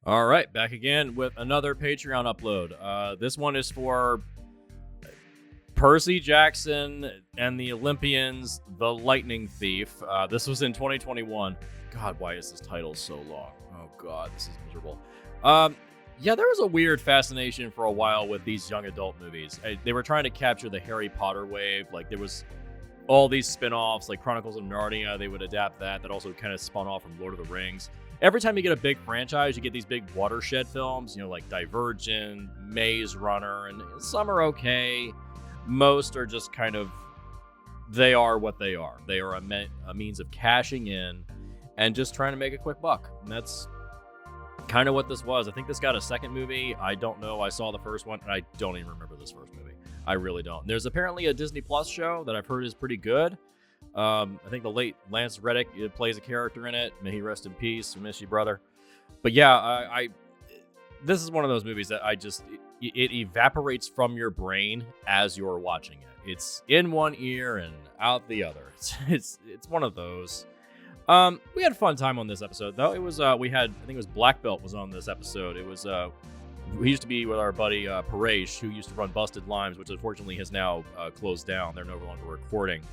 All right, back again with another Patreon upload. This one is for Percy Jackson and the Olympians, The Lightning Thief. This was in 2021. God, why is this title so long? Oh God, this is miserable. Yeah, there was a weird fascination for a while with these young adult movies. They were trying to capture the Harry Potter wave. Like, there was all these spin-offs, like Chronicles of Narnia. They would adapt that. That also kind of spun off from Lord of the Rings. Every time you get a big franchise, you get these big watershed films, like Divergent, Maze Runner, and some are okay. Most are just kind of, they are what they are. They are a means of cashing in and just trying to make a quick buck. And that's kind of what this was. I think this got a second movie. I don't know. I saw the first one, and I don't even remember this first movie. I really don't. There's apparently a Disney Plus show that I've heard is pretty good. I think the late Lance Reddick plays a character in it. May he rest in peace. We miss you, brother. But yeah, this is one of those movies that it evaporates from your brain as you're watching it. It's in one ear and out the other. It's one of those. We had a fun time on this episode, though. It was I think it was Blackbelt was on this episode. It was we used to be with our buddy Paresh, who used to run Busted Limes, which unfortunately has now closed down. They're no longer recording.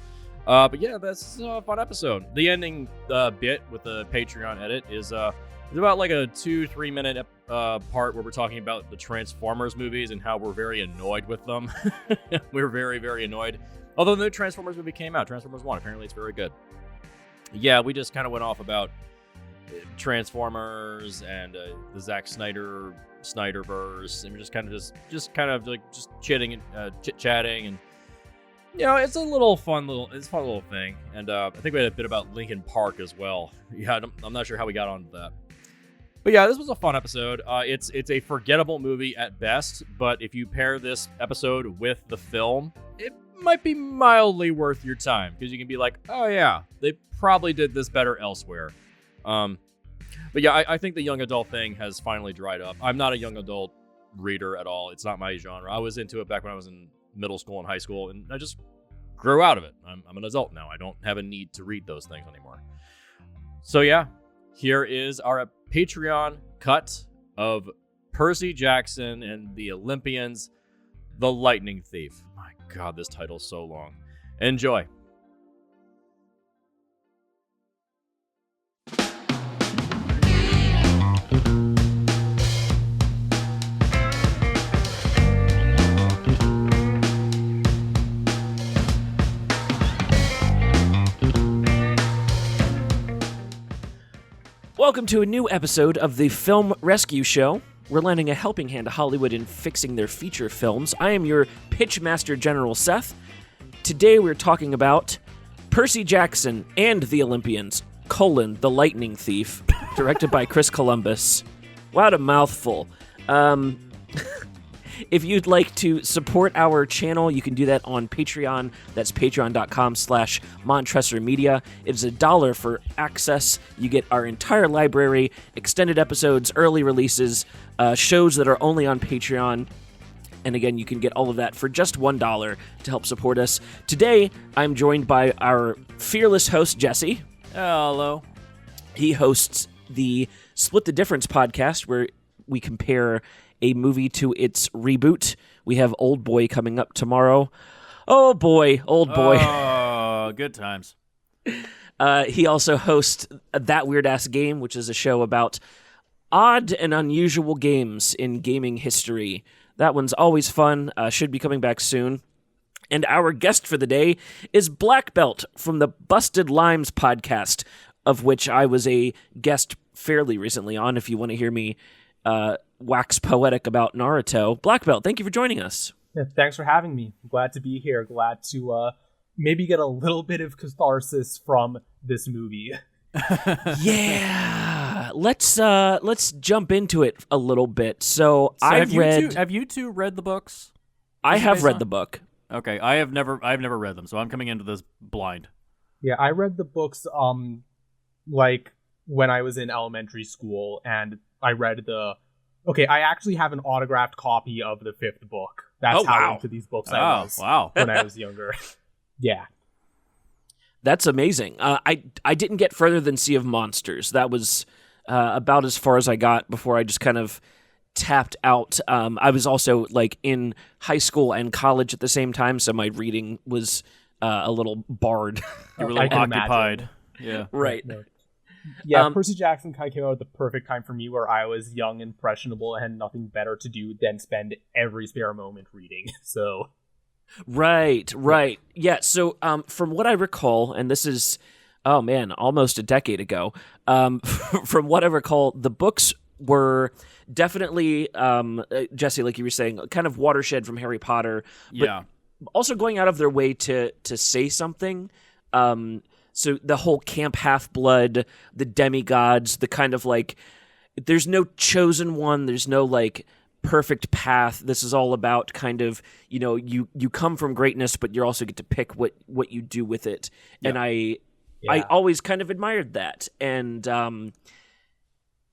But yeah, that's a fun episode. The ending bit with the Patreon edit is about like a 2-3 minute part where we're talking about the Transformers movies and how we're very annoyed with them. We're very, very annoyed. Although the new Transformers movie came out, Transformers 1, apparently it's very good. Yeah, we just kind of went off about Transformers and the Zack Snyderverse, and we're just kind of chit-chatting and it's a fun little thing. And I think we had a bit about Linkin Park as well. Yeah, I'm not sure how we got onto that. But yeah, this was a fun episode. It's a forgettable movie at best, but if you pair this episode with the film, it might be mildly worth your time, because you can be like, oh yeah, they probably did this better elsewhere. But yeah, I think the young adult thing has finally dried up. I'm not a young adult reader at all. It's not my genre. I was into it back when I was in middle school and high school, and I just grew out of it. I'm an adult now. I don't have a need to read those things anymore. So yeah, here is our Patreon cut of Percy Jackson and the Olympians, The Lightning Thief. My God, this title's so long. Enjoy. Welcome to a new episode of the Film Rescue Show. We're lending a helping hand to Hollywood in fixing their feature films. I am your Pitchmaster General Seth. Today we're talking about Percy Jackson and the Olympians, The Lightning Thief, directed by Chris Columbus. What a mouthful. If you'd like to support our channel, you can do that on Patreon. That's patreon.com/MontresorMedia. It's $1 for access. You get our entire library, extended episodes, early releases, shows that are only on Patreon. And again, you can get all of that for just $1 to help support us. Today, I'm joined by our fearless host, Jesse. Hello. He hosts the Split the Difference podcast, where we compare a movie to its reboot. We have Old Boy coming up tomorrow. Oh boy, Old Boy. Oh, good times. He also hosts That Weird Ass Game, which is a show about odd and unusual games in gaming history. That one's always fun. Should be coming back soon. And our guest for the day is Blackbelt from the Busted Limes podcast, of which I was a guest fairly recently on, if you want to hear me wax poetic about Naruto. Blackbelt, thank you for joining us. Yeah, thanks for having me. Glad to be here. Glad to maybe get a little bit of catharsis from this movie. Yeah, let's jump into it a little bit. So have you two read the books? I have read the book. Okay, I've never read them, so I'm coming into this blind. Yeah, I read the books like when I was in elementary school, and I read I actually have an autographed copy of the 5th book. That's how into these books I was when I was younger. Yeah. That's amazing. I didn't get further than Sea of Monsters. That was about as far as I got before I just kind of tapped out. I was also like in high school and college at the same time, so my reading was a little barred. You were a little occupied. Yeah. Right. Yeah, Percy Jackson kind of came out at the perfect time for me, where I was young, impressionable, and had nothing better to do than spend every spare moment reading. So, right. Yeah. So, from what I recall, and this is, oh man, almost a decade ago. From what I recall, the books were definitely, Jesse, like you were saying, kind of watershed from Harry Potter. But also going out of their way to say something. So the whole Camp Half-Blood, the demigods, the kind of like, there's no chosen one, there's no like perfect path. This is all about kind of, you come from greatness, but you also get to pick what you do with it. Yeah. And I always kind of admired that. And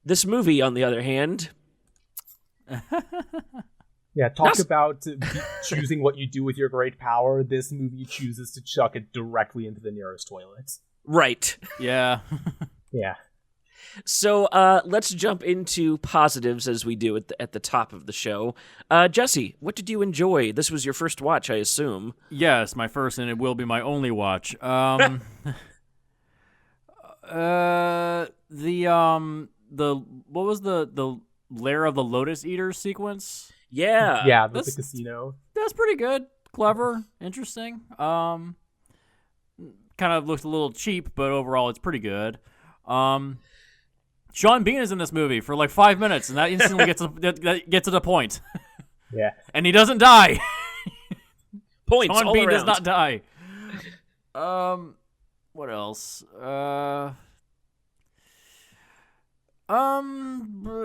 this movie, on the other hand... Yeah, talk about choosing what you do with your great power. This movie chooses to chuck it directly into the nearest toilet. Right. Yeah. Yeah. So let's jump into positives as we do at the top of the show. Jesse, what did you enjoy? This was your first watch, I assume. Yes, my first, and it will be my only watch. The what was the Lair of the Lotus Eaters sequence? Yeah, the casino. That's pretty good, clever, interesting. Kind of looks a little cheap, but overall it's pretty good. Sean Bean is in this movie for like 5 minutes, and that instantly gets to the point. Yeah, and he doesn't die. Points. Sean all Bean around. does not die. What else?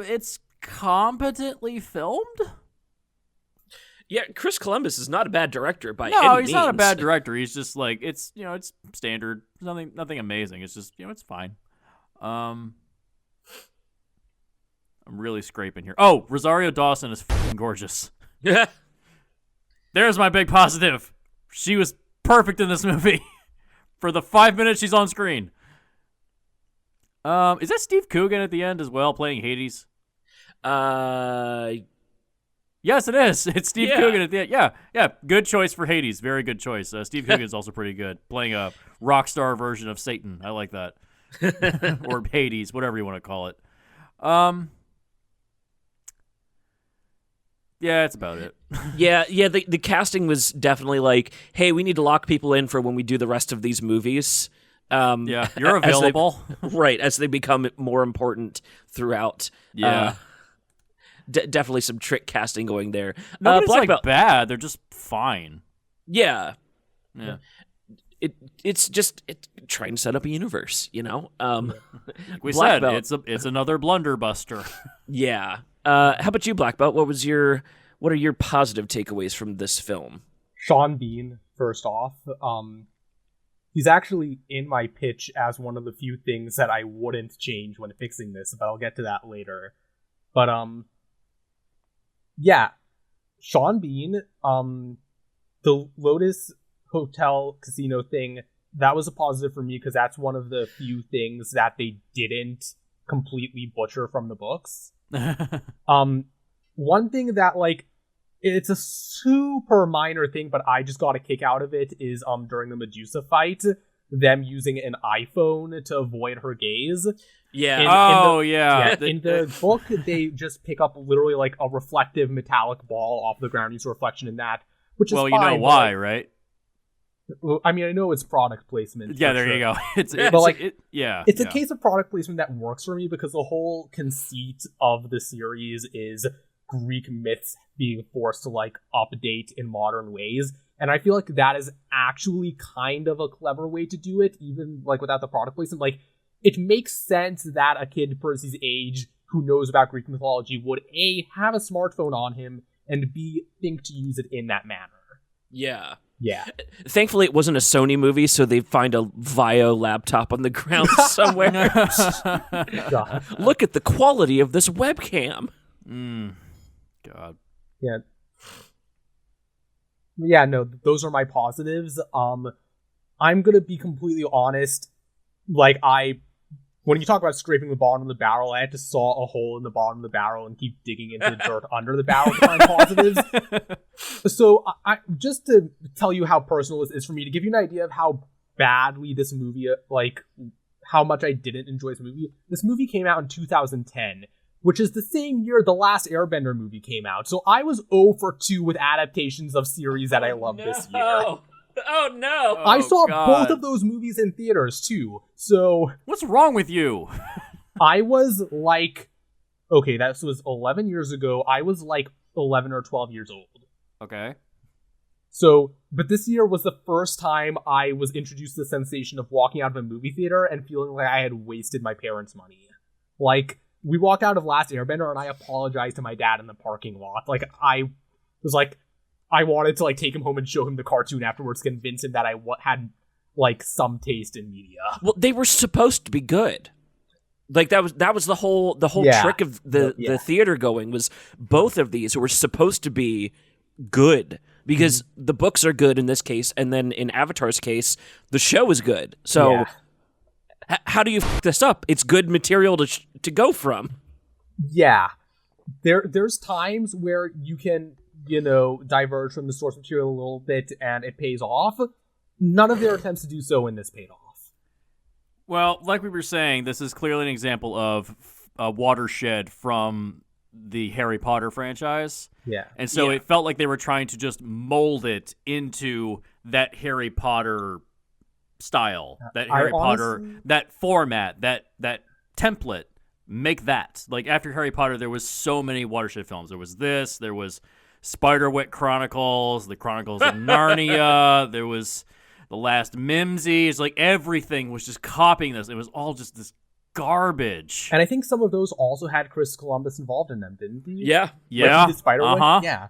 It's competently filmed. Yeah, Chris Columbus is not a bad director by any means. No, he's not a bad director. He's just like, it's standard. Nothing amazing. It's just, it's fine. I'm really scraping here. Oh, Rosario Dawson is fucking gorgeous. Yeah. There's my big positive. She was perfect in this movie for the 5 minutes she's on screen. Is that Steve Coogan at the end as well, playing Hades? Yes, it is. It's Steve Coogan at the end. Yeah. Good choice for Hades. Very good choice. Steve Coogan's also pretty good, playing a rock star version of Satan. I like that. Or Hades, whatever you want to call it. Yeah, that's about it. Yeah. The casting was definitely like, hey, we need to lock people in for when we do the rest of these movies. Yeah, you're available. Right, as they become more important throughout. Yeah. Definitely some trick casting going there. Nobody's Blackbelt, bad. They're just fine. Yeah. Yeah. It's just trying to set up a universe, Like we Blackbelt. said, it's another blunderbuster. Yeah. How about you, Blackbelt? What are your positive takeaways from this film? Sean Bean, first off. He's actually in my pitch as one of the few things that I wouldn't change when fixing this, but I'll get to that later. But yeah, Sean Bean, the Lotus Hotel Casino thing, that was a positive for me because that's one of the few things that they didn't completely butcher from the books. One thing that, like, it's a super minor thing, but I just got a kick out of it is during the Medusa fight, them using an iPhone to avoid her gaze. Yeah. In the book, they just pick up literally like a reflective metallic ball off the ground, use a reflection in that, which is fine. Well, you know why, right? I mean, I know it's product placement. Yeah, there you go. It's a case of product placement that works for me because the whole conceit of the series is Greek myths being forced to like update in modern ways. And I feel like that is actually kind of a clever way to do it, even like without the product placement. Like, it makes sense that a kid Percy's age who knows about Greek mythology would A, have a smartphone on him, and B, think to use it in that manner. Yeah. Yeah. Thankfully, it wasn't a Sony movie, so they find a Vio laptop on the ground somewhere. Look at the quality of this webcam. God. Yeah. Yeah, no, those are my positives. I'm gonna be completely honest. Like, I when you talk about scraping the bottom of the barrel, I had to saw a hole in the bottom of the barrel and keep digging into the dirt under the barrel to find positives. So I just to tell you how personal this is for me, to give you an idea of how badly this movie, like how much I didn't enjoy this movie. This movie came out in 2010, which is the same year the last Airbender movie came out. So I was 0 for 2 with adaptations of series that I loved this year. Oh no! I saw both of those movies in theaters too. So what's wrong with you? I was like, okay, that was 11 years ago. I was like 11 or 12 years old. Okay. So, but this year was the first time I was introduced to the sensation of walking out of a movie theater and feeling like I had wasted my parents' money. Like, we walked out of Last Airbender and I apologized to my dad in the parking lot. Like, I was like, I wanted to like take him home and show him the cartoon afterwards, convince him that I had like some taste in media. Well, they were supposed to be good. Like that was the whole trick of the theater going, was both of these were supposed to be good because the books are good in this case, and then in Avatar's case, the show is good. So how do you f this up? It's good material to go from. Yeah, there's times where you can, you know, diverge from the source material a little bit and it pays off. None of their attempts to do so in this paid off. Well, like we were saying, this is clearly an example of a watershed from the Harry Potter franchise. Yeah. And so it felt like they were trying to just mold it into that Harry Potter style, that Harry Potter, that format, that template. Make that. Like, after Harry Potter, there was so many watershed films. There was this, there was Spiderwick Chronicles, the Chronicles of Narnia, there was The Last Mimsy. It's like everything was just copying this. It was all just this garbage. And I think some of those also had Chris Columbus involved in them, didn't he? Yeah. Yeah. Like he did Spiderwick? Yeah.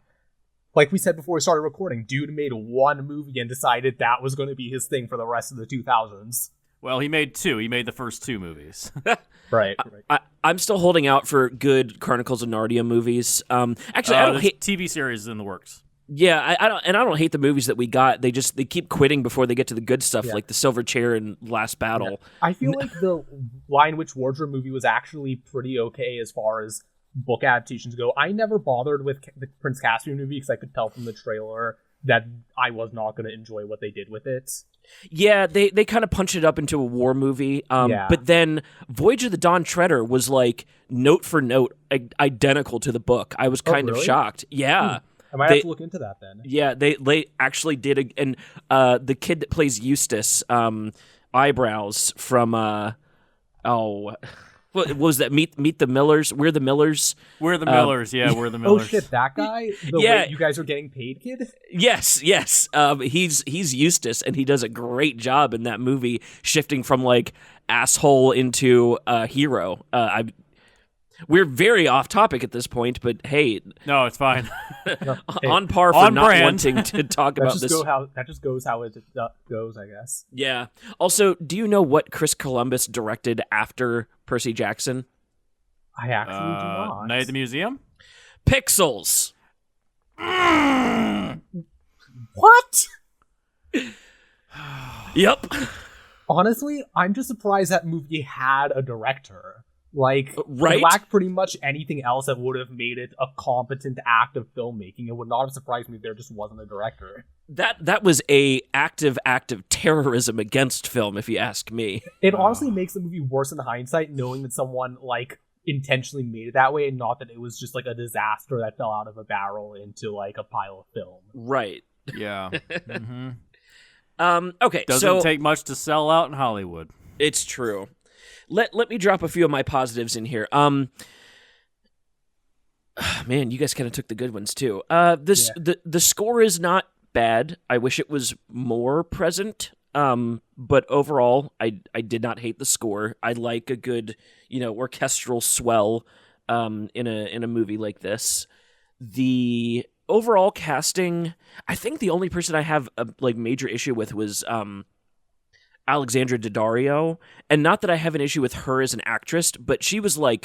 Like we said before we started recording, dude made one movie and decided that was going to be his thing for the rest of the 2000s. Well, he made two. He made the first two movies. Right. I'm still holding out for good Chronicles of Narnia movies. Actually, I don't hate TV series in the works. Yeah, I don't hate the movies that we got. They keep quitting before they get to the good stuff, like the Silver Chair and Last Battle. Yeah. I feel like the Lion Witch Wardrobe movie was actually pretty okay as far as book adaptations go. I never bothered with the Prince Caspian movie because I could tell from the trailer that I was not going to enjoy what they did with it. Yeah, they kind of punched it up into a war movie. But then Voyage of the Dawn Treader was like note for note identical to the book. I was kind of shocked. Yeah. I might have to look into that then. Yeah, they actually did. And the kid that plays Eustace, Eyebrows from, what was that? Meet the Millers? We're the Millers. We're the Millers. Yeah, we're the Millers. Oh shit, that guy? The way you guys are getting paid, kid? Yes. He's Eustace, and he does a great job in that movie, shifting from like asshole into hero. We're very off topic at this point, but hey, no, it's fine. On par for not wanting to talk about this. That just goes how it goes, I guess. Yeah. Also, do you know what Chris Columbus directed after Percy Jackson? I actually do not. Night at the Museum? Pixels. What? Yep. Honestly, I'm just surprised that movie had a director. Like, right? It lacked pretty much anything else that would have made it a competent act of filmmaking. It would not have surprised me if there just wasn't a director. That was a active act of terrorism against film, if you ask me. It honestly makes the movie worse in hindsight, knowing that someone, like, intentionally made it that way, and not that it was just, like, a disaster that fell out of a barrel into, like, a pile of film. Right. Yeah. Mm-hmm. Okay, Doesn't take much to sell out in Hollywood. It's true. Let me drop a few of my positives in here. Man, you guys kind of took the good ones too. The score is not bad. I wish it was more present. But overall, I did not hate the score. I like a good, orchestral swell in a movie like this. The overall casting, I think the only person I have a major issue with was Alexandra Daddario, and not that I have an issue with her as an actress, but she was I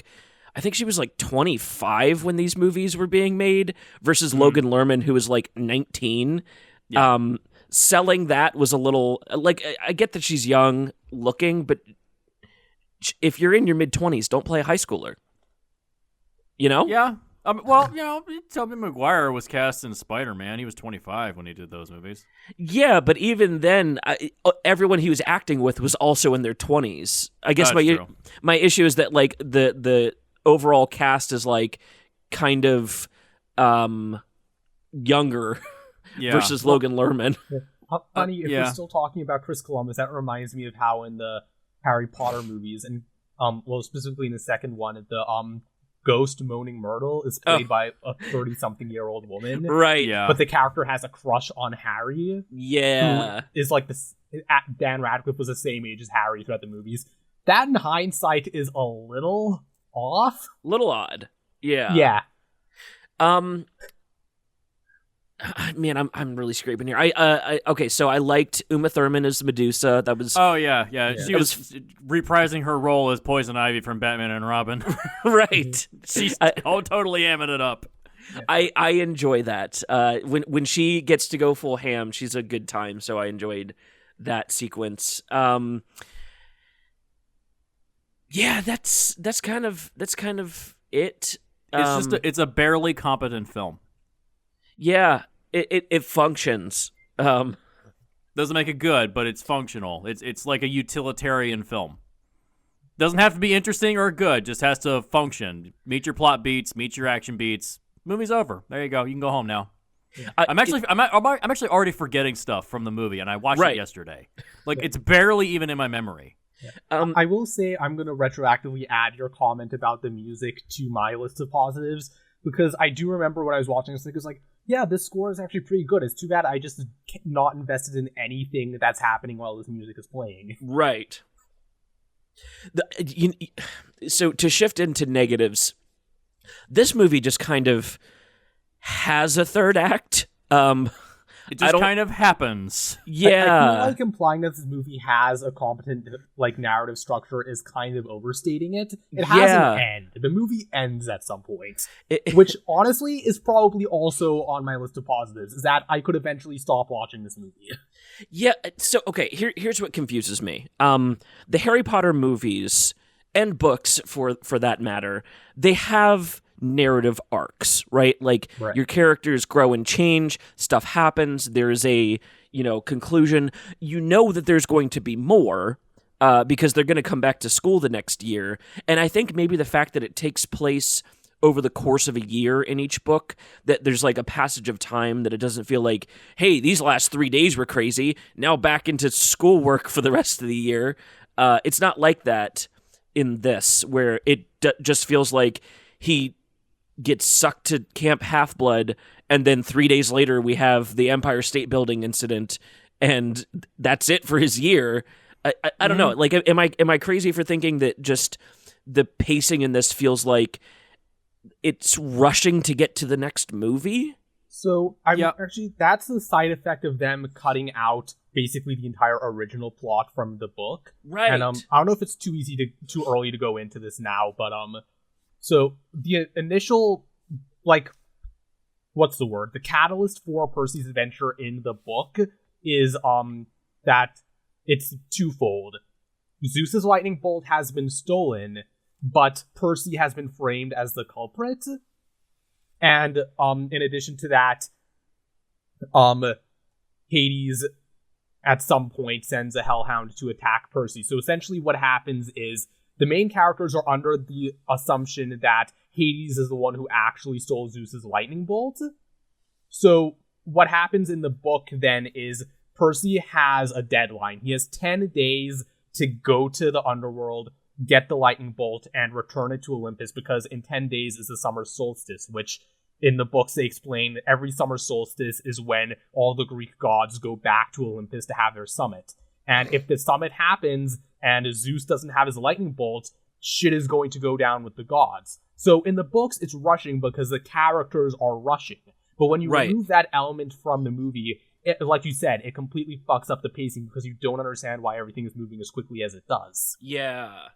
think she was 25 when these movies were being made versus Logan Lerman, who was 19. Yeah. Selling that was a little I get that she's young looking, but if you're in your mid-20s, don't play a high schooler. You know? Yeah. Well, Tobey Maguire was cast in Spider-Man. He was 25 when he did those movies. Yeah, but even then, everyone he was acting with was also in their 20s. I guess my issue is that like the overall cast is like kind of younger versus Logan Lerman. Funny, if we're still talking about Chris Columbus, that reminds me of how in the Harry Potter movies, and specifically in the second one, the Ghost Moaning Myrtle is played by a 30-something-year-old woman. Right, yeah. But the character has a crush on Harry. Yeah. Who is like this. Dan Radcliffe was the same age as Harry throughout the movies. That, in hindsight, is a little off. Little odd. Yeah. Yeah. Man, I'm really scraping here. Okay, so I liked Uma Thurman as Medusa. That was She was reprising her role as Poison Ivy from Batman and Robin. Right. She's totally amming it up. I enjoy that. When she gets to go full ham, she's a good time. So I enjoyed that sequence. Yeah, that's kind of it. It's a barely competent film. Yeah, it functions. Doesn't make it good, but it's functional. It's like a utilitarian film. Doesn't have to be interesting or good, just has to function. Meet your plot beats, meet your action beats. Movie's over. There you go. You can go home now. Yeah. I'm actually already forgetting stuff from the movie, and I watched it yesterday. Like it's barely even in my memory. Yeah. I will say I'm going to retroactively add your comment about the music to my list of positives, because I do remember when I was watching this, it was like, yeah, this score is actually pretty good. It's too bad I just not invested in anything that's happening while this music is playing. Right. So to shift into negatives, this movie just kind of has a third act. It just kind of happens. Yeah. I feel like implying that this movie has a competent like narrative structure is kind of overstating it. It has an end. The movie ends at some point, which honestly is probably also on my list of positives, is that I could eventually stop watching this movie. Yeah, so okay, here's what confuses me. The Harry Potter movies and books for that matter, they have narrative arcs, right? Like your characters grow and change, stuff happens, there's a, conclusion. You know that there's going to be more because they're going to come back to school the next year. And I think maybe the fact that it takes place over the course of a year in each book, that there's like a passage of time, that it doesn't feel like, hey, these last 3 days were crazy, now back into schoolwork for the rest of the year. It's not like that in this, where it just feels like he gets sucked to Camp Half-Blood, and then 3 days later we have the Empire State Building incident, and that's it for his year. I don't know. Like, am I crazy for thinking that just the pacing in this feels like it's rushing to get to the next movie? So actually, that's the side effect of them cutting out basically the entire original plot from the book. Right. And I don't know if it's too early to go into this now, but so the initial, like, what's the word? The catalyst for Percy's adventure in the book is that it's twofold. Zeus's lightning bolt has been stolen, but Percy has been framed as the culprit. And in addition to that, Hades at some point sends a hellhound to attack Percy. So essentially what happens is the main characters are under the assumption that Hades is the one who actually stole Zeus's lightning bolt. So what happens in the book then is Percy has a deadline. He has 10 days to go to the underworld, get the lightning bolt, and return it to Olympus, because in 10 days is the summer solstice, which in the books they explain every summer solstice is when all the Greek gods go back to Olympus to have their summit. And if the summit happens and Zeus doesn't have his lightning bolt, shit is going to go down with the gods. So in the books, it's rushing because the characters are rushing. But when you remove that element from the movie, like you said, it completely fucks up the pacing because you don't understand why everything is moving as quickly as it does. Yeah.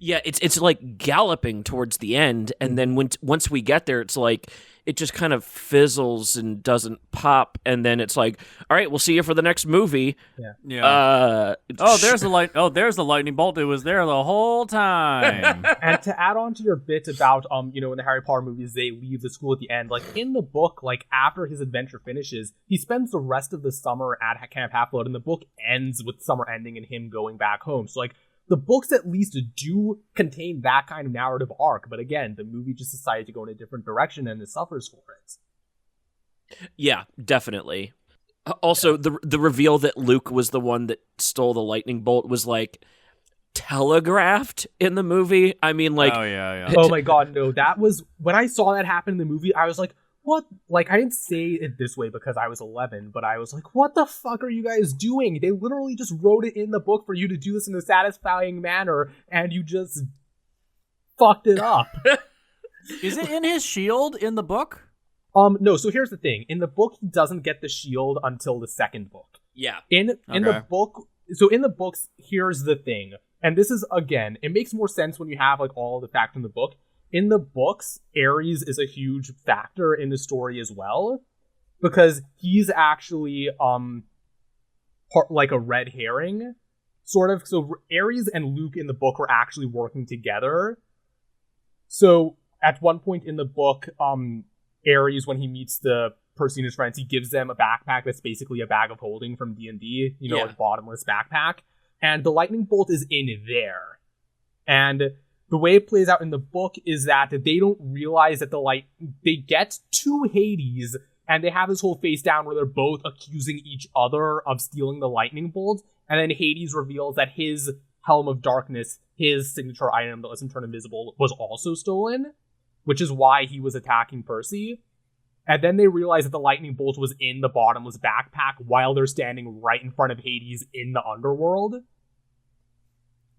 Yeah, it's like galloping towards the end, and then once we get there, it's like it just kind of fizzles and doesn't pop, and then it's like, all right, we'll see you for the next movie. Yeah. There's the lightning bolt. It was there the whole time. And to add on to your bit about in the Harry Potter movies, they leave the school at the end. Like in the book, like after his adventure finishes, he spends the rest of the summer at Camp Half-Blood, and the book ends with summer ending and him going back home. So like the books at least do contain that kind of narrative arc, but again, the movie just decided to go in a different direction and it suffers for it. Yeah, definitely. Also, the reveal that Luke was the one that stole the lightning bolt was like telegraphed in the movie. I mean, like, oh my god, no, that was when I saw that happen in the movie, I was like, what? Like, I didn't say it this way because I was 11, but I was like, what the fuck are you guys doing? They literally just wrote it in the book for you to do this in a satisfying manner, and you just fucked it up. Is it in his shield in the book? No, so here's the thing. In the book, he doesn't get the shield until the second book. Yeah. In the book, so in the books, here's the thing. And this is, again, it makes more sense when you have, like, all the facts in the book. In the books, Ares is a huge factor in the story as well, because he's actually like a red herring, sort of. So Ares and Luke in the book are actually working together. So at one point in the book, Ares, when he meets the Percy and his friends, he gives them a backpack that's basically a bag of holding from D&D, a bottomless backpack, and the lightning bolt is in there. And the way it plays out in the book is that they don't realize that they get to Hades, and they have this whole face down where they're both accusing each other of stealing the lightning bolt, and then Hades reveals that his Helm of Darkness, his signature item that lets him turn invisible, was also stolen, which is why he was attacking Percy. And then they realize that the lightning bolt was in the bottomless backpack while they're standing right in front of Hades in the underworld.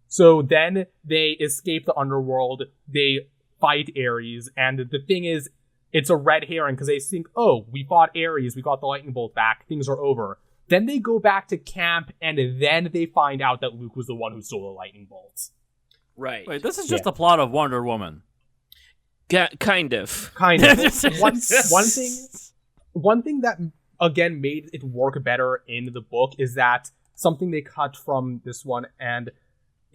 So then they escape the underworld, they fight Ares, and the thing is, it's a red herring because they think, oh, we fought Ares, we got the lightning bolt back, things are over. Then they go back to camp, and then they find out that Luke was the one who stole the lightning bolts. Right. Wait, this is just the plot of Wonder Woman. Kind of. One thing that, again, made it work better in the book is that something they cut from this one, and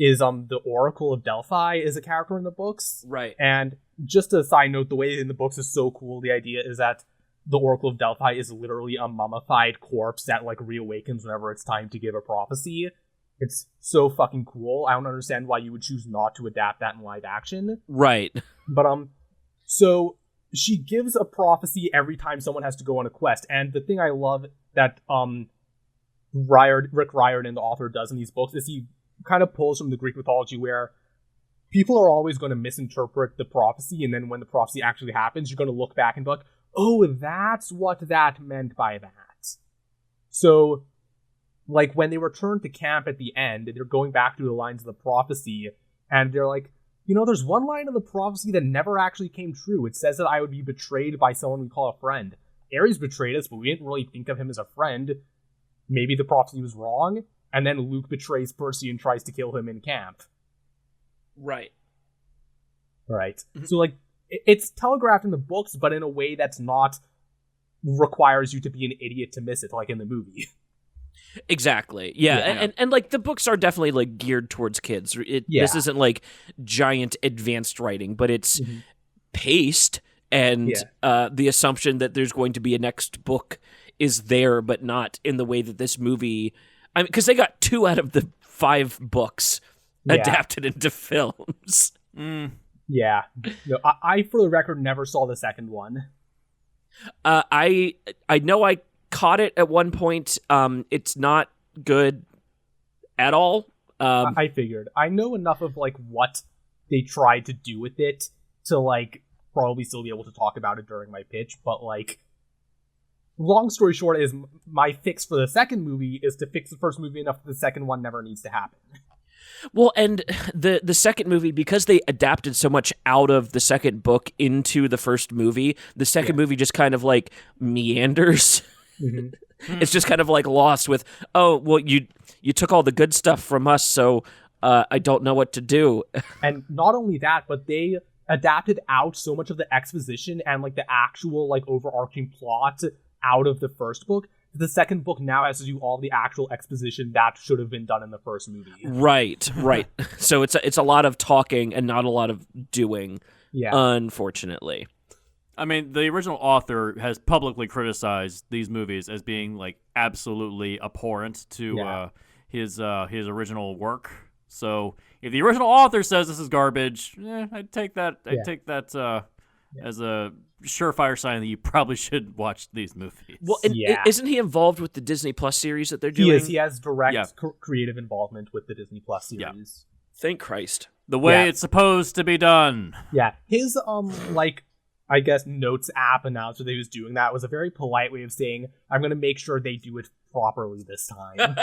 is the Oracle of Delphi is a character in the books. Right. And just a side note, the way in the books is so cool. The idea is that the Oracle of Delphi is literally a mummified corpse that like reawakens whenever it's time to give a prophecy. It's so fucking cool. I don't understand why you would choose not to adapt that in live action. Right. But so she gives a prophecy every time someone has to go on a quest. And the thing I love that Rick Riordan, the author, does in these books is he kind of pulls from the Greek mythology where people are always going to misinterpret the prophecy, and then when the prophecy actually happens, you're going to look back and be like, oh, that's what that meant by that. So, like, when they return to camp at the end, they're going back through the lines of the prophecy, and they're like, there's one line of the prophecy that never actually came true. It says that I would be betrayed by someone we call a friend. Ares betrayed us, but we didn't really think of him as a friend. Maybe the prophecy was wrong. And then Luke betrays Percy and tries to kill him in camp. Right. Right. Mm-hmm. So, like, it's telegraphed in the books, but in a way that's not requires you to be an idiot to miss it, like in the movie. Exactly. Yeah. And like, the books are definitely, like, geared towards kids. This isn't, like, giant advanced writing, but it's paced, and the assumption that there's going to be a next book is there, but not in the way that this movie... I mean, because they got 2 out of the 5 books adapted into films. Yeah. No, I, for the record, never saw the second one. I know I caught it at one point. It's not good at all. I figured. I know enough of, like, what they tried to do with it to, like, probably still be able to talk about it during my pitch, but, like... Long story short is my fix for the second movie is to fix the first movie enough that the second one never needs to happen. Well, and the second movie, because they adapted so much out of the second book into the first movie, the second movie just kind of like meanders. Mm-hmm. It's just kind of like lost with, oh, well, you took all the good stuff from us, so I don't know what to do. And not only that, but they adapted out so much of the exposition and like the actual like overarching plot out of the first book. The second book now has to do all the actual exposition that should have been done in the first movie. Right. So it's a lot of talking and not a lot of doing. Yeah. Unfortunately. I mean, the original author has publicly criticized these movies as being like absolutely abhorrent to his original work. So if the original author says this is garbage, I'd take that. I'd take that as a surefire sign that you probably should watch these movies. Well, isn't he involved with the Disney Plus series that they're doing? He is. He has direct creative involvement with the Disney Plus series. Yeah. Thank Christ. The way it's supposed to be done. Yeah. His I guess notes app announcer that he was doing that was a very polite way of saying, I'm going to make sure they do it properly this time.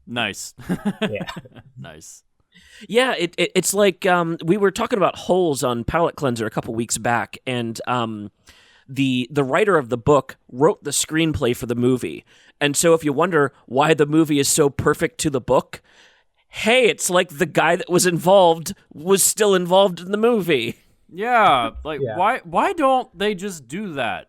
Nice. Yeah. Nice. Yeah, it's like we were talking about holes on Palette Cleanser a couple weeks back, and the writer of the book wrote the screenplay for the movie. And so if you wonder why the movie is so perfect to the book, hey, it's like the guy that was involved was still involved in the movie. Yeah, why don't they just do that?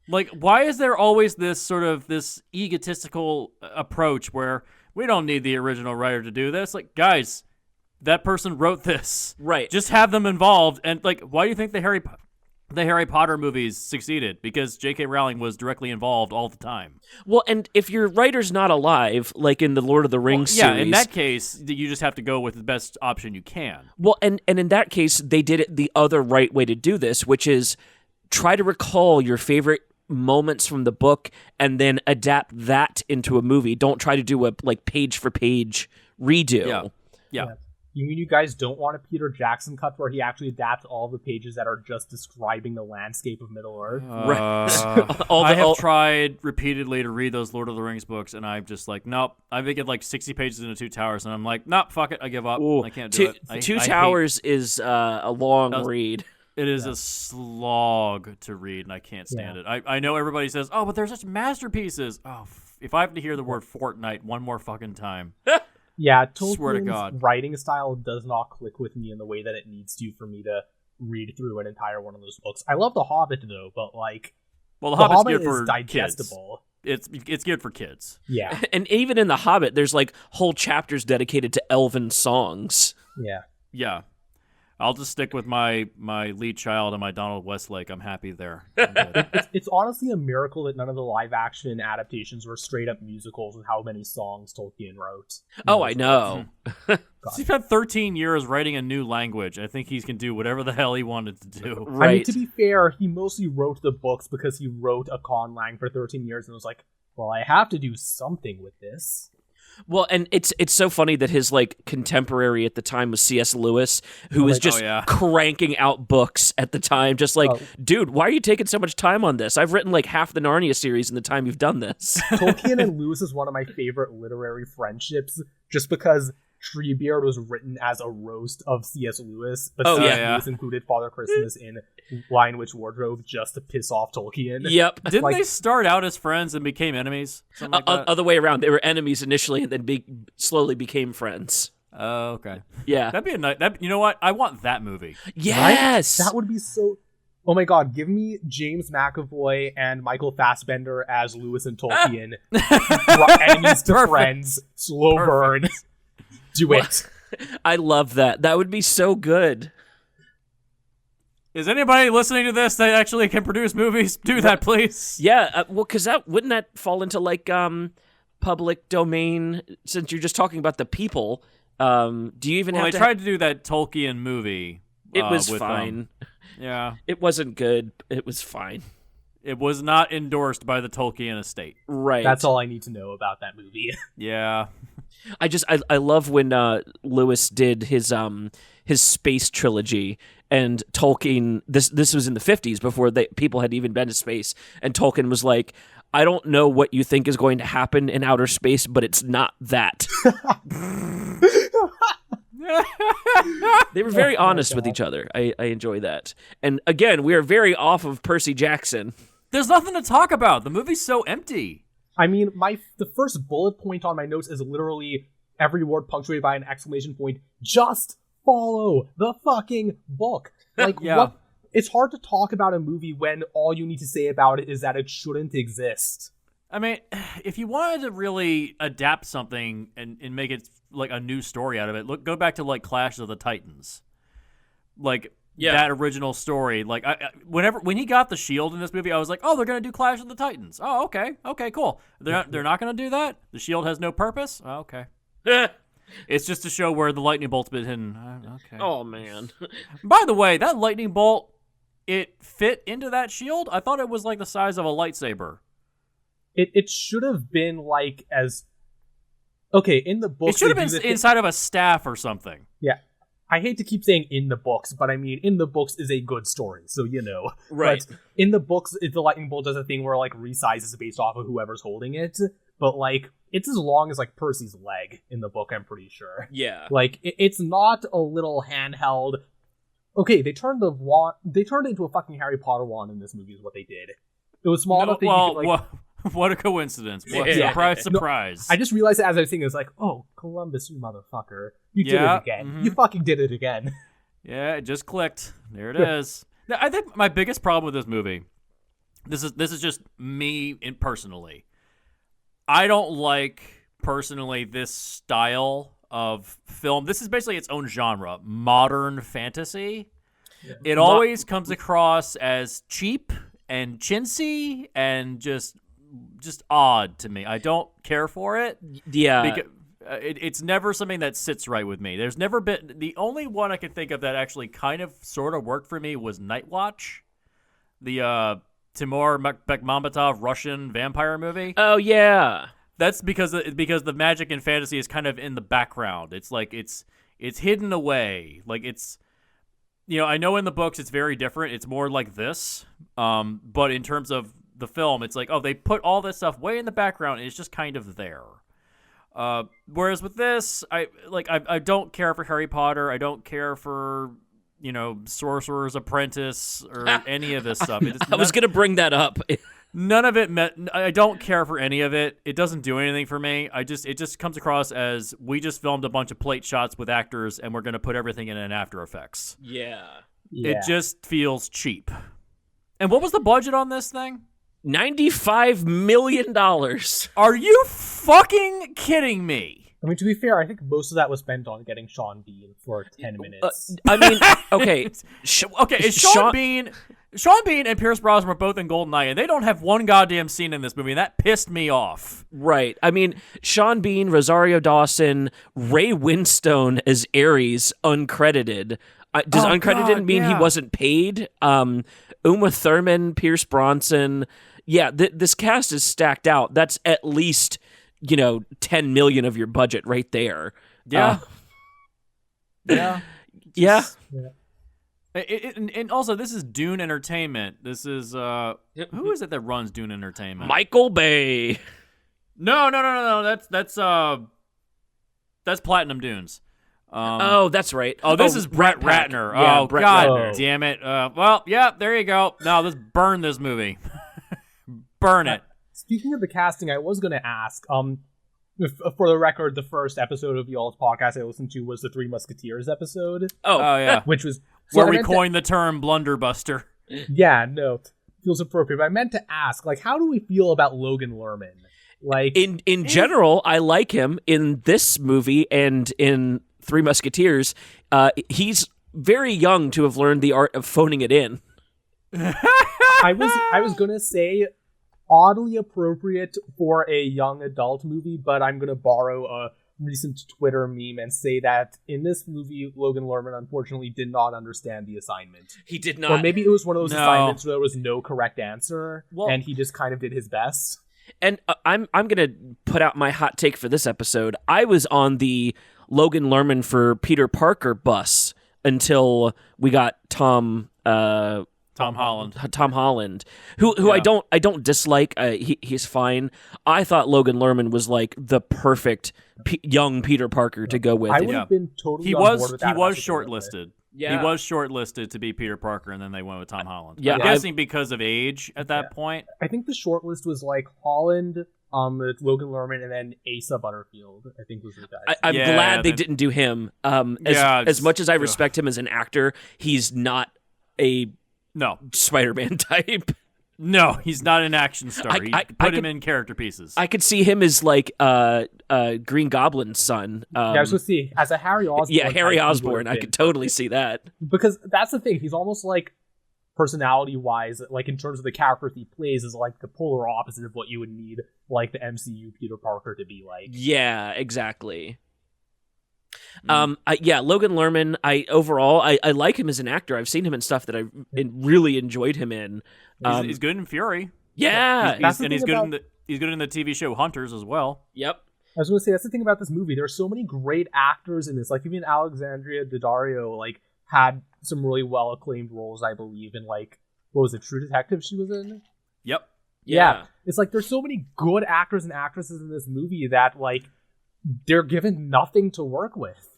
Like, why is there always this egotistical approach where we don't need the original writer to do this? Like, guys, that person wrote this. Right. Just have them involved. And, like, why do you think the Harry Potter movies succeeded? Because J.K. Rowling was directly involved all the time. Well, and if your writer's not alive, like in the Lord of the Rings series... Yeah, in that case, you just have to go with the best option you can. Well, and in that case, they did it the other right way to do this, which is try to recall your favorite moments from the book and then adapt that into a movie. Don't try to do a page for page redo. Yeah. You mean you guys don't want a Peter Jackson cut where he actually adapts all the pages that are just describing the landscape of Middle-earth? I have tried repeatedly to read those Lord of the Rings books, and I'm just like, nope. I think it 60 pages into Two Towers, and I'm like, nope, fuck it, I give up. Ooh, I can't do it. Two Towers is a long read. It is a slog to read, and I can't stand it. I know everybody says, oh, but they're such masterpieces. Oh, if I have to hear the word Fortnite one more fucking time. Yeah, swear to God, Tolkien's writing style does not click with me in the way that it needs to for me to read through an entire one of those books. I love The Hobbit, though, but the Hobbit's good for digestible. Kids. It's good for kids. Yeah. And even in The Hobbit, there's whole chapters dedicated to elven songs. Yeah. Yeah. I'll just stick with my lead child and my Donald Westlake. I'm happy there. It's honestly a miracle that none of the live-action adaptations were straight-up musicals with how many songs Tolkien wrote. Oh, I know. He spent 13 years writing a new language. I think he can do whatever the hell he wanted to do. Right. I mean, to be fair, he mostly wrote the books because he wrote a conlang for 13 years and was like, well, I have to do something with this. Well, and it's so funny that his contemporary at the time was C.S. Lewis, who was just cranking out books at the time, just dude, why are you taking so much time on this? I've written half the Narnia series in the time you've done this. Tolkien and Lewis is one of my favorite literary friendships, just because Treebeard was written as a roast of C.S. Lewis, but Lewis included Father Christmas in Lion Witch Wardrobe just to piss off Tolkien. Yep. Didn't they start out as friends and became enemies? Something like that? Other way around. They were enemies initially and then slowly became friends. Oh, okay. Yeah. That'd be a nice... you know what? I want that movie. Yes! Right? That would be so... Oh my god, give me James McAvoy and Michael Fassbender as Lewis and Tolkien. Enemies to friends. Slow burn. Do it. I love that. That would be so good. Is anybody listening to this that actually can produce movies? Do that, please. Yeah, well, because wouldn't that fall into public domain? Since you're just talking about the people, do you even have to? Well, they tried to do that Tolkien movie. It was fine. Yeah, it wasn't good. It was fine. It was not endorsed by the Tolkien estate. Right. That's all I need to know about that movie. Yeah. I love when Lewis did his space trilogy, and Tolkien, this was in the 50s before people had even been to space, and Tolkien was like, I don't know what you think is going to happen in outer space, but it's not that. They were very honest with each other. I enjoy that. And again, we are very off of Percy Jackson. There's nothing to talk about. The movie's so empty. I mean, the first bullet point on my notes is literally every word punctuated by an exclamation point. Just follow the fucking book. Like, what? It's hard to talk about a movie when all you need to say about it is that it shouldn't exist. I mean, if you wanted to really adapt something and make it like a new story out of it, go back to like Clash of the Titans. Like that original story. Like when he got the shield in this movie, I was like, oh, they're gonna do Clash of the Titans. Oh, okay, cool. They're not gonna do that. The shield has no purpose. Oh, okay. It's just to show where the lightning bolt's been hidden. Okay. Oh man. By the way, that lightning bolt, it fit into that shield. I thought it was like the size of a lightsaber. It should have been like as okay in the books. It should have been inside of a staff or something. Yeah. I hate to keep saying in the books, but I mean, in the books is a good story, so you know. Right. But in the books, the lightning bolt does a thing where, like, resizes based off of whoever's holding it, but, like, it's as long as, like, Percy's leg in the book, I'm pretty sure. Yeah. Like, it's not a little handheld... Okay, they turned it into a fucking Harry Potter wand in this movie is what they did. It was small enough that you could, like... What a coincidence. Surprise. No, I just realized it as I was thinking, it's like, oh, Columbus, you motherfucker. You did it again. Mm-hmm. You fucking did it again. Yeah, it just clicked. There it is. Now, I think my biggest problem with this movie, this is just me personally. I don't like, personally, this style of film. This is basically its own genre, modern fantasy. Yeah. It always comes across as cheap and chintzy and just odd to me. I don't care for it. Yeah. Because it's never something that sits right with me. There's never been... The only one I can think of that actually kind of sort of worked for me was Night Watch. The Timur Bekmambetov Russian vampire movie. Oh, yeah. That's because the magic and fantasy is kind of in the background. It's like it's hidden away. Like it's... You know, I know in the books it's very different. It's more like this. But in terms of the film, it's like, oh, they put all this stuff way in the background and it's just kind of there. Whereas with this, I don't care for Harry Potter. I don't care for, Sorcerer's Apprentice or any of this stuff. I was going to bring that up. None of it I don't care for any of it. It doesn't do anything for me. It just comes across as we just filmed a bunch of plate shots with actors and we're going to put everything in After Effects. Yeah. It just feels cheap. And what was the budget on this thing? $95 million. Are you fucking kidding me? I mean, to be fair, I think most of that was spent on getting Sean Bean for 10 minutes. I mean, okay. Is Sean Bean and Pierce Brosnan were both in GoldenEye, and they don't have one goddamn scene in this movie, and that pissed me off. Right. I mean, Sean Bean, Rosario Dawson, Ray Winstone as Ares, uncredited. Does uncredited mean he wasn't paid? Uma Thurman, Pierce Bronson. Yeah, this cast is stacked out. That's at least, $10 million of your budget right there. Yeah. Yeah. And also, this is Dune Entertainment. This is who is it that runs Dune Entertainment? Michael Bay. No. That's Platinum Dunes. That's right. Oh, this is Brett Ratner. Yeah, Brett Ratner. Damn it. Well, yeah, there you go. Now let's burn this movie. Burn it. Speaking of the casting, I was going to ask, for the record, the first episode of y'all's podcast I listened to was the Three Musketeers episode. Oh yeah. Which was... Where we coined the term blunderbuster. Yeah, no. Feels appropriate. But I meant to ask, how do we feel about Logan Lerman? In general, I like him in this movie and in Three Musketeers. He's very young to have learned the art of phoning it in. I was gonna say oddly appropriate for a young adult movie, but I'm gonna borrow a recent Twitter meme and say that in this movie, Logan Lerman unfortunately did not understand the assignment. He did not. Or maybe it was one of those assignments where there was no correct answer, and he just kind of did his best. And I'm gonna put out my hot take for this episode. I was on the Logan Lerman for Peter Parker bus until we got Tom Holland, who I don't dislike. He's fine. I thought Logan Lerman was like the perfect young Peter Parker to go with. I would have been totally. He on board with that. He was shortlisted. Yeah. He was shortlisted to be Peter Parker, and then they went with Tom Holland. Yeah, I'm guessing because of age at that point. I think the shortlist was like Holland, It's Logan Lerman and then Asa Butterfield, I think was the guy. I'm glad they didn't do him. As much as I respect him as an actor, he's not a Spider-Man type. No, he's not an action star. Put him in character pieces. I could see him as like Green Goblin's son. I was going to see as a Harry Osborn. Yeah, Harry Osborn. I could totally see that. Because that's the thing. He's almost like personality-wise, like in terms of the characters he plays, is like the polar opposite of what you would need like the MCU Peter Parker to be like. Yeah, exactly. Logan Lerman. I like him as an actor. I've seen him in stuff that I really enjoyed him in. He's good in Fury. Yeah, he's good in the TV show Hunters as well. Yep. I was going to say that's the thing about this movie. There's so many great actors in this. Like even Alexandria Daddario, like had some really well acclaimed roles, I believe, in like what was it, True Detective? She was in. Yep. Yeah. It's like there's so many good actors and actresses in this movie that like they're given nothing to work with.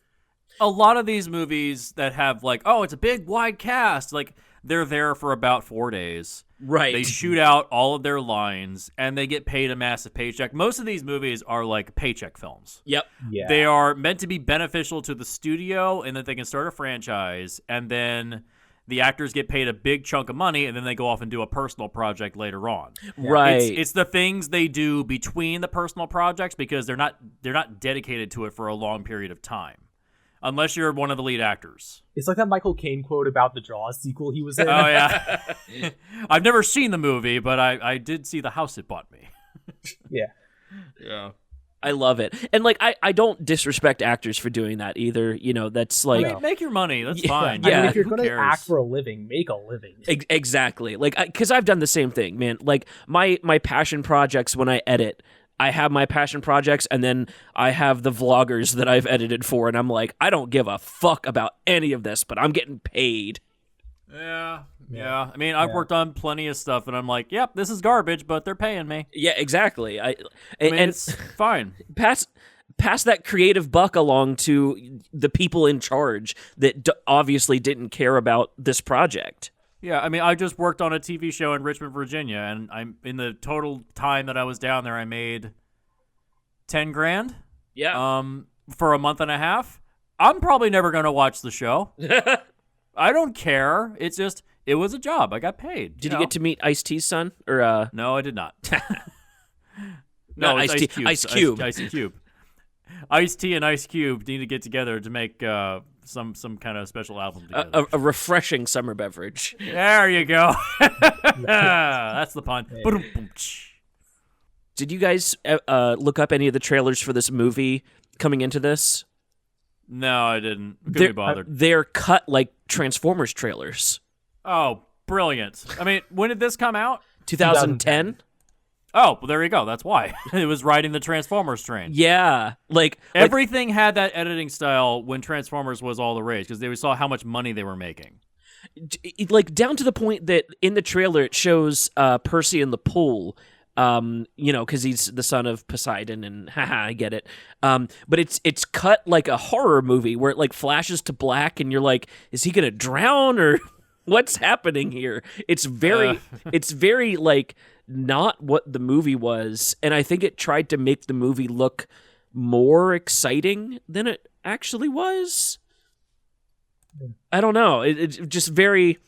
A lot of these movies that have like, oh, it's a big wide cast, like they're there for about 4 days. Right. They shoot out all of their lines and they get paid a massive paycheck. Most of these movies are like paycheck films. Yep. Yeah. They are meant to be beneficial to the studio and that they can start a franchise, and then the actors get paid a big chunk of money and then they go off and do a personal project later on. Right. It's the things they do between the personal projects because they're not dedicated to it for a long period of time. Unless you're one of the lead actors. It's like that Michael Caine quote about the Jaws sequel he was in. Oh, yeah. I've never seen the movie, but I did see the house it bought me. Yeah. Yeah. I love it. And like I don't disrespect actors for doing that either. You know, that's like... I mean, make your money. That's fine. Yeah. I mean, if you're Who going to cares? act for a living, make a living. Exactly. Like, because I've done the same thing, man. Like, my passion projects when I edit... I have my passion projects, and then I have the vloggers that I've edited for, and I'm like, I don't give a fuck about any of this, but I'm getting paid. Yeah. I mean, I've worked on plenty of stuff, and I'm like, yep, this is garbage, but they're paying me. Yeah, exactly. I mean, it's fine. Pass that creative buck along to the people in charge that obviously didn't care about this project. Yeah, I mean, I just worked on a TV show in Richmond, Virginia, and I'm in the total time that I was down there, I made $10,000. Yeah. For a month and a half. I'm probably never going to watch the show. I don't care. It's just, it was a job. I got paid. Did you get to meet Ice-T's son? Or No, I did not. No, it's Ice-T. Ice Cube. Ice Cube. Ice-T and Ice Cube need to get together to make some kind of special album together. A refreshing summer beverage. There you go. That's the pun. Did you guys look up any of the trailers for this movie coming into this? No, I didn't. Couldn't be bothered. They're cut like Transformers trailers. Oh, brilliant. I mean, when did this come out? 2010? Oh, well, there you go. That's why. It was riding the Transformers train. Yeah. Everything had that editing style when Transformers was all the rage because they saw how much money they were making. Like down to the point that in the trailer it shows Percy in the pool, because he's the son of Poseidon, and haha, I get it. But it's cut like a horror movie where it like flashes to black, and you're like, is he gonna drown or what's happening here? It's very like not what the movie was, and I think it tried to make the movie look more exciting than it actually was. I don't know. It's just very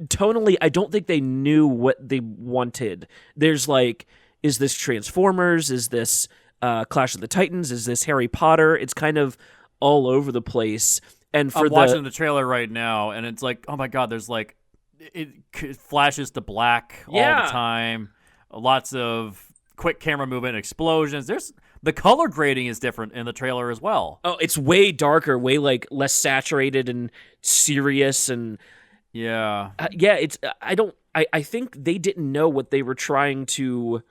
tonally. I don't think they knew what they wanted. There's like, is this Transformers? Is this Clash of the Titans? Is this Harry Potter? It's kind of all over the place. And for I'm watching the trailer right now, and it's like, oh my god, there's like, it flashes to black all the time. Lots of quick camera movement, explosions. The color grading is different in the trailer as well. Oh, it's way darker, way like less saturated and serious, and it's I think they didn't know what they were trying to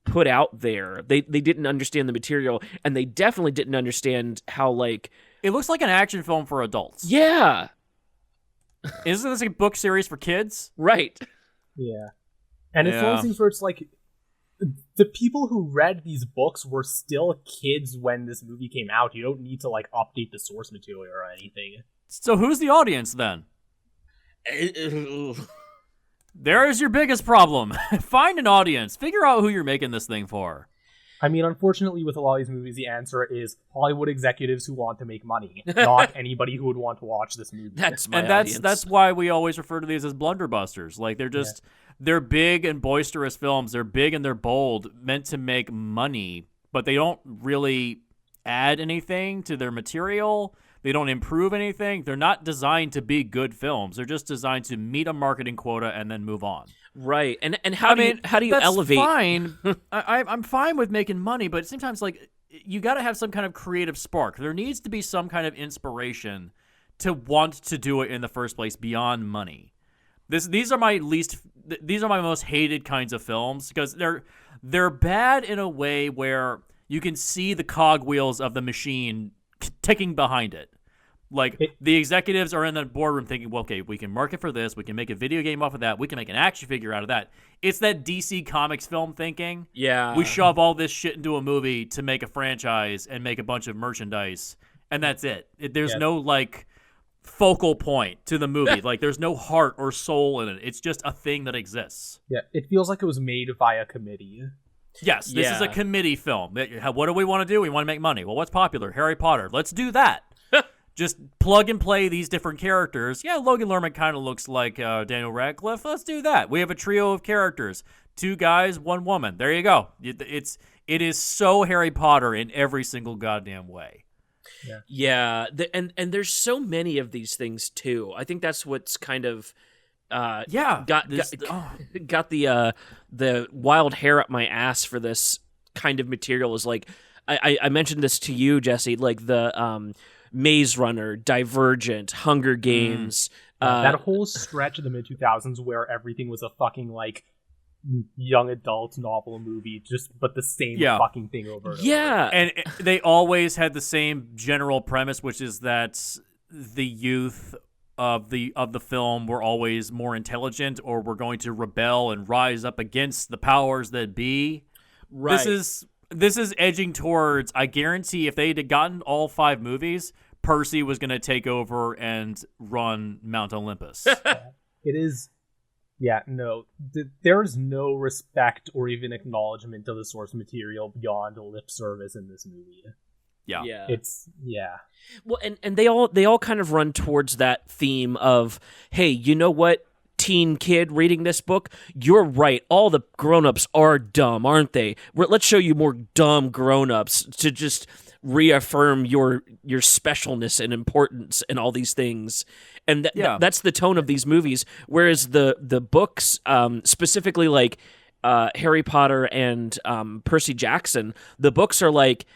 put out there. They didn't understand the material, and they definitely didn't understand how like it looks like an action film for adults. Yeah. Isn't this a book series for kids? Right. Yeah. And it's one of those things where it's like the people who read these books were still kids when this movie came out. You don't need to like update the source material or anything. So who's the audience then? There is your biggest problem. Find an audience. Figure out who you're making this thing for. I mean, unfortunately, with a lot of these movies, the answer is Hollywood executives who want to make money, not anybody who would want to watch this movie. That's my And audience. that's why we always refer to these as blunderbusters. Like they're just they're big and boisterous films. They're big and they're bold, meant to make money, but they don't really add anything to their material. They don't improve anything. They're not designed to be good films. They're just designed to meet a marketing quota and then move on. Right. And how do you that's elevate? Fine. I'm fine with making money, but sometimes like you got to have some kind of creative spark. There needs to be some kind of inspiration to want to do it in the first place beyond money. These are my most hated kinds of films because they're bad in a way where you can see the cogwheels of the machine ticking behind it. Like, the executives are in the boardroom thinking, well, okay, we can market for this. We can make a video game off of that. We can make an action figure out of that. It's that DC Comics film thinking. Yeah. We shove all this shit into a movie to make a franchise and make a bunch of merchandise, and that's it. There's no, like, focal point to the movie. Like, there's no heart or soul in it. It's just a thing that exists. Yeah, it feels like it was made by a committee. Yes, this is a committee film. What do we want to do? We want to make money. Well, what's popular? Harry Potter. Let's do that. Just plug and play these different characters. Yeah, Logan Lerman kind of looks like Daniel Radcliffe. Let's do that. We have a trio of characters. 2 guys, 1 woman. There you go. It is so Harry Potter in every single goddamn way. Yeah. And there's so many of these things too. I think that's what's kind of got the wild hair up my ass for this kind of material is like I mentioned this to you, Jesse, like the Maze Runner, Divergent, Hunger Games. That whole stretch of the mid-2000s where everything was a fucking, like, young adult novel movie, but the same fucking thing over and over. And they always had the same general premise, which is that the youth of the film were always more intelligent or were going to rebel and rise up against the powers that be. Right. This is edging towards, I guarantee if they'd gotten all 5 movies, Percy was going to take over and run Mount Olympus. It is, there's no respect or even acknowledgement of the source material beyond lip service in this movie. Yeah. Well, and they all kind of run towards that theme of, hey, you know what? Teen kid reading this book, you're right. All the grown-ups are dumb, aren't they? Let's show you more dumb grown-ups to just reaffirm your specialness and importance and all these things. And that's the tone of these movies. Whereas the books, specifically like Harry Potter and Percy Jackson, the books are like,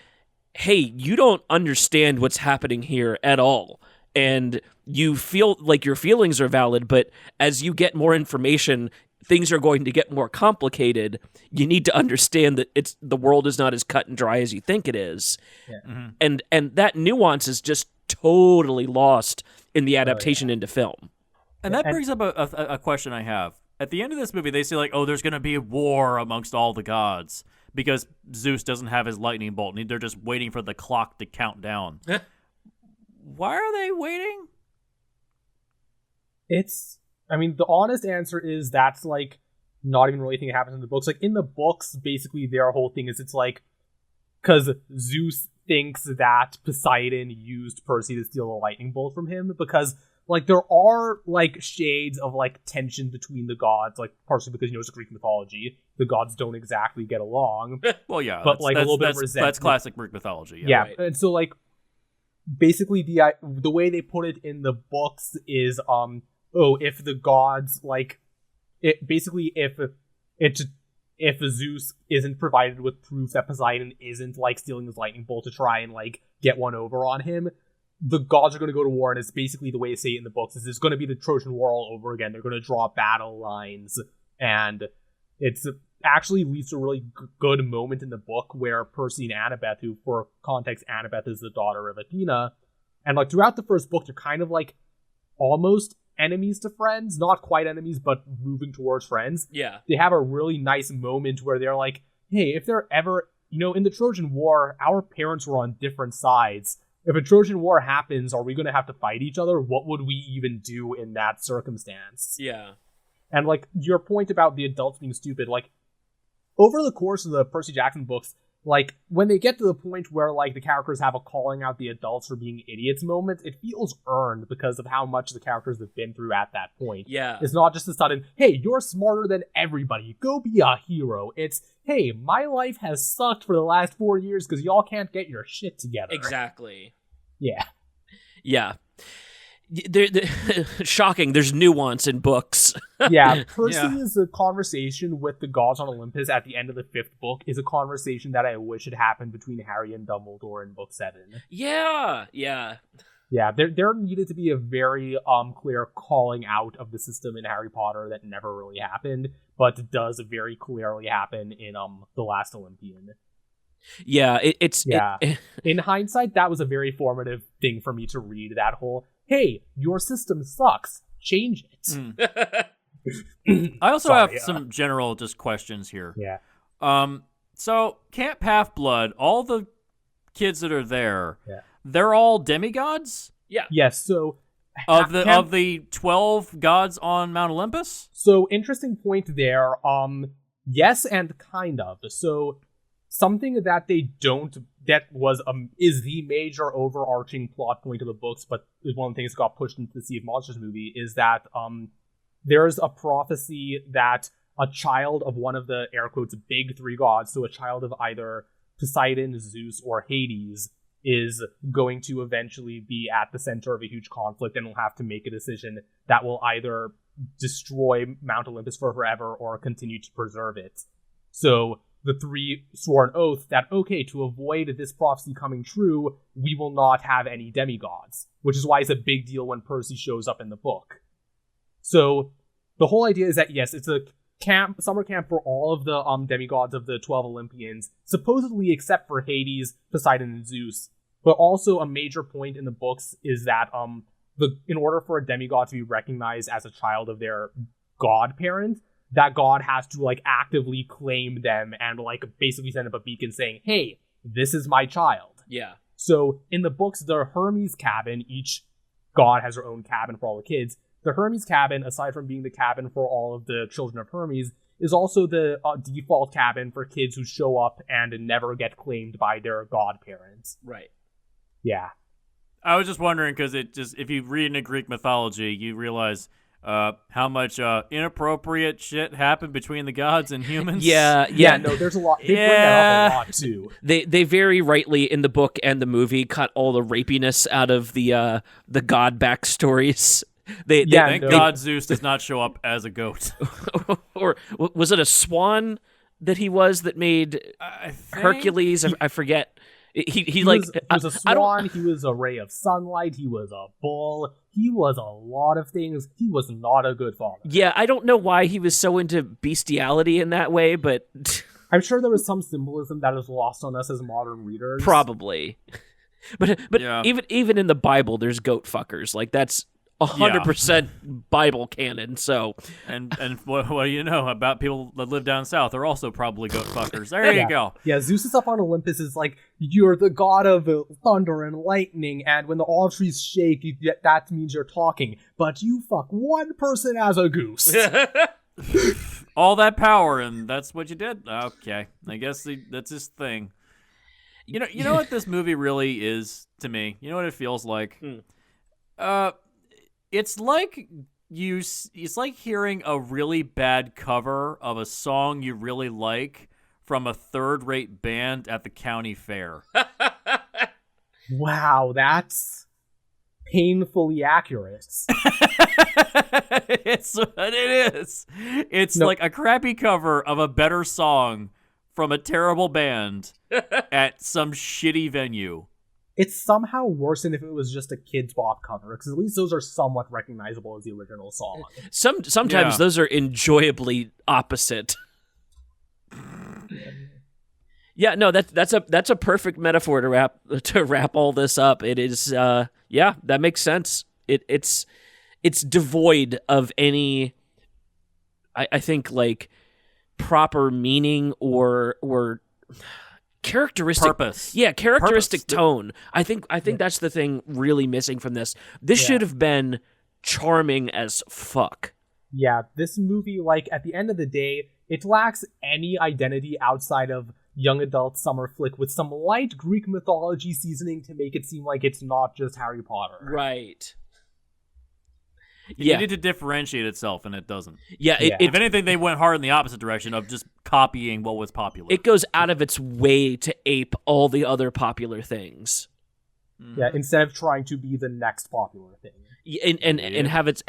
hey, you don't understand what's happening here at all. And you feel like your feelings are valid, but as you get more information, things are going to get more complicated. You need to understand that the world is not as cut and dry as you think it is. Yeah. Mm-hmm. And that nuance is just totally lost in the adaptation into film. And that brings up a question I have. At the end of this movie, they say, like, oh, there's going to be a war amongst all the gods because Zeus doesn't have his lightning bolt. They're just waiting for the clock to count down. Why are they waiting? The honest answer is that's, like, not even really a thing that happens in the books. Like, in the books, basically, their whole thing is it's, like, because Zeus thinks that Poseidon used Percy to steal the lightning bolt from him, because, like, there are, like, shades of, like, tension between the gods, like, partially because, it's Greek mythology. The gods don't exactly get along. Well, yeah. But, like, a little bit of resentment. That's classic Greek mythology. Yeah, right. And so, like, basically, the way they put it in the books is, if the gods, like, if Zeus isn't provided with proof that Poseidon isn't, like, stealing his lightning bolt to try and, like, get one over on him, the gods are going to go to war, and it's basically the way they say it in the books, is it's going to be the Trojan War all over again. They're going to draw battle lines, and it's actually leads to a really good moment in the book where Percy and Annabeth, who, for context, Annabeth is the daughter of Athena, and, like, throughout the first book, they're kind of, like, almost enemies to friends, not quite enemies, but moving towards friends. Yeah. They have a really nice moment where they're like, hey, if they're ever, in the Trojan War, our parents were on different sides. If a Trojan War happens, are we going to have to fight each other? What would we even do in that circumstance? Yeah. And, like, your point about the adults being stupid, like, over the course of the Percy Jackson books, like, when they get to the point where, like, the characters have a calling out the adults for being idiots moment, it feels earned because of how much the characters have been through at that point. Yeah. It's not just a sudden, hey, you're smarter than everybody, go be a hero. It's, hey, my life has sucked for the last 4 years because y'all can't get your shit together. Exactly. Yeah. Yeah. Shocking. There's nuance in books. Yeah, Percy's conversation with the gods on Olympus at the end of the 5th book is a conversation that I wish had happened between Harry and Dumbledore in book 7. Yeah. Yeah, there needed to be a very clear calling out of the system in Harry Potter that never really happened, but does very clearly happen in The Last Olympian. Yeah, In hindsight, that was a very formative thing for me to read, that whole, hey, your system sucks, change it. I also have some general just questions here. Yeah. So Camp Half-Blood, all the kids that are there, Yeah. they're all demigods? Yeah. Yes, so Of the 12 gods on Mount Olympus? So, interesting point there. Yes and kind of. So, something that they don't, that was, is the major overarching plot point of the books, but is one of the things that got pushed into the Sea of Monsters movie, is that, there's a prophecy that a child of one of the, air quotes, big 3 gods, so a child of either Poseidon, Zeus, or Hades, is going to eventually be at the center of a huge conflict and will have to make a decision that will either destroy Mount Olympus forever or continue to preserve it. So the 3 swore an oath that, okay, to avoid this prophecy coming true, we will not have any demigods, which is why it's a big deal when Percy shows up in the book. So the whole idea is that, yes, it's a summer camp for all of the demigods of the 12 Olympians, supposedly except for Hades, Poseidon, and Zeus. But also a major point in the books is that in order for a demigod to be recognized as a child of their godparent, that god has to like actively claim them and like basically send up a beacon saying, hey, this is my child. Yeah. So in the books, the Hermes cabin, each god has their own cabin for all the kids. The Hermes cabin, aside from being the cabin for all of the children of Hermes, is also the default cabin for kids who show up and never get claimed by their godparents. Right. Yeah. I was just wondering, because if you read into Greek mythology, you realize how much inappropriate shit happened between the gods and humans. Yeah. No, there's a lot. They bring that up a lot too. They very rightly in the book and the movie cut all the rapiness out of the god backstories. Thank God Zeus does not show up as a goat. Or was it a swan that he was that made Hercules? I forget. He was a swan. He was a ray of sunlight. He was a bull. He was a lot of things. He was not a good father. Yeah, I don't know why he was so into bestiality in that way, but I'm sure there was some symbolism that is lost on us as modern readers. Probably. But yeah. even in the Bible, there's goat fuckers. Like that's 100% Bible canon. So and what do you know about people that live down south? They're also probably goat fuckers. There you go. Yeah, Zeus is up on Olympus is like, you're the god of thunder and lightning, and when the olive trees shake, that means you're talking. But you fuck one person as a goose. All that power, and that's what you did? Okay, I guess that's his thing. You know what this movie really is to me? You know what it feels like? It's like it's like hearing a really bad cover of a song you really like from a third-rate band at the county fair. Wow, that's painfully accurate. It's what it is. It's like a crappy cover of a better song from a terrible band at some shitty venue. It's somehow worse than if it was just a Kids Bop cover, because at least those are somewhat recognizable as the original song. Sometimes those are enjoyably opposite. Yeah, no, that's a perfect metaphor to wrap all this up. It is, that makes sense. It's devoid of any, I think, like proper meaning or characteristic purpose. Yeah, characteristic tone. I think that's the thing really missing from this. This should have been charming as fuck. Yeah, this movie, like, at the end of the day, it lacks any identity outside of young adult summer flick with some light Greek mythology seasoning to make it seem like it's not just Harry Potter. Right. It Yeah. needed to differentiate itself, and it doesn't. Yeah, If anything, they went hard in the opposite direction of just copying what was popular. it goes out of its way to ape all the other popular things. Yeah, instead of trying to be the next popular thing. And have its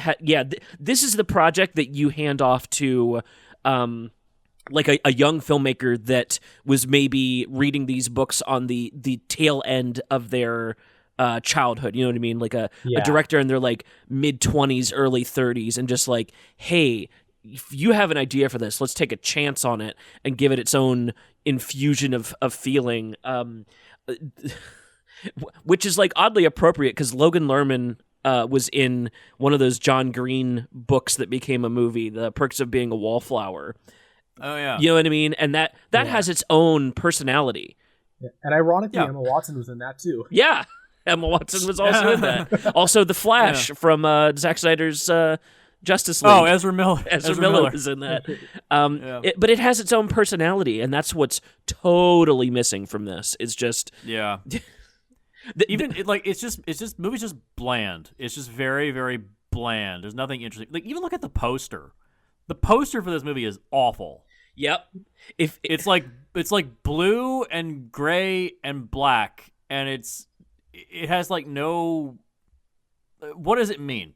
this is the project that you hand off to like a young filmmaker that was maybe reading these books on the tail end of their childhood, you know what I mean? Like a director in their like mid-20s, early 30s, and just like, hey, if you have an idea for this, let's take a chance on it and give it its own infusion of feeling. Which is like oddly appropriate because Logan Lerman was in one of those John Green books that became a movie, The Perks of Being a Wallflower. Oh yeah, you know what I mean, and that has its own personality. Yeah. And ironically, Emma Watson was in that too. Yeah, Emma Watson was also in that. Also, the Flash from Zack Snyder's Justice League. Oh, Ezra Miller. Ezra Miller was in that. But it has its own personality, and that's what's totally missing from this. It's just movie's just bland. It's just very, very bland. There's nothing interesting. Like, even look at the poster. The poster for this movie is awful. Yep. It's like blue and gray and black, and it has like no. What does it mean?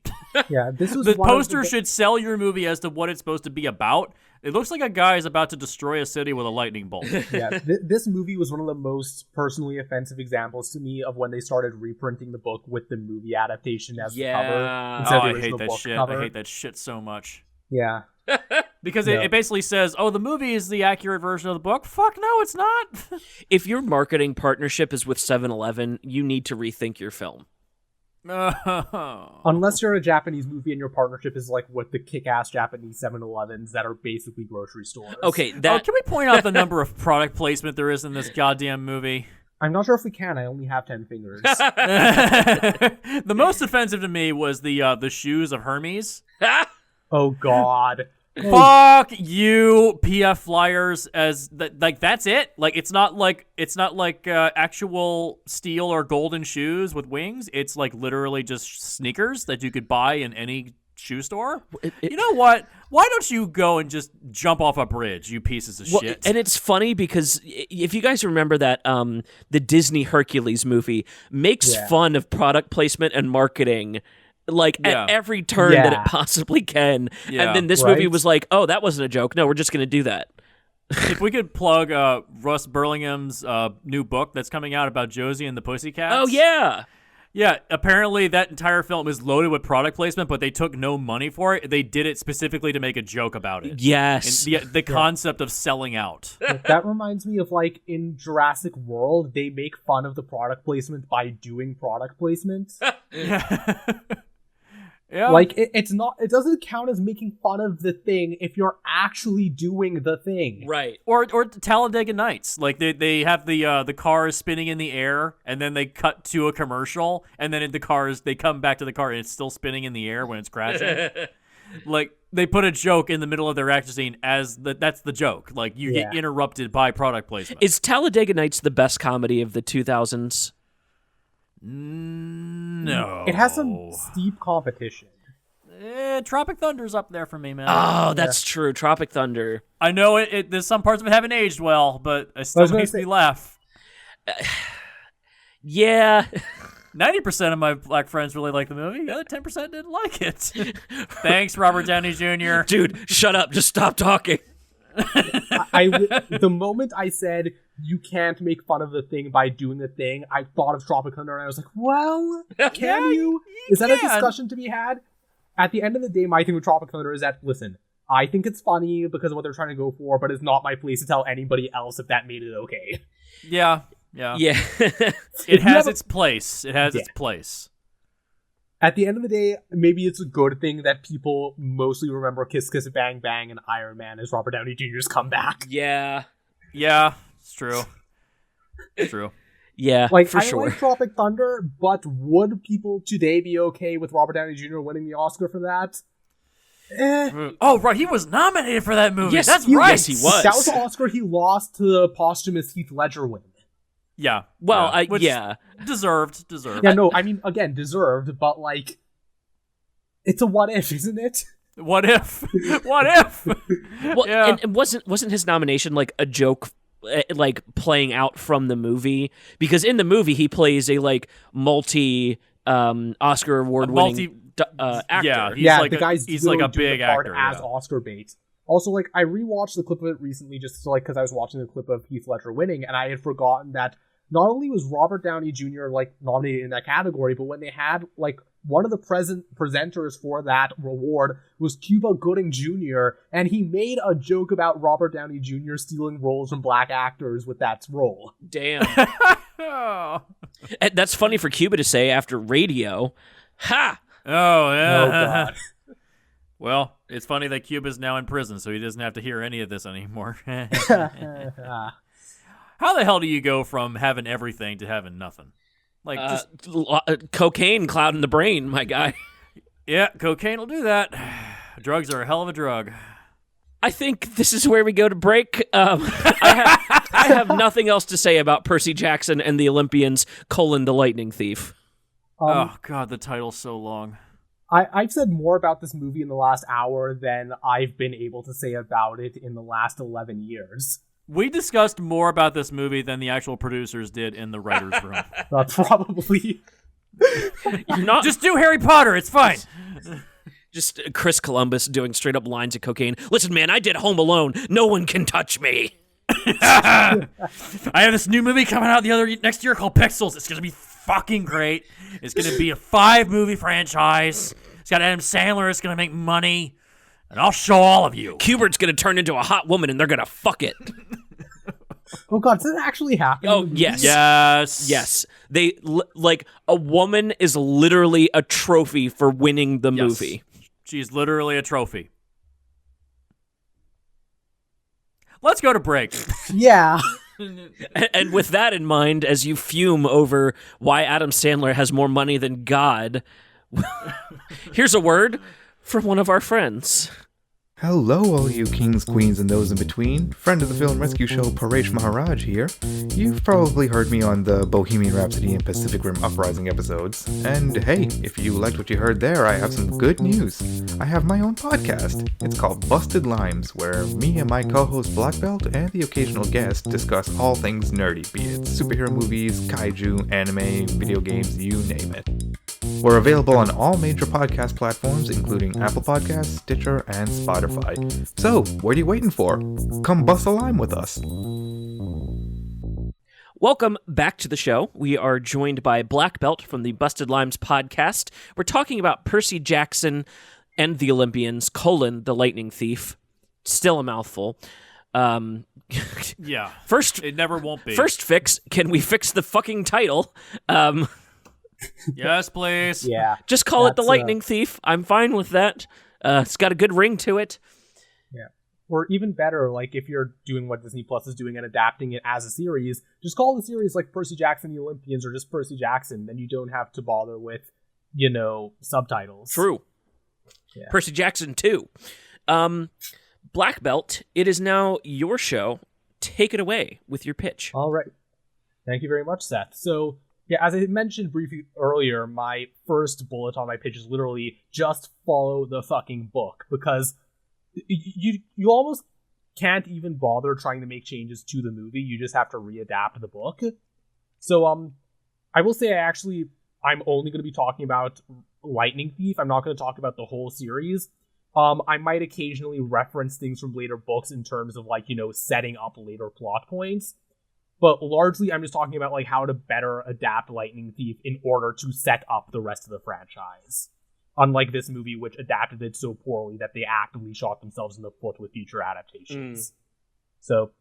Yeah, this was the poster should sell your movie as to what it's supposed to be about. It looks like a guy is about to destroy a city with a lightning bolt. Yeah, this movie was one of the most personally offensive examples to me of when they started reprinting the book with the movie adaptation as the cover instead of the original book cover. I hate that shit so much. Yeah. Because it basically says, oh, the movie is the accurate version of the book. Fuck no, it's not. If your marketing partnership is with 7-Eleven, you need to rethink your film. Unless you're a Japanese movie and your partnership is like with the kick-ass Japanese 7-Elevens that are basically grocery stores. Okay, can we point out the number of product placement there is in this goddamn movie? I'm not sure if we can. I only have 10 fingers. The most offensive to me was the shoes of Hermes. Oh God. Fuck you, PF Flyers. That's it. Like it's not like actual steel or golden shoes with wings. It's like literally just sneakers that you could buy in any shoe store. You know what? Why don't you go and just jump off a bridge, you pieces of shit? And it's funny because if you guys remember that the Disney Hercules movie makes fun of product placement and marketing at every turn that it possibly can. Yeah. And then this movie was like, oh, that wasn't a joke. No, we're just going to do that. If we could plug Russ Burlingham's new book that's coming out about Josie and the Pussycats. Oh, yeah. Yeah, apparently that entire film is loaded with product placement, but they took no money for it. They did it specifically to make a joke about it. Yes. And the concept of selling out. That reminds me of like in Jurassic World, they make fun of the product placement by doing product placement. Yeah. Like it doesn't count as making fun of the thing if you're actually doing the thing. Right. Or Talladega Nights. Like they have the cars spinning in the air and then they cut to a commercial and then they come back to the car and it's still spinning in the air when it's crashing. Like they put a joke in the middle of their action scene that's the joke. Like you get interrupted by product placement. Is Talladega Nights the best comedy of the 2000s? No. It has some steep competition. Tropic Thunder's up there for me, man. Oh, that's true. Tropic Thunder. I know there's some parts of it haven't aged well, but it still makes me laugh. Yeah. 90% of my black friends really like the movie. The other 10% didn't like it. Thanks, Robert Downey Jr. Dude, shut up. Just stop talking. The moment I said you can't make fun of the thing by doing the thing, I thought of Tropic Thunder and I was like, well, can you? Is that a discussion to be had? At the end of the day, my thing with Tropic Thunder is that, listen, I think it's funny because of what they're trying to go for, but it's not my place to tell anybody else if that made it okay. Yeah. It has its place. It has its place. At the end of the day, maybe it's a good thing that people mostly remember Kiss Kiss Bang Bang and Iron Man as Robert Downey Jr.'s comeback. Yeah, it's true. It's true. Yeah, like, for I sure. like Tropic Thunder, but would people today be okay with Robert Downey Jr. winning the Oscar for that? Oh, right, he was nominated for that movie. Yes, That's he- right. yes, he was. That was the Oscar he lost to the posthumous Heath Ledger win. Yeah. Well, which yeah. Deserved. Yeah, no, I mean, again, deserved, but, like, it's a what if, isn't it? What if? What if? Well, Yeah. and wasn't his nomination like a joke, like playing out from the movie? Because in the movie he plays a like multi Oscar award winning actor. Yeah, The guy's he's like a literally doing big the part actor. as Yeah. Oscar bait. Also, like, I rewatched the clip of it recently just to, like, because I was watching the clip of Heath Ledger winning, and I had forgotten that not only was Robert Downey Jr. like nominated in that category, but when they had like one of the presenters for that reward was Cuba Gooding Jr., and he made a joke about Robert Downey Jr. stealing roles from black actors with that role. Damn. Oh. And that's funny for Cuba to say after Radio. Ha! Oh, yeah. Oh god. Well, it's funny that Cuba's now in prison, so he doesn't have to hear any of this anymore. How the hell do you go from having everything to having nothing? Like, just Cocaine clouding the brain, my guy. yeah, cocaine will do that. Drugs are a hell of a drug. I think this is where we go to break. I have nothing else to say about Percy Jackson and the Olympians, the lightning thief. Oh, God, the title's so long. I've said more about this movie in the last hour than I've been able to say about it in the last 11 years. We discussed more about this movie than the actual producers did in the writer's room. Probably. You're not Just do Harry Potter, it's fine. just Chris Columbus doing straight up lines of cocaine. Listen, man, I did Home Alone. No one can touch me. I have this new movie coming out next year called Pixels. It's gonna be fucking great. It's gonna be a 5-movie franchise. It's got Adam Sandler. It's gonna make money, and I'll show all of you. Cubert's gonna turn into a hot woman, and they're gonna fuck it. Oh god, does that actually happen? Oh yes, Yes. yes. They like a woman is literally a trophy for winning the Yes. movie. She's literally a trophy. Let's go to break. Yeah. And with that in mind, as you fume over why Adam Sandler has more money than God, here's a word from one of our friends. Hello, all you kings, queens, and those in between. Friend of the Film Rescue Show, Paresh Maharaj here. You've probably heard me on the Bohemian Rhapsody and Pacific Rim Uprising episodes. And hey, if you liked what you heard there, I have some good news. I have my own podcast. It's called Busted Limes, where me and my co-host Blackbelt and the occasional guest discuss all things nerdy, be it superhero movies, kaiju, anime, video games, you name it. We're available on all major podcast platforms, including Apple Podcasts, Stitcher, and Spotify. So, what are you waiting for? Come bust a lime with us. Welcome back to the show. We are joined by Blackbelt from the Busted Limes podcast. We're talking about Percy Jackson and the Olympians, the lightning thief. Still a mouthful. Yeah. First, It never won't be. first fix, can we fix the fucking title? Yes, please. Yeah. Just call it the That's, lightning thief. I'm fine with that. It's got a good ring to it. Or even better, like, if you're doing what Disney Plus is doing and adapting it as a series, just call the series, like, Percy Jackson, the Olympians, or just Percy Jackson. Then you don't have to bother with, subtitles. True. Yeah. Percy Jackson 2. Black Belt, it is now your show. Take it away with your pitch. All right. Thank you very much, Seth. So, yeah, as I mentioned briefly earlier, my first bullet on my pitch is literally just follow the fucking book, because you almost can't even bother trying to make changes to the movie. You just have to readapt the book. So, I will say I'm only going to be talking about Lightning Thief. I'm not going to talk about the whole series. I might occasionally reference things from later books in terms of, like, setting up later plot points. But largely, I'm just talking about, like, how to better adapt Lightning Thief in order to set up the rest of the franchise. Unlike this movie, which adapted it so poorly that they actively shot themselves in the foot with future adaptations. So,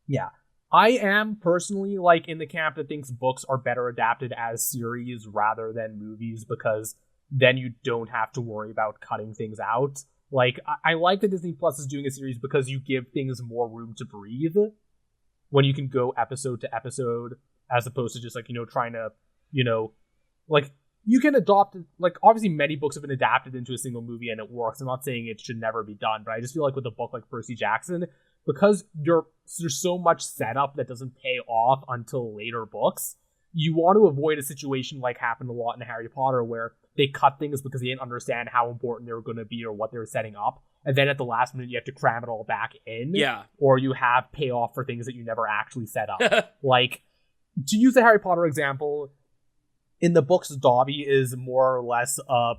yeah. I am personally, like, in the camp that thinks books are better adapted as series rather than movies, because then you don't have to worry about cutting things out. Like, I like that Disney Plus is doing a series because you give things more room to breathe when you can go episode to episode, as opposed to just, like, trying to, like, you can adopt, like, obviously many books have been adapted into a single movie and it works. I'm not saying it should never be done, but I just feel like with a book like Percy Jackson, because there's so much setup that doesn't pay off until later books, you want to avoid a situation like happened a lot in Harry Potter where they cut things because they didn't understand how important they were going to be or what they were setting up. And then at the last minute, you have to cram it all back in. Yeah. Or you have payoff for things that you never actually set up. Like, to use the Harry Potter example, in the books, Dobby is more or less a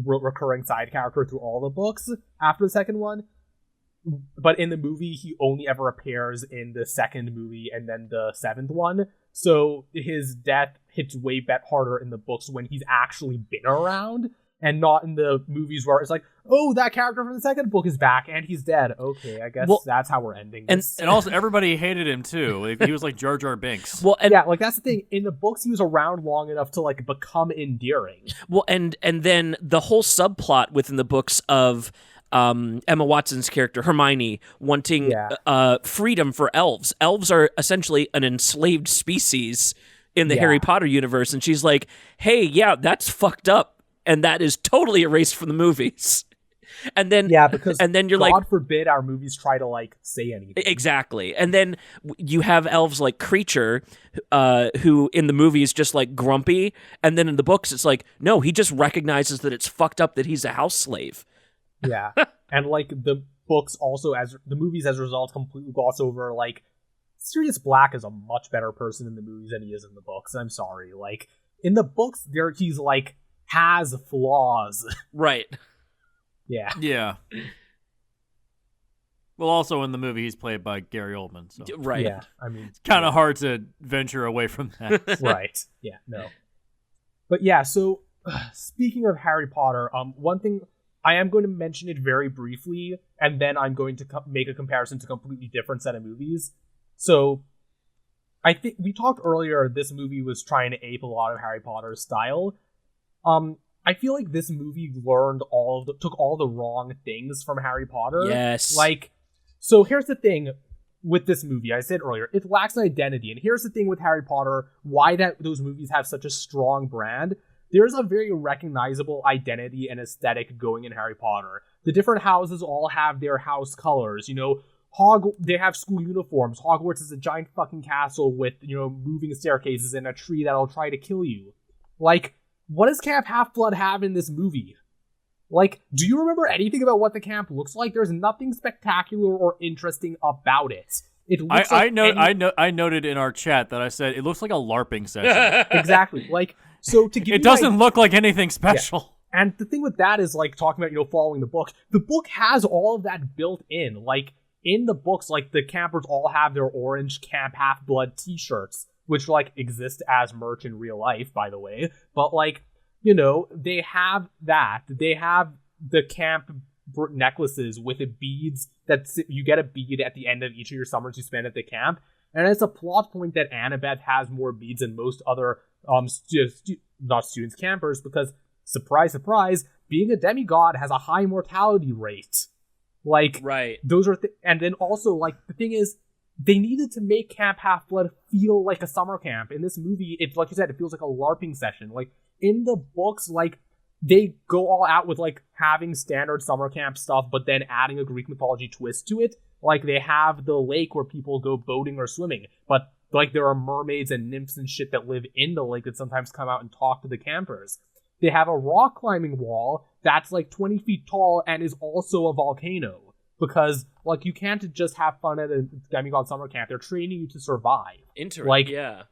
recurring side character through all the books after the second one. But in the movie, he only ever appears in the second movie and then the seventh one. So his death hits way harder in the books when he's actually been around, and not in the movies where it's like, oh, that character from the second book is back and he's dead. Okay, I guess that's how we're ending this. And also, everybody hated him too. Like, he was like Jar Jar Binks. Well, and, yeah, like that's the thing. In the books, he was around long enough to like become endearing. Well, and then the whole subplot within the books of Emma Watson's character Hermione wanting freedom for elves. Elves are essentially an enslaved species in the Harry Potter universe, and she's like, "Hey, yeah, that's fucked up." And that is totally erased from the movies. And then because and then you're God like, forbid our movies try to like say anything. Exactly. And then you have elves like Creature, who in the movies just like grumpy, and then in the books it's like, no, he just recognizes that it's fucked up that he's a house slave. Yeah. And like the books also, as the movies as a result, completely gloss over like Sirius Black is a much better person in the movies than he is in the books. I'm sorry. Like in the books he's like has flaws. Right. Yeah. Yeah. Well, also in the movie, he's played by Gary Oldman. So. Right. Yeah. I mean, it's kind of hard to venture away from that. Right. Yeah. No. But yeah. So speaking of Harry Potter, one thing I am going to mention it very briefly, and then I'm going to make a comparison to a completely different set of movies. So I think we talked earlier. This movie was trying to ape a lot of Harry Potter's style. I feel like this movie took all the wrong things from Harry Potter. Yes. Like, so here's the thing with this movie. I said earlier, it lacks an identity. And here's the thing with Harry Potter, why those movies have such a strong brand. There's a very recognizable identity and aesthetic going in Harry Potter. The different houses all have their house colors. You know, they have school uniforms. Hogwarts is a giant fucking castle with, you know, moving staircases and a tree that'll try to kill you. Like, what does Camp Half-Blood have in this movie? Like, do you remember anything about what the camp looks like? There's nothing spectacular or interesting about it. It looks I noted in our chat that I said it looks like a LARPing session. Exactly. Like, so to give it doesn't look like anything special. Yeah. And the thing with that is, like, talking about, you know, following the book has all of that built in. Like, in the books, like, the campers all have their orange Camp Half-Blood t-shirts, which, like, exist as merch in real life, by the way. But, like, you know, they have that. They have the camp necklaces with the beads you get a bead at the end of each of your summers you spend at the camp. And it's a plot point that Annabeth has more beads than most other, not students, campers, because, surprise, surprise, being a demigod has a high mortality rate. Like, right. Those are, and then also, like, the thing is, they needed to make Camp Half-Blood feel like a summer camp. In this movie, it's like you said, it feels like a LARPing session. Like, in the books, like, they go all out with, like, having standard summer camp stuff, but then adding a Greek mythology twist to it. Like, they have the lake where people go boating or swimming, but, like, there are mermaids and nymphs and shit that live in the lake that sometimes come out and talk to the campers. They have a rock climbing wall that's, like, 20 feet tall and is also a volcano. Because, like, you can't just have fun at a demigod summer camp. They're training you to survive. Like, yeah,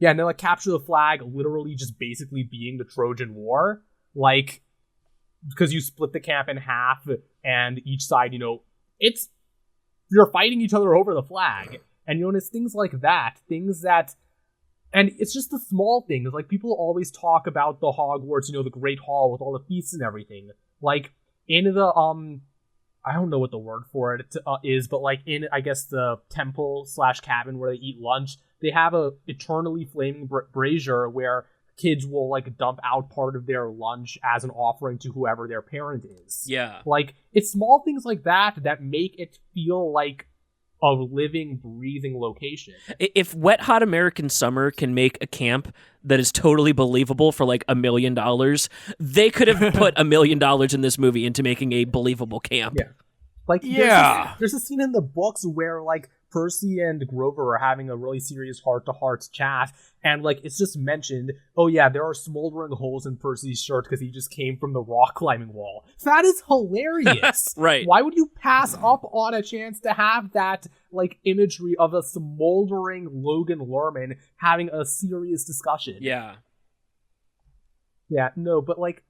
and then, like, capture the flag literally just basically being the Trojan War. Like, because you split the camp in half, and each side, you know, you're fighting each other over the flag. And, you know, and it's things like that. And it's just the small things. Like, people always talk about the Hogwarts, you know, the Great Hall with all the feasts and everything. Like, in the, I don't know what the word for it is, but, like, in, I guess, the temple/cabin where they eat lunch, they have a eternally flaming brazier where kids will, like, dump out part of their lunch as an offering to whoever their parent is. Yeah. Like, it's small things like that that make it feel like a living, breathing location. If Wet Hot American Summer can make a camp that is totally believable for like $1 million, they could have put $1 million in this movie into making a believable camp. Yeah. Like, Yeah. there's a scene in the books where, like, Percy and Grover are having a really serious heart-to-heart chat, and, like, it's just mentioned, oh yeah, there are smoldering holes in Percy's shirt because he just came from the rock climbing wall. That is hilarious! Right. Why would you pass up on a chance to have that, like, imagery of a smoldering Logan Lerman having a serious discussion? Yeah. Yeah, no, but, like,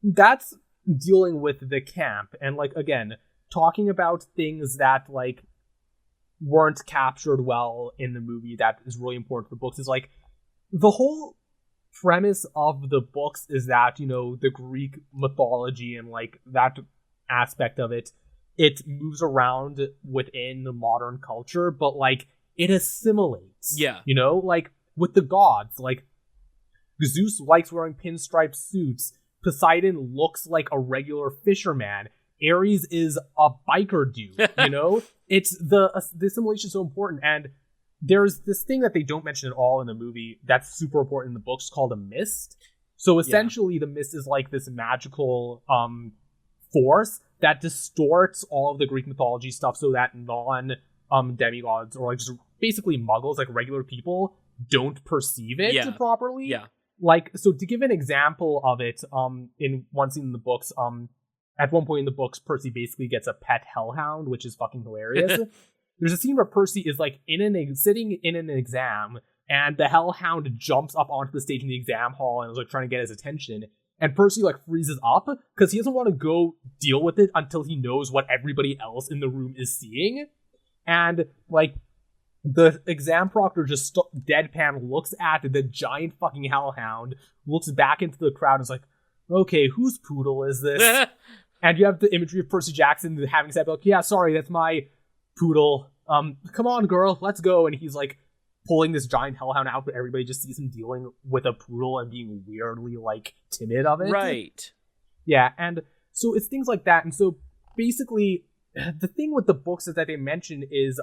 that's dealing with the camp, and, like, again, talking about things that, like, weren't captured well in the movie that is really important for the books is, like, the whole premise of the books is that, you know, the Greek mythology and, like, that aspect of it moves around within the modern culture, but, like, it assimilates. Yeah. You know? Like, with the gods, like, Zeus likes wearing pinstripe suits, Poseidon looks like a regular fisherman, Ares is a biker dude, you know? It's the assimilation is so important, and there's this thing that they don't mention at all in the movie that's super important in the books called a mist. So essentially, the mist is like this magical force that distorts all of the Greek mythology stuff so that non demigods or like just basically muggles, like regular people, don't perceive it properly. Yeah. Like, so to give an example of it, in one scene in the books, at one point in the books, Percy basically gets a pet hellhound, which is fucking hilarious. There's a scene where Percy is like sitting in an exam, and the hellhound jumps up onto the stage in the exam hall and is like trying to get his attention. And Percy like freezes up because he doesn't want to go deal with it until he knows what everybody else in the room is seeing. And like the exam proctor just deadpan looks at the giant fucking hellhound, looks back into the crowd and is like, okay, whose poodle is this? And you have the imagery of Percy Jackson having said, like, yeah, sorry, that's my poodle. Come on, girl, let's go. And he's like pulling this giant hellhound out, but everybody just sees him dealing with a poodle and being weirdly like timid of it. Right. Yeah, and so it's things like that. And so basically, the thing with the books is that they mention is,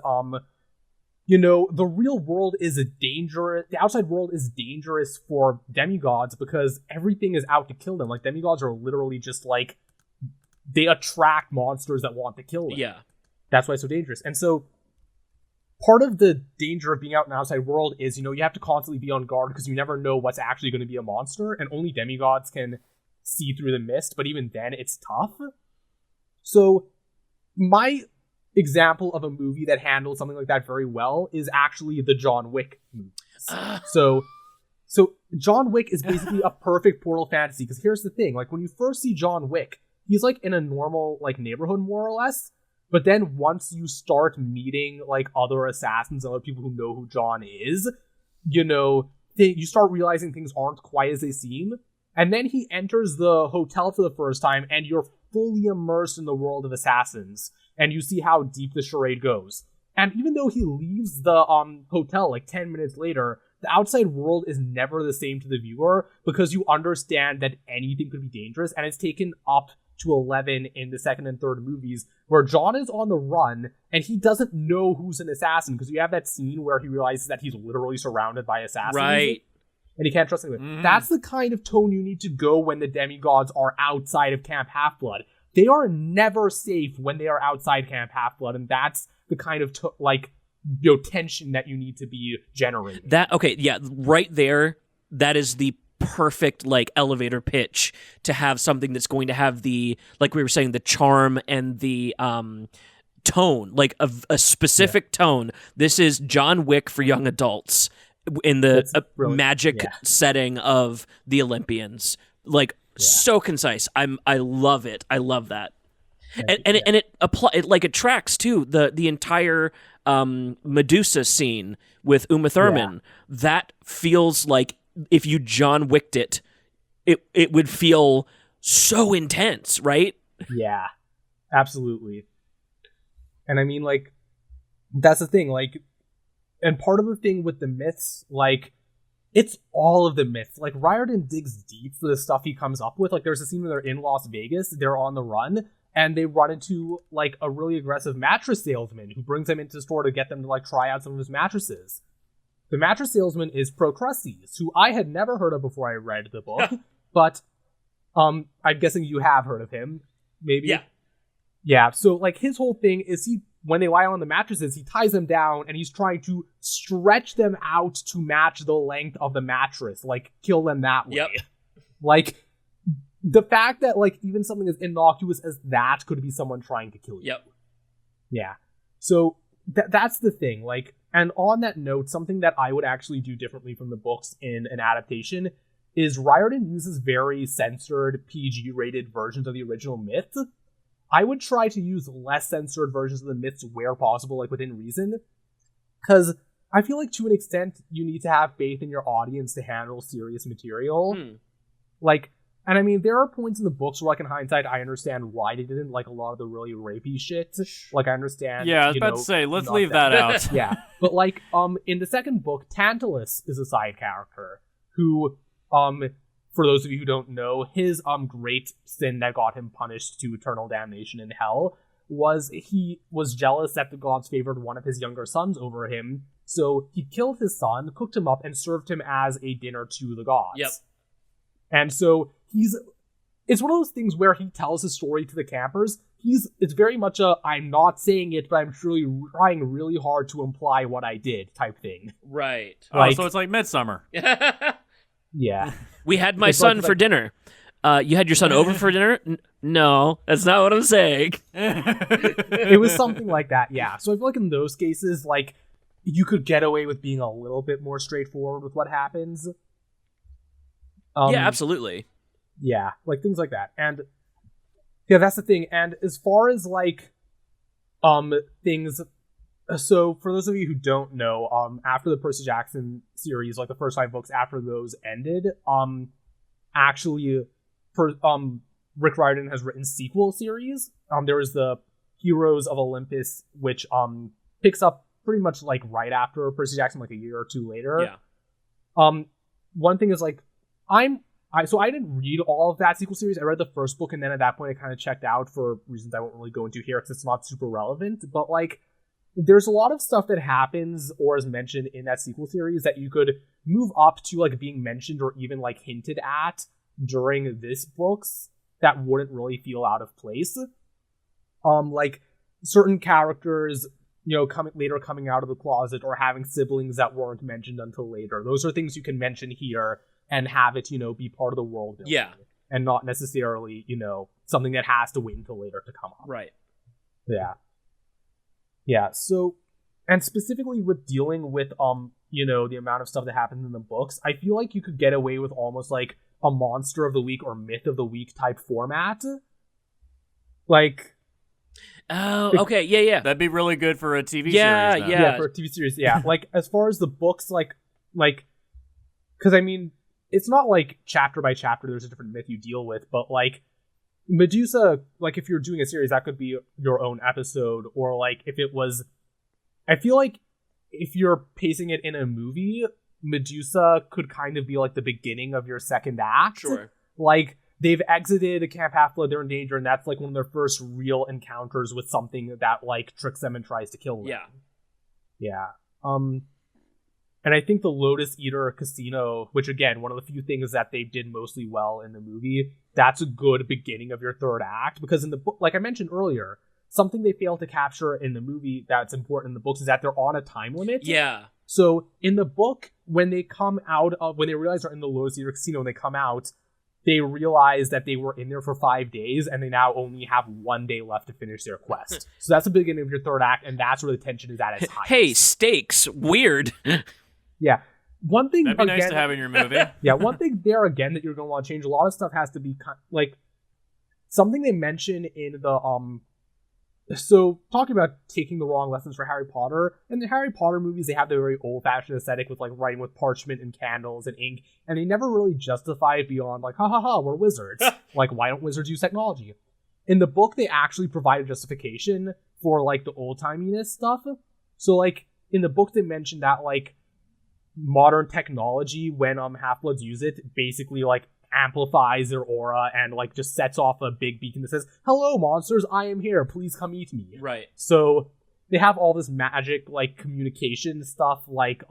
you know, the real world is the outside world is dangerous for demigods because everything is out to kill them. Like, demigods are literally just like, they attract monsters that want to kill them. Yeah. That's why it's so dangerous. And so part of the danger of being out in the outside world is, you know, you have to constantly be on guard because you never know what's actually going to be a monster, and only demigods can see through the mist, but even then it's tough. So my example of a movie that handles something like that very well is actually the John Wick movies. So John Wick is basically a perfect Portal fantasy, because here's the thing, like when you first see John Wick, he's like in a normal like neighborhood more or less, but then once you start meeting like other assassins, other people who know who John is, you know, you start realizing things aren't quite as they seem. And then he enters the hotel for the first time, and you're fully immersed in the world of assassins, and you see how deep the charade goes. And even though he leaves the hotel like 10 minutes later, the outside world is never the same to the viewer, because you understand that anything could be dangerous, and it's taken up to 11 in the second and third movies, where John is on the run, and he doesn't know who's an assassin, because you have that scene where he realizes that he's literally surrounded by assassins. Right. And he can't trust anyone. That's the kind of tone you need to go when the demigods are outside of Camp Half-Blood. They are never safe when they are outside Camp Half-Blood, and that's the kind of tension that you need to be generating. Right there, that is the perfect like elevator pitch to have something that's going to have the, like we were saying, the charm and the tone, like a specific tone. This is John Wick for young adults in the magic setting of the Olympians. Like, so concise. I love it. I love that. It tracks too the entire Medusa scene with Uma Thurman. That feels like if you John Wicked it would feel so intense, right? Yeah, absolutely. And I mean, like, that's the thing, like, and part of the thing with the myths, like, it's all of the myths. Like, Riordan digs deep for the stuff he comes up with. Like, there's a scene where they're in Las Vegas, they're on the run, and they run into like a really aggressive mattress salesman who brings them into the store to get them to like try out some of his mattresses. The mattress salesman is Procrustes, who I had never heard of before I read the book, but I'm guessing you have heard of him, maybe? Yeah. Yeah, so like his whole thing is when they lie on the mattresses, he ties them down and he's trying to stretch them out to match the length of the mattress, like kill them that way. Yep. Like the fact that like even something as innocuous as that could be someone trying to kill you. Yep. Yeah. So that's the thing. Like, and on that note, something that I would actually do differently from the books in an adaptation is Riordan uses very censored PG-rated versions of the original myth. I would try to use less censored versions of the myths where possible, like within reason, because I feel like to an extent you need to have faith in your audience to handle serious material. Like, and I mean, there are points in the books where, like, in hindsight, I understand why they didn't, like, a lot of the really rapey shit. Like, I understand. Yeah, I was about to say, let's leave that out. Yeah, but like, in the second book, Tantalus is a side character who, for those of you who don't know, his great sin that got him punished to eternal damnation in hell was he was jealous that the gods favored one of his younger sons over him, so he killed his son, cooked him up, and served him as a dinner to the gods. Yep. And so it's one of those things where he tells his story to the campers. It's very much I'm not saying it, but I'm truly trying really hard to imply what I did type thing. Right. Like, so it's like Midsummer. Yeah. We had my son for dinner. You had your son over for dinner? No, that's not what I'm saying. It was something like that, yeah. So I feel like in those cases, like, you could get away with being a little bit more straightforward with what happens. Yeah, absolutely. Yeah, like things like that. And yeah, that's the thing. And as far as like things, so for those of you who don't know, after the Percy Jackson series, like the first 5 books after those ended, actually Rick Riordan has written sequel series. There was the Heroes of Olympus, which picks up pretty much like right after Percy Jackson, like a year or two later. Yeah. One thing is like so I didn't read all of that sequel series. I read the first book, and then at that point I kind of checked out for reasons I won't really go into here because it's not super relevant. But like, there's a lot of stuff that happens or is mentioned in that sequel series that you could move up to like being mentioned or even like hinted at during this books that wouldn't really feel out of place. Like certain characters, you know, coming out of the closet or having siblings that weren't mentioned until later. Those are things you can mention here and have it, you know, be part of the world building. Yeah. And not necessarily, you know, something that has to wait until later to come up. Right. Yeah. Yeah, so, and specifically with dealing with, you know, the amount of stuff that happens in the books, I feel like you could get away with almost like a monster of the week or myth of the week type format. Like... Oh, okay, yeah. That'd be really good for a TV series. Yeah. Yeah, for a TV series, yeah. Like, as far as the books, like, because I mean, it's not like chapter by chapter there's a different myth you deal with, but like, Medusa, like, if you're doing a series, that could be your own episode, or like, if it was, I feel like if you're pacing it in a movie, Medusa could kind of be like the beginning of your second act. Sure. Like, they've exited Camp Half-Blood, they're in danger, and that's like one of their first real encounters with something that like tricks them and tries to kill them. Yeah. And I think the Lotus Eater Casino, which again, one of the few things that they did mostly well in the movie, that's a good beginning of your third act, because in the book, like I mentioned earlier, something they failed to capture in the movie that's important in the books is that they're on a time limit. Yeah. So in the book, when they realize they're in the Lotus Eater Casino and they come out, they realize that they were in there for 5 days and they now only have 1 day left to finish their quest. So that's the beginning of your third act, and that's where the tension is at its highest. Hey, stakes. Weird. Yeah. One thing That'd be again, nice to have in your movie. Yeah, one thing there again that you're going to want to change, a lot of stuff has to be like something they mention in the so talking about taking the wrong lessons for Harry Potter, in the Harry Potter movies they have the very old-fashioned aesthetic with like writing with parchment and candles and ink, and they never really justify it beyond like we're wizards. Like, why don't wizards use technology? In the book they actually provide a justification for like the old-timiness stuff. So like in the book they mentioned that like modern technology, when Half-Bloods use it, basically like amplifies their aura and like just sets off a big beacon that says, "Hello, monsters, I am here. Please come eat me." Right. So they have all this magic like communication stuff, like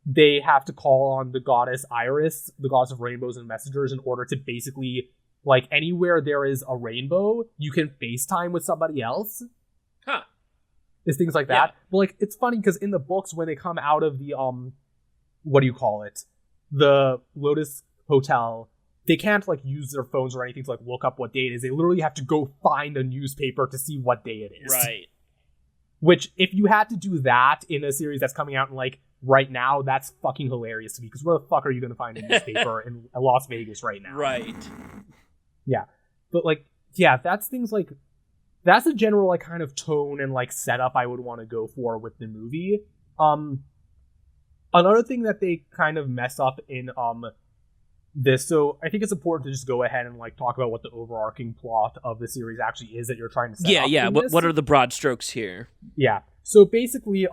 they have to call on the goddess Iris, the goddess of rainbows and messengers, in order to basically, like, anywhere there is a rainbow, you can FaceTime with somebody else. Huh. There's things like that. Yeah. But like, it's funny because in the books, when they come out of the what do you call it? The Lotus Hotel, they can't like use their phones or anything to like look up what day it is. They literally have to go find a newspaper to see what day it is. Right. Which, if you had to do that in a series that's coming out in like right now, that's fucking hilarious to me. Because where the fuck are you going to find a newspaper in Las Vegas right now? Right. Yeah. But like, yeah, that's things like, that's a general like kind of tone and like setup I would want to go for with the movie. Another thing that they kind of mess up in this, so I think it's important to just go ahead and like talk about what the overarching plot of the series actually is that you're trying to set up. Yeah. in this. What are the broad strokes here? Yeah. So basically,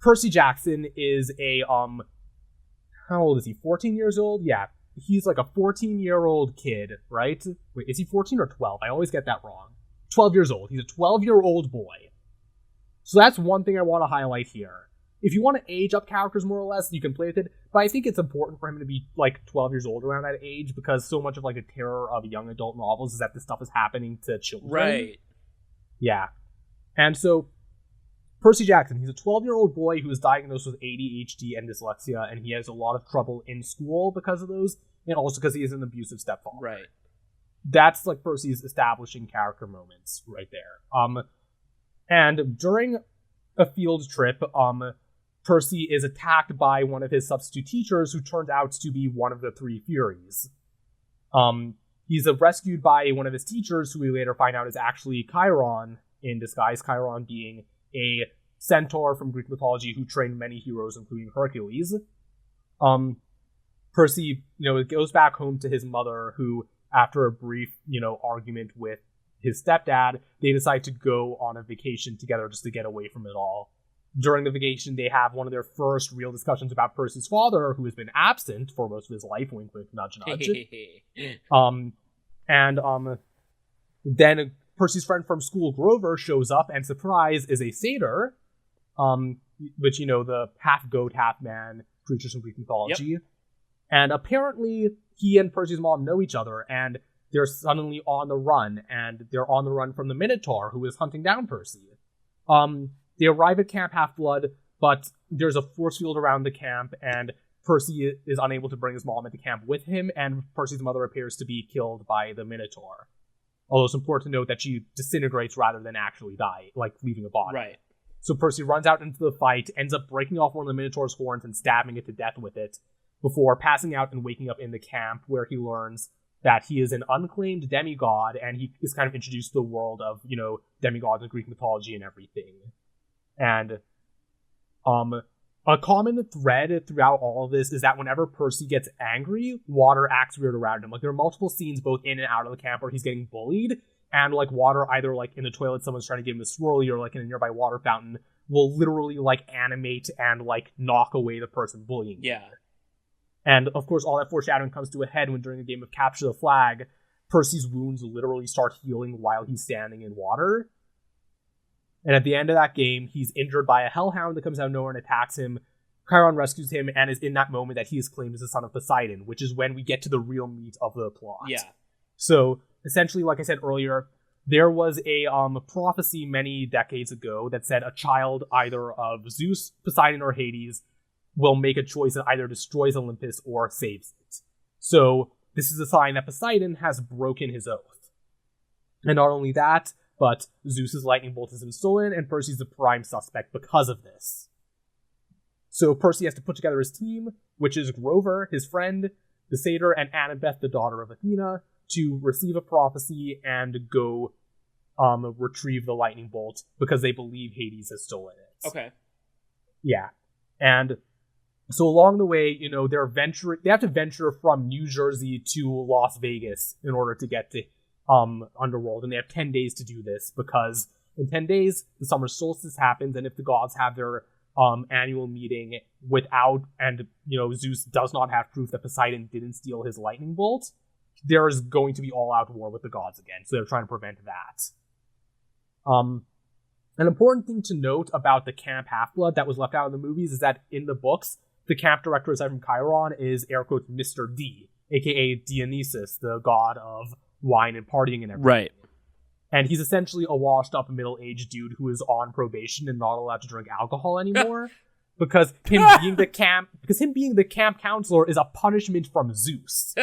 Percy Jackson is a how old is he? 14 years old? Yeah. He's like a 14-year-old kid, right? Wait, is he 14 or 12? I always get that wrong. 12 years old. He's a 12-year-old boy. So that's one thing I want to highlight here. If you want to age up characters more or less, you can play with it, but I think it's important for him to be like 12 years old around that age, because so much of like the terror of young adult novels is that this stuff is happening to children. Right. Yeah. And so Percy Jackson, he's a 12-year-old boy who is diagnosed with ADHD and dyslexia, and he has a lot of trouble in school because of those, and also because he is an abusive stepfather. Right. That's like Percy's establishing character moments right there. And during a field trip, Percy is attacked by one of his substitute teachers, who turns out to be one of the Three Furies. He's rescued by one of his teachers, who we later find out is actually Chiron in disguise, Chiron being a centaur from Greek mythology who trained many heroes, including Hercules. Percy, goes back home to his mother, who, after a brief, argument with his stepdad, they decide to go on a vacation together just to get away from it all. During the vacation, they have one of their first real discussions about Percy's father, who has been absent for most of his life, wink, wink, nudge, nudge. Then Percy's friend from school, Grover, shows up, and surprise, is a satyr, which, the half-goat, half-man creatures from Greek mythology. Yep. And apparently, he and Percy's mom know each other, and they're suddenly on the run, and they're on the run from the Minotaur, who is hunting down Percy. They arrive at Camp Half-Blood, but there's a force field around the camp, and Percy is unable to bring his mom into camp with him, and Percy's mother appears to be killed by the Minotaur. Although it's important to note that she disintegrates rather than actually die, like leaving a body. Right. So Percy runs out into the fight, ends up breaking off one of the Minotaur's horns and stabbing it to death with it, before passing out and waking up in the camp, where he learns that he is an unclaimed demigod, and he is kind of introduced to the world of, demigods and Greek mythology and everything. And a common thread throughout all of this is that whenever Percy gets angry, water acts weird around him. Like, there are multiple scenes both in and out of the camp where he's getting bullied, and like water, either like in the toilet someone's trying to give him a swirly, or like in a nearby water fountain, will literally like animate and like knock away the person bullying. Yeah. And of course, all that foreshadowing comes to a head when, during a game of Capture the Flag, Percy's wounds literally start healing while he's standing in water. And at the end of that game, he's injured by a hellhound that comes out of nowhere and attacks him. Chiron rescues him, and is in that moment that he is claimed as the son of Poseidon, which is when we get to the real meat of the plot. Yeah. So, essentially, like I said earlier, there was a prophecy many decades ago that said a child either of Zeus, Poseidon, or Hades will make a choice that either destroys Olympus or saves it. So, this is a sign that Poseidon has broken his oath. And not only that, but Zeus's lightning bolt has been stolen, and Percy's the prime suspect because of this. So Percy has to put together his team, which is Grover, his friend, the satyr, and Annabeth, the daughter of Athena, to receive a prophecy and go retrieve the lightning bolt, because they believe Hades has stolen it. Okay. Yeah. And so along the way, they have to venture from New Jersey to Las Vegas in order to get to Underworld, and they have 10 days to do this, because in 10 days the summer solstice happens, and if the gods have their annual meeting without, and Zeus does not have proof that Poseidon didn't steal his lightning bolt, there is going to be all-out war with the gods again. So they're trying to prevent that. An important thing to note about the Camp Half-Blood that was left out of the movies is that in the books, the camp director aside from Chiron is air quotes Mr. D, aka Dionysus, the god of wine and partying and everything. Right. And he's essentially a washed-up middle-aged dude who is on probation and not allowed to drink alcohol anymore. because him being the camp counselor is a punishment from Zeus.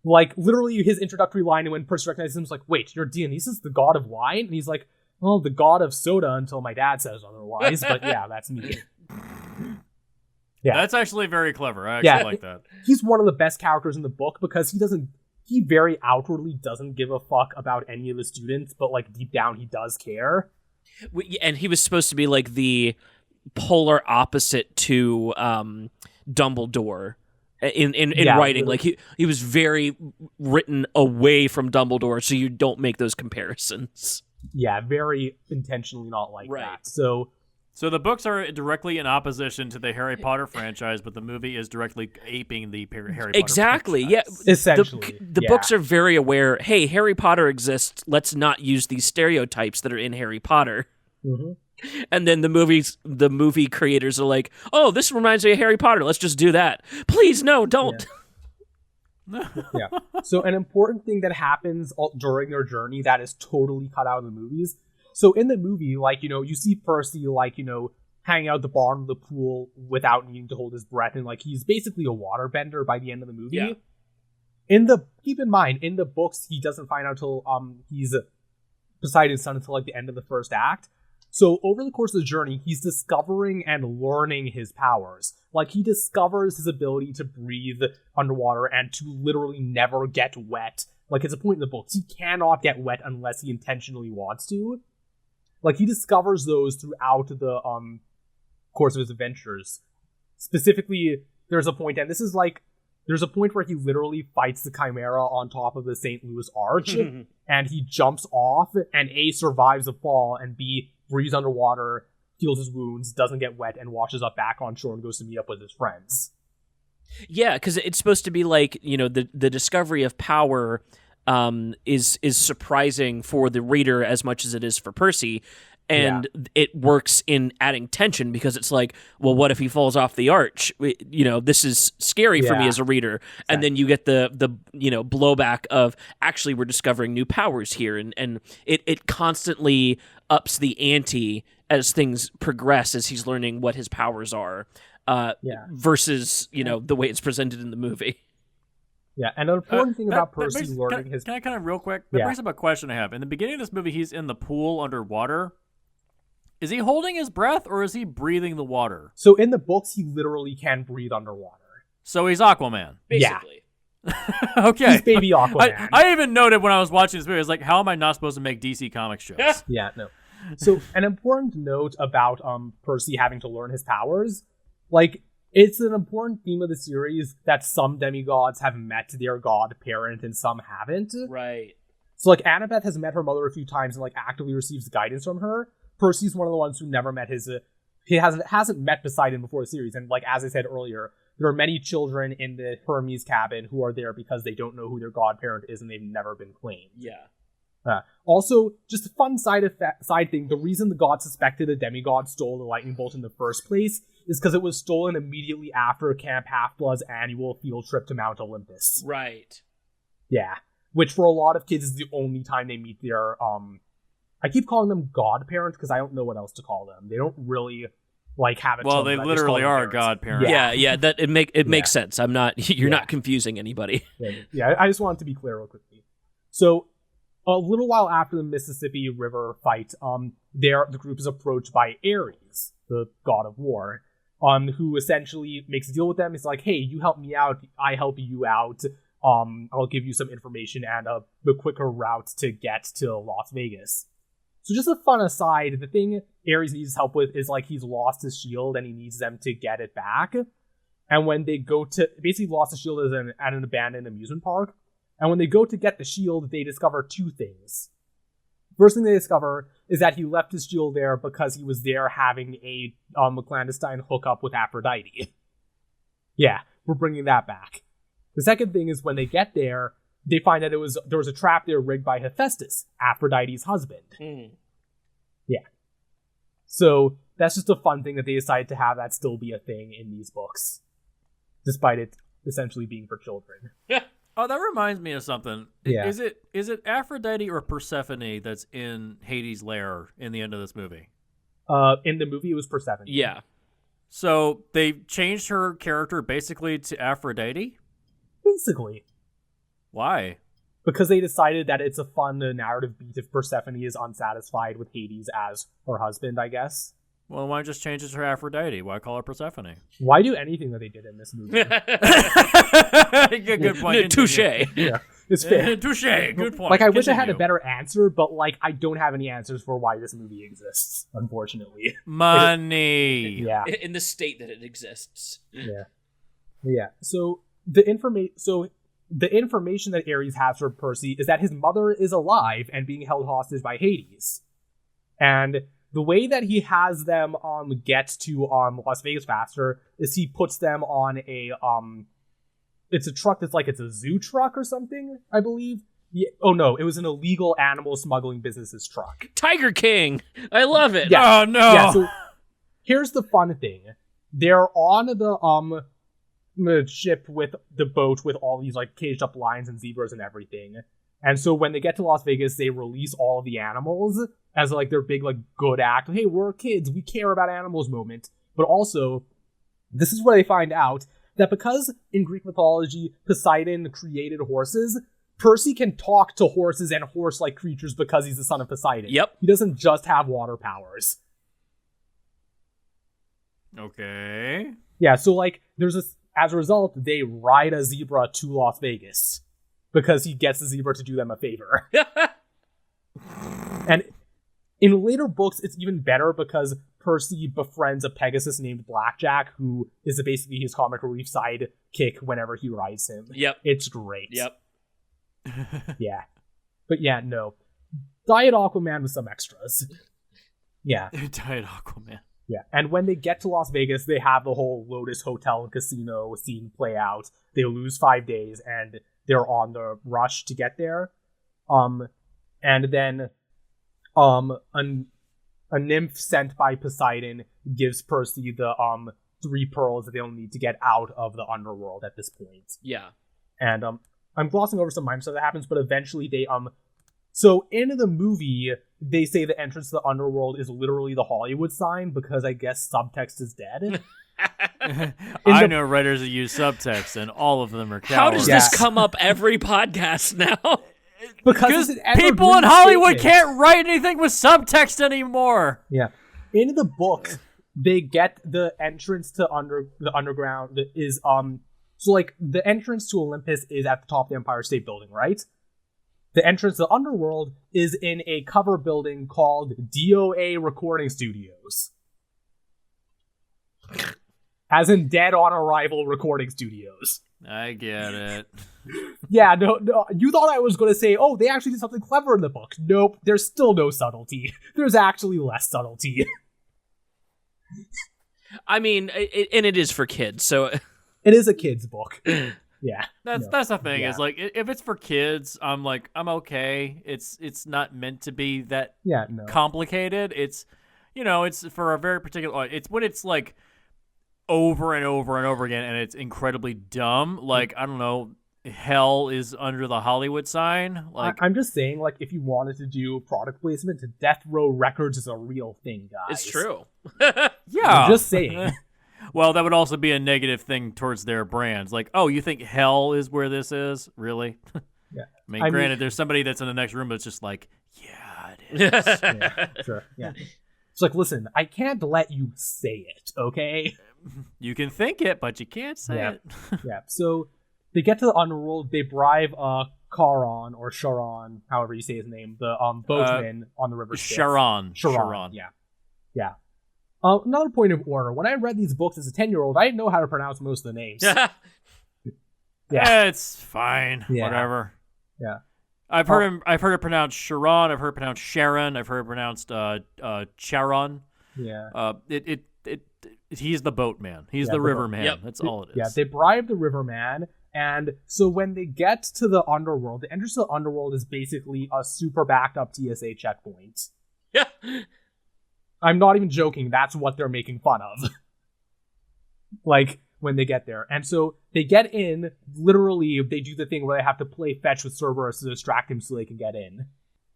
Like, literally, his introductory line when Percy recognizes him is like, wait, you're Dionysus, the god of wine? And he's like, well, the god of soda until my dad says otherwise, but yeah, that's me. Yeah. That's actually very clever. I actually like that. He's one of the best characters in the book because he very outwardly doesn't give a fuck about any of the students, but like deep down he does care. And he was supposed to be like the polar opposite to Dumbledore in writing. Like he was very written away from Dumbledore, so you don't make those comparisons. Yeah, very intentionally not like that. So the books are directly in opposition to the Harry Potter franchise, but the movie is directly aping the Harry Potter exactly, franchise. Yeah. Essentially. The books are very aware, hey, Harry Potter exists, let's not use these stereotypes that are in Harry Potter. Mm-hmm. And then the movie creators are like, oh, this reminds me of Harry Potter, let's just do that. Please, no, don't. Yeah. So an important thing that happens during their journey that is totally cut out of the movies. So in the movie, like, you see Percy, like, hanging out at the bottom of the pool without needing to hold his breath. And, like, he's basically a waterbender by the end of the movie. Yeah. Keep in mind, in the books, he doesn't find out till he's Poseidon's son until, like, the end of the first act. So over the course of the journey, he's discovering and learning his powers. Like, he discovers his ability to breathe underwater and to literally never get wet. Like, it's a point in the books. He cannot get wet unless he intentionally wants to. Like, he discovers those throughout the course of his adventures. Specifically, there's a point, and there's a point where he literally fights the Chimera on top of the St. Louis Arch, and he jumps off, and A, survives the fall, and B, breathes underwater, heals his wounds, doesn't get wet, and washes up back on shore and goes to meet up with his friends. Yeah, because it's supposed to be like, the discovery of power is surprising for the reader as much as it is for Percy, and it works in adding tension because it's like, well, what if he falls off the arch? This is scary for me as a reader. Exactly. And then you get the blowback of actually we're discovering new powers here, and it constantly ups the ante as things progress, as he's learning what his powers are, versus the way it's presented in the movie. Yeah, and an important thing about Percy learning his... Can I kind of real quick? That brings up a question I have. In the beginning of this movie, he's in the pool underwater. Is he holding his breath, or is he breathing the water? So in the books, he literally can breathe underwater. So he's Aquaman. Basically. Yeah. Okay. He's baby Aquaman. I even noted when I was watching this movie, I was like, how am I not supposed to make DC Comics jokes? Yeah, no. So an important note about Percy having to learn his powers, like, it's an important theme of the series that some demigods have met their god parent and some haven't. Right. So, like, Annabeth has met her mother a few times and, like, actively receives guidance from her. Percy's one of the ones who never met he hasn't met Poseidon before the series. And, like, as I said earlier, there are many children in the Hermes cabin who are there because they don't know who their godparent is and they've never been claimed. Yeah. Also, just a fun side thing, the reason the god suspected a demigod stole the lightning bolt in the first place is because it was stolen immediately after Camp Half-Blood's annual field trip to Mount Olympus. Right. Yeah. Which for a lot of kids is the only time they meet their, I keep calling them godparents because I don't know what else to call them. They don't really, like, have a Well, they literally are godparents. Yeah, that it makes sense. I'm not, you're not confusing anybody. Yeah, I just wanted to be clear real quickly. So, a little while after the Mississippi River fight, the group is approached by Ares, the god of war, who essentially makes a deal with them. He's like, hey, you help me out, I help you out. I'll give you some information and a quicker route to get to Las Vegas. So just a fun aside, the thing Ares needs help with is, like, he's lost his shield and he needs them to get it back. And when they go to, basically lost the shield at an abandoned amusement park. And when they go to get the shield, they discover two things. First thing they discover is that he left his shield there because he was there having a clandestine hookup with Aphrodite. Yeah, we're bringing that back. The second thing is when they get there, they find that there was a trap there rigged by Hephaestus, Aphrodite's husband. Yeah. So that's just a fun thing that they decided to have that still be a thing in these books, despite it essentially being for children. Oh, that reminds me of something. Yeah. Is it Aphrodite or Persephone that's in Hades' lair in the end of this movie? In the movie, it was Persephone. Yeah. So they changed her character basically to Aphrodite? Basically. Why? Because they decided that it's a fun narrative beat if Persephone is unsatisfied with Hades as her husband, I guess. Well, why just change it to Aphrodite? Why call her Persephone? Why do anything that they did in this movie? Good point. Touche. Yeah, it's fair. Touche. Good point. Like, I wish I had a Continue. better answer, but, like, I don't have any answers for why this movie exists, unfortunately. Money. Yeah. In the state that it exists. Yeah. So the information that Ares has for Percy is that his mother is alive and being held hostage by Hades. And the way that he has them get to Las Vegas faster is he puts them on a it's a truck that's like it's a zoo truck or something, I believe. Yeah. Oh no, it was an illegal animal smuggling business's truck. Tiger King. I love it. Yeah. Oh no. Yeah, so here's the fun thing. They're on the ship with the boat with all these like caged up lions and zebras and everything. And so when they get to Las Vegas, they release all of the animals as like their big like good act. Hey, we're kids, we care about animals moment. But also, this is where they find out that because in Greek mythology, Poseidon created horses, Percy can talk to horses and horse-like creatures because he's the son of Poseidon. Yep. He doesn't just have water powers. Okay. Yeah, so like as a result, they ride a zebra to Las Vegas because he gets the zebra to do them a favor. And in later books, it's even better because Percy befriends a Pegasus named Blackjack, who is basically his comic relief sidekick whenever he rides him. Yep. It's great. Yep. Yeah. But yeah, no. Diet Aquaman with some extras. Yeah. Diet Aquaman. Yeah, and when they get to Las Vegas, they have the whole Lotus Hotel and Casino scene play out. They lose 5 days, and they're on the rush to get there. And then a nymph sent by Poseidon gives Percy the 3 pearls that they'll need to get out of the underworld at this point. Yeah. And I'm glossing over some minor stuff that happens, but eventually they So in the movie, they say the entrance to the underworld is literally the Hollywood sign because I guess subtext is dead. I know writers that use subtext, and all of them are cowards. How does Yeah. this come up every podcast now? Because it's an people evergreen in Hollywood statement. can't write anything with subtext anymore. Yeah. In the book, they get the entrance to the underground that is so like the entrance to Olympus is at the top of the Empire State Building, right? The entrance to the underworld is in a cover building called DOA Recording Studios. As in Dead on Arrival Recording Studios. I get it. Yeah, no, you thought I was going to say, oh, they actually did something clever in the book. Nope, there's still no subtlety. There's actually less subtlety. I mean, it is for kids, so It is a kid's book. Yeah. That's the thing Yeah. is like if it's for kids, I'm okay. It's not meant to be that Yeah, no. complicated. It's it's for a very particular. It's when it's like over and over and over again, and it's incredibly dumb. Like I don't know, hell is under the Hollywood sign. Like I'm just saying, like, if you wanted to do product placement, Death Row Records is a real thing, guys. it's true. yeah, I'm just saying. Well, that would also be a negative thing towards their brands. Like, oh, you think hell is where this is? Really? Yeah. I mean, I granted, mean- there's somebody that's in the next room that's just like, yeah, it is. Yeah, sure. Yeah. It's like, listen, I can't let you say it, okay? You can think it, but you can't say Yeah. it. Yeah. So they get to the underworld. They bribe Charon or Charon, however you say his name, the boatman on the river. Styx. Charon. Yeah. Yeah. Another point of order. When I read these books as a 10-year-old, I didn't know how to pronounce most of the names. Yeah. Yeah, it's fine. Yeah. Whatever. Yeah. I've heard it pronounced Sharon. I've heard it pronounced Sharon. I've heard it pronounced Charon. Yeah. He's the boatman. He's the the riverman. Yep. That's all it is. Yeah, they bribe the riverman, and so when they get to the underworld, the entrance to the underworld is basically a super backed up TSA checkpoint. Yeah. I'm not even joking. That's what they're making fun of. Like, when they get there. And so they get in, literally, they do the thing where they have to play fetch with Cerberus to distract him so they can get in.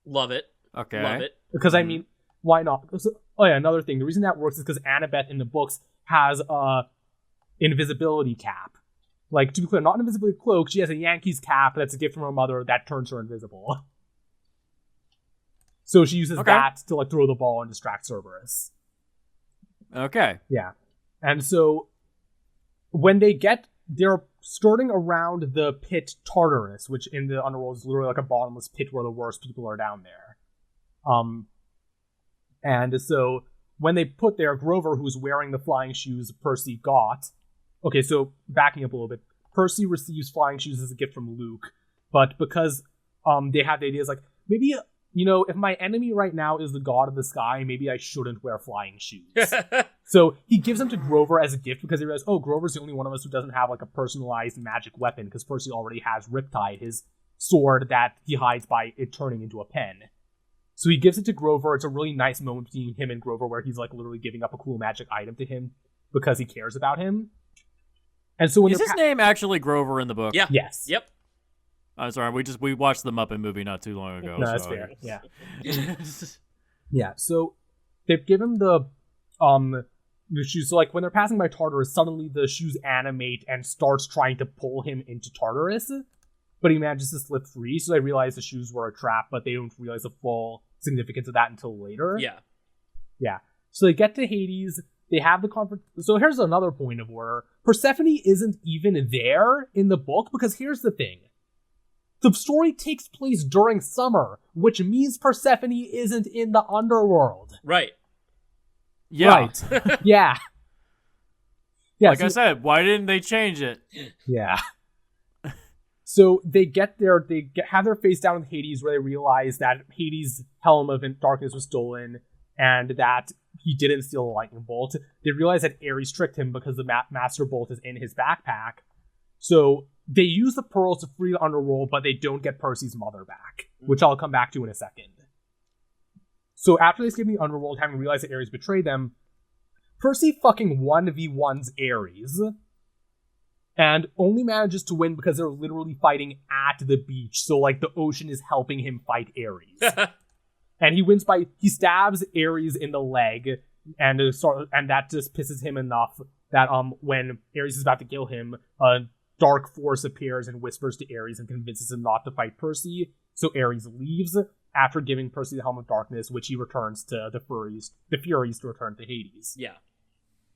Love it. Okay. Love it. Because, I mean, why not? Oh yeah, another thing. The reason that works is because Annabeth in the books has a invisibility cap. Like, to be clear, not an invisibility cloak. She has a Yankees cap that's a gift from her mother that turns her invisible. So she uses that to, like, throw the ball and distract Cerberus. Okay. Yeah. And so when they're skirting around the pit Tartarus, which in the underworld is literally like a bottomless pit where the worst people are down there. And so when they put there, Grover, who's wearing the flying shoes Percy got. Okay, so backing up a little bit, Percy receives flying shoes as a gift from Luke, but because they have the ideas like, maybe, you know, if my enemy right now is the god of the sky, maybe I shouldn't wear flying shoes. So he gives them to Grover as a gift because he realizes, oh, Grover's the only one of us who doesn't have like a personalized magic weapon because Percy already has Riptide, his sword that he hides by it turning into a pen. So he gives it to Grover. It's a really nice moment between him and Grover where he's like literally giving up a cool magic item to him because he cares about him. And so when is his name actually Grover in the book? Yeah. Yes. Yep. I'm sorry. We watched the Muppet movie not too long ago. No, that's so. fair. Yeah. Yeah. So they've given the shoes. So like when they're passing by Tartarus, suddenly the shoes animate and starts trying to pull him into Tartarus, but he manages to slip free. So they realize the shoes were a trap, but they don't realize the full significance of that until later. Yeah. Yeah. So they get to Hades. They have the conference. So here's another point of order. Persephone isn't even there in the book because here's the thing. The story takes place during summer, which means Persephone isn't in the underworld. Right. Yeah. Right. Yeah. Yeah. Like I said, why didn't they change it? Yeah. So they get there, have their face down in Hades where they realize that Hades' helm of darkness was stolen and that he didn't steal the lightning bolt. They realize that Ares tricked him because the master bolt is in his backpack. So they use the pearls to free the underworld, but they don't get Percy's mother back, which I'll come back to in a second. So after they escape the underworld, having realized that Ares betrayed them, Percy fucking 1v1s Ares. And only manages to win because they're literally fighting at the beach. So, like, the ocean is helping him fight Ares. And he wins he stabs Ares in the leg. And that just pisses him enough that when Ares is about to kill him, a dark force appears and whispers to Ares and convinces him not to fight Percy. So Ares leaves after giving Percy the Helm of Darkness, which he returns to the Furies to return to Hades. Yeah.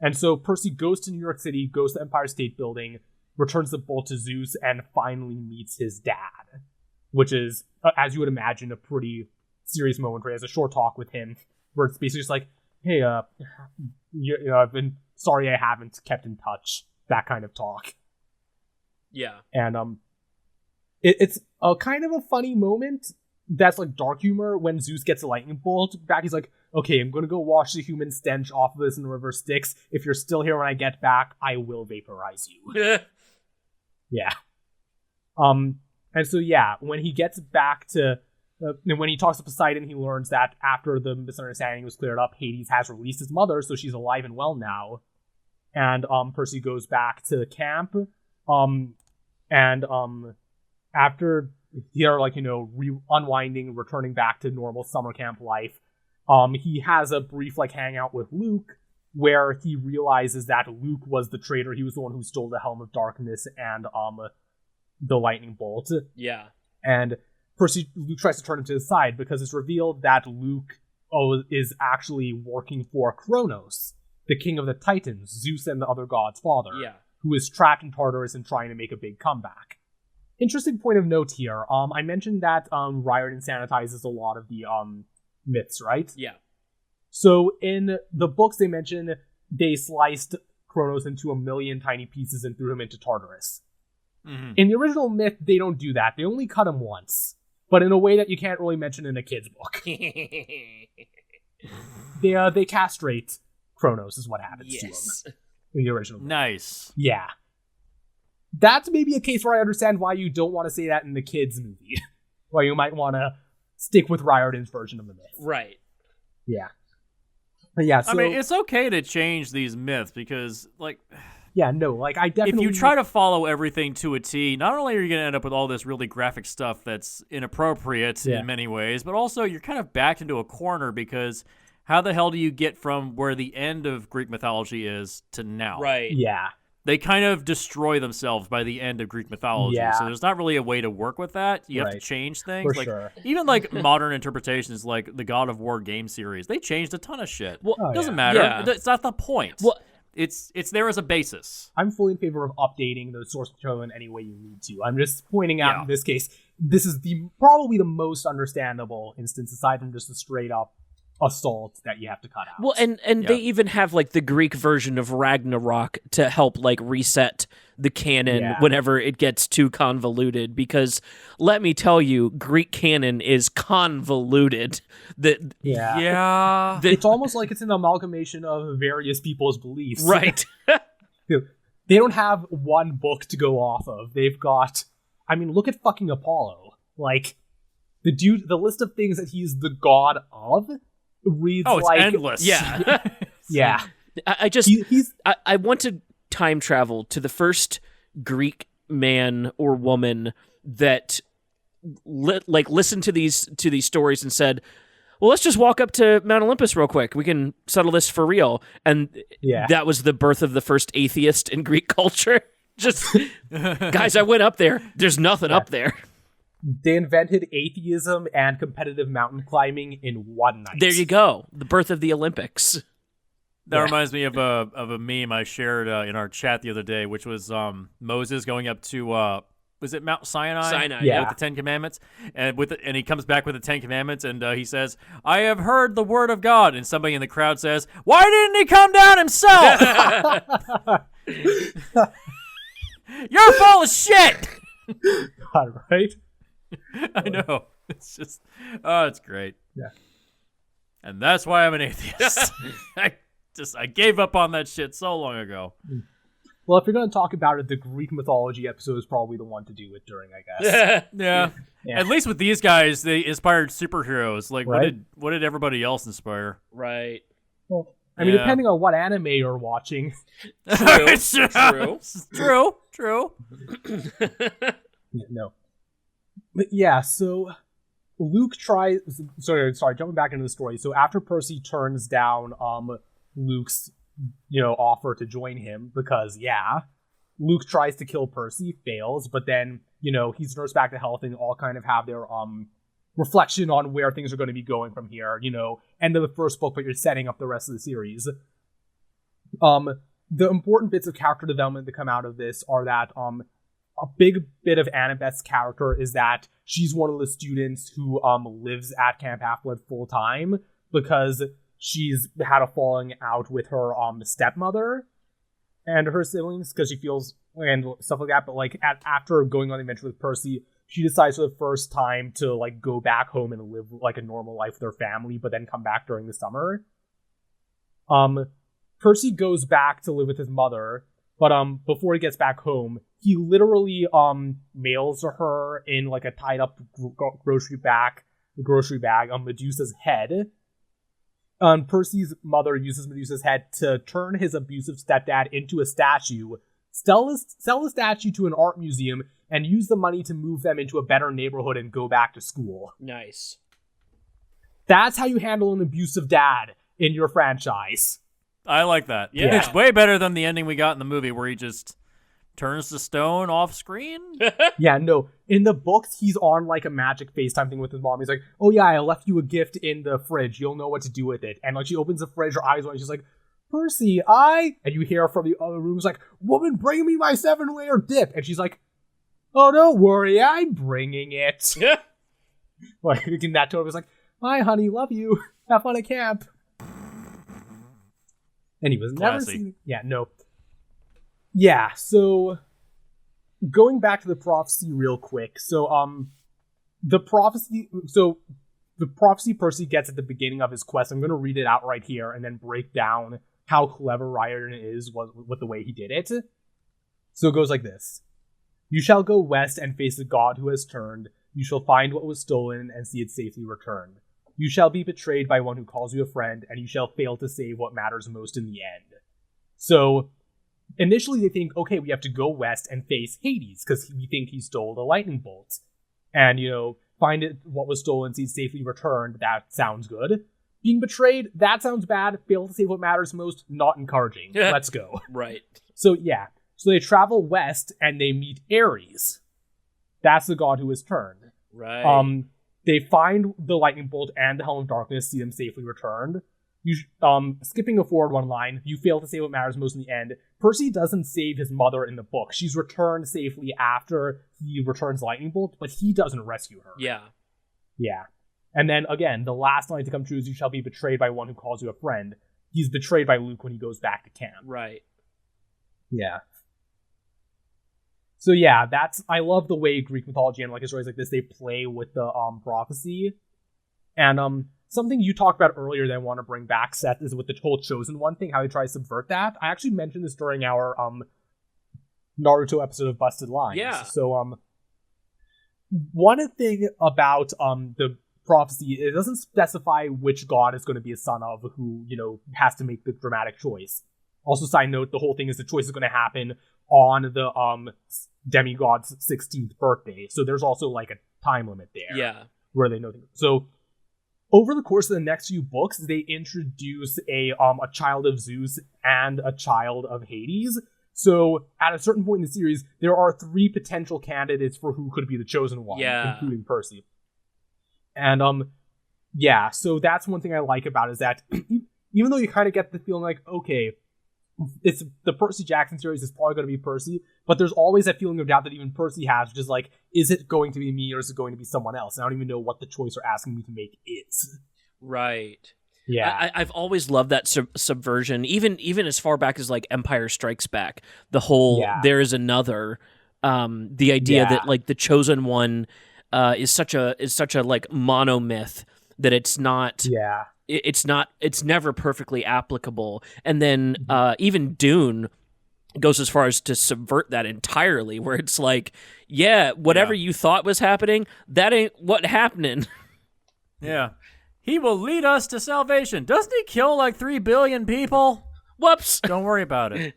And so Percy goes to New York City, goes to Empire State Building, returns the bolt to Zeus, and finally meets his dad, which is, as you would imagine, a pretty serious moment where he has a short talk with him, where it's basically just like, hey, I've been sorry I haven't kept in touch, that kind of talk. Yeah. And it's a kind of a funny moment that's like dark humor when Zeus gets a lightning bolt back. He's like, okay, I'm gonna go wash the human stench off of this in the river Styx. If you're still here when I get back, I will vaporize you. Yeah. And so yeah, when he gets back to when he talks to Poseidon, he learns that after the misunderstanding was cleared up, Hades has released his mother, so she's alive and well now. And Percy goes back to the camp. After they're like, unwinding, returning back to normal summer camp life, he has a brief like hangout with Luke, where he realizes that Luke was the traitor. He was the one who stole the Helm of Darkness and the lightning bolt. Yeah. And Luke tries to turn him to his side because it's revealed that Luke is actually working for Kronos, the king of the Titans, Zeus and the other gods' father, who is trapped in Tartarus and trying to make a big comeback. Interesting point of note here. I mentioned that Riordan sanitizes a lot of the myths, right? Yeah. So in the books they mention they sliced Kronos into 1 million tiny pieces and threw him into Tartarus. Mm-hmm. In the original myth, they don't do that. They only cut him once. but in a way that you can't really mention in a kid's book. They castrate Kronos is what happens to him in the original book. Nice. Yeah. That's maybe a case where I understand why you don't want to say that in the kids' movie. Why you might want to stick with Riordan's version of the myth. Right. Yeah. But yeah, so... I mean, it's okay to change these myths because, like... Yeah, no, like, I definitely... If you try to follow everything to a T, not only are you going to end up with all this really graphic stuff that's inappropriate in many ways, but also you're kind of backed into a corner because how the hell do you get from where the end of Greek mythology is to now? Right. Yeah. They kind of destroy themselves by the end of Greek mythology. Yeah. So there's not really a way to work with that. You have to change things. For like sure. even like modern interpretations like the God of War game series, they changed a ton of shit. Well, it doesn't matter. Yeah. It's not the point. Well, it's there as a basis. I'm fully in favor of updating the source material in any way you need to. I'm just pointing out in this case, this is probably the most understandable instance aside from just a straight up assault that you have to cut out. Well, and they even have like the Greek version of Ragnarok to help like reset the canon whenever it gets too convoluted, because let me tell you, Greek canon is convoluted. It's almost like it's an amalgamation of various people's beliefs. Right. They don't have one book to go off of. They've got, I mean, look at fucking Apollo. Like, the list of things that he's the god of reads it's like endless. Yeah. Yeah. I want to time travel to the first Greek man or woman that listened to these stories and said, well, let's just walk up to Mount Olympus real quick. We can settle this for real. And that was the birth of the first atheist in Greek culture. Just, guys, I went up there. There's nothing up there. They invented atheism and competitive mountain climbing in one night. There you go. The birth of the Olympics. That reminds me of a meme I shared in our chat the other day, which was Moses going up to was it Mount Sinai? Sinai, yeah. With the Ten Commandments, and he comes back with the Ten Commandments, and he says, "I have heard the word of God," and somebody in the crowd says, "Why didn't he come down himself?" You're full of shit. God, right? I know. It's just, it's great. Yeah. And that's why I'm an atheist. I gave up on that shit so long ago. Well, if you're going to talk about it, the Greek mythology episode is probably the one to do it during, I guess. Yeah. At least with these guys, they inspired superheroes. Like, right? what did everybody else inspire? Right. Well, I mean, depending on what anime you're watching. True. No. But yeah, so Luke tries... Sorry, jumping back into the story. So after Percy turns down Luke's offer to join him, because, Luke tries to kill Percy, fails, but then, he's nursed back to health and all kind of have their reflection on where things are going to be going from here, end of the first book, but you're setting up the rest of the series. The important bits of character development that come out of this are that a big bit of Annabeth's character is that she's one of the students who lives at Camp Half-Blood full time because she's had a falling out with her stepmother and her siblings because she feels and stuff like that. But after going on the adventure with Percy, she decides for the first time to go back home and live a normal life with her family, but then come back during the summer. Percy goes back to live with his mother, but before he gets back home, he literally mails her in a tied up grocery bag Medusa's head. Percy's mother uses Medusa's head to turn his abusive stepdad into a statue, sell the statue to an art museum, and use the money to move them into a better neighborhood and go back to school. Nice. That's how you handle an abusive dad in your franchise. I like that. Yeah. It's way better than the ending we got in the movie where he just turns the stone off screen. Yeah, no. In the books, he's on a magic FaceTime thing with his mom. He's like, "Oh yeah, I left you a gift in the fridge. You'll know what to do with it." And she opens the fridge, her eyes wide, and she's like, "Percy, and you hear from the other room, like, "Woman, bring me my 7-layer dip." And she's like, "Oh, don't worry, I'm bringing it." In that tone, it's like, "Hi, honey, love you. Have fun at camp." And he was never seen. Yeah, no. Yeah, so going back to the prophecy real quick. So, the prophecy. So the prophecy Percy gets at the beginning of his quest. I'm going to read it out right here and then break down how clever Riordan is with the way he did it. So it goes like this: "You shall go west and face the god who has turned. You shall find what was stolen and see it safely returned. You shall be betrayed by one who calls you a friend, and you shall fail to save what matters most in the end." So initially they think, okay, we have to go west and face Hades because we think he stole the lightning bolt. And, find it what was stolen, see it safely returned. That sounds good. Being betrayed, that sounds bad. Fail to save what matters most, not encouraging. Let's go. Right. So yeah. So they travel west and they meet Ares. That's the god who has turned. Right. They find the lightning bolt and the helm of darkness, see them safely returned. Skipping forward one line, you fail to save what matters most in the end. Percy doesn't save his mother in the book. She's returned safely after he returns the lightning bolt, but he doesn't rescue her. Yeah. Yeah. And then again, the last line to come true is you shall be betrayed by one who calls you a friend. He's betrayed by Luke when he goes back to camp. Right. Yeah. So yeah, I love the way Greek mythology and like stories like this, they play with the prophecy. And something you talked about earlier that I want to bring back, Seth, is with the whole Chosen One thing, how he tries to subvert that. I actually mentioned this during our Naruto episode of Busted Lines. Yeah. So one thing about the prophecy, it doesn't specify which god is going to be a son of who, has to make the dramatic choice. Also, side note, the whole thing is the choice is going to happen on the demigod's 16th birthday. So there's also like a time limit there. Yeah. Where they know. So over the course of the next few books, they introduce a child of Zeus and a child of Hades. So at a certain point in the series, there are 3 potential candidates for who could be the chosen one, including Percy. And yeah, so that's one thing I like about it, is that even though you kind of get the feeling like, okay, it's the Percy Jackson series is probably going to be Percy, but there's always that feeling of doubt that even Percy has, which is like, is it going to be me or is it going to be someone else? And I don't even know what the choice they're asking me to make is. Right. Yeah. I've always loved that subversion, even as far back as like Empire Strikes Back. The whole there is another, the idea that like the chosen one is such a like monomyth that it's not. Yeah. It's never perfectly applicable. And then even Dune goes as far as to subvert that entirely, where it's like, whatever you thought was happening, that ain't what happening. Yeah. He will lead us to salvation. Doesn't he kill like 3 billion people? Whoops. Don't worry about it.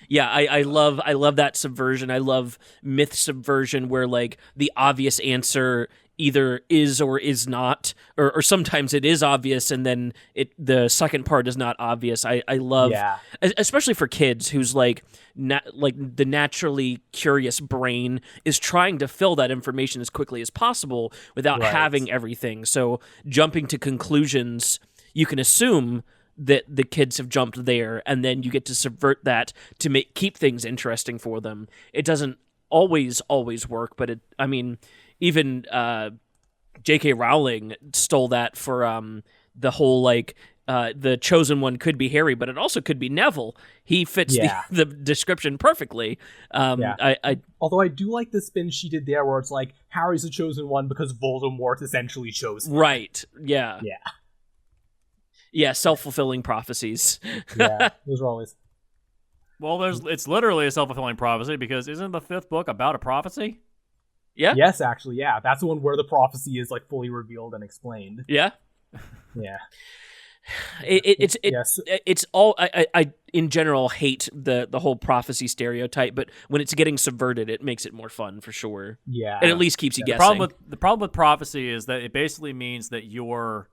Yeah, I love that subversion. I love myth subversion where like the obvious answer either is or is not, or sometimes it is obvious and then the second part is not obvious. I love, especially for kids who's like the naturally curious brain is trying to fill that information as quickly as possible without having everything. So jumping to conclusions, you can assume that the kids have jumped there, and then you get to subvert that to keep things interesting for them. It doesn't always work, but even J.K. Rowling stole that for the whole like the chosen one could be Harry, but it also could be Neville. He fits the description perfectly. Although I do like the spin she did there, where it's like Harry's the chosen one because Voldemort essentially chose him. Right? Yeah. Yeah, self-fulfilling prophecies. Those are always. Well, it's literally a self-fulfilling prophecy, because isn't the 5th book about a prophecy? Yeah. Yes, actually, yeah. That's the one where the prophecy is like fully revealed and explained. Yeah. Yeah. It's all I in general hate the whole prophecy stereotype, but when it's getting subverted, it makes it more fun for sure. Yeah. It at least keeps you guessing. The problem with prophecy is that it basically means that your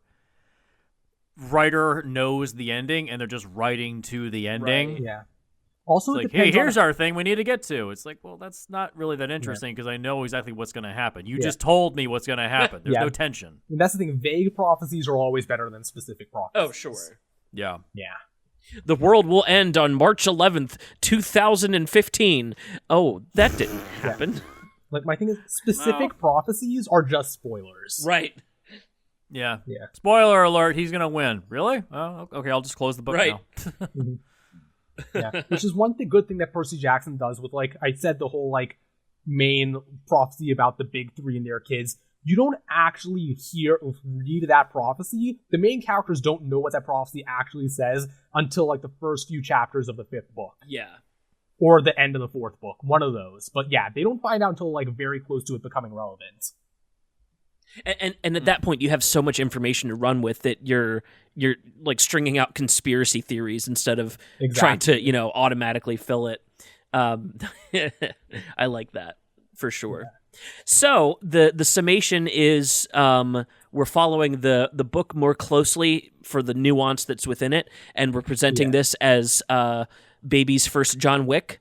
writer knows the ending and they're just writing to the ending. Right. Yeah. Also, it's like, hey, here's our thing we need to get to. It's like, well, that's not really that interesting because I know exactly what's going to happen. You just told me what's going to happen. There's no tension. And that's the thing. Vague prophecies are always better than specific prophecies. Oh, sure. Yeah. Yeah. The world will end on March 11th, 2015. Oh, that didn't happen. Like, my thing is, specific prophecies are just spoilers. Right. Yeah. Spoiler alert, he's going to win. Really? Oh, okay, I'll just close the book now. Yeah, which is one good thing that Percy Jackson does with, like I said, the whole, like, main prophecy about the big three and their kids, you don't actually read that prophecy. The main characters don't know what that prophecy actually says until like the first few chapters of the 5th book. Yeah. Or the end of the 4th book, one of those. But yeah, they don't find out until like very close to it becoming relevant. And at that point, you have so much information to run with that you're like stringing out conspiracy theories instead of trying to automatically fill it. I like that for sure. Yeah. So the summation is we're following the book more closely for the nuance that's within it, and we're presenting this as baby's first John Wick.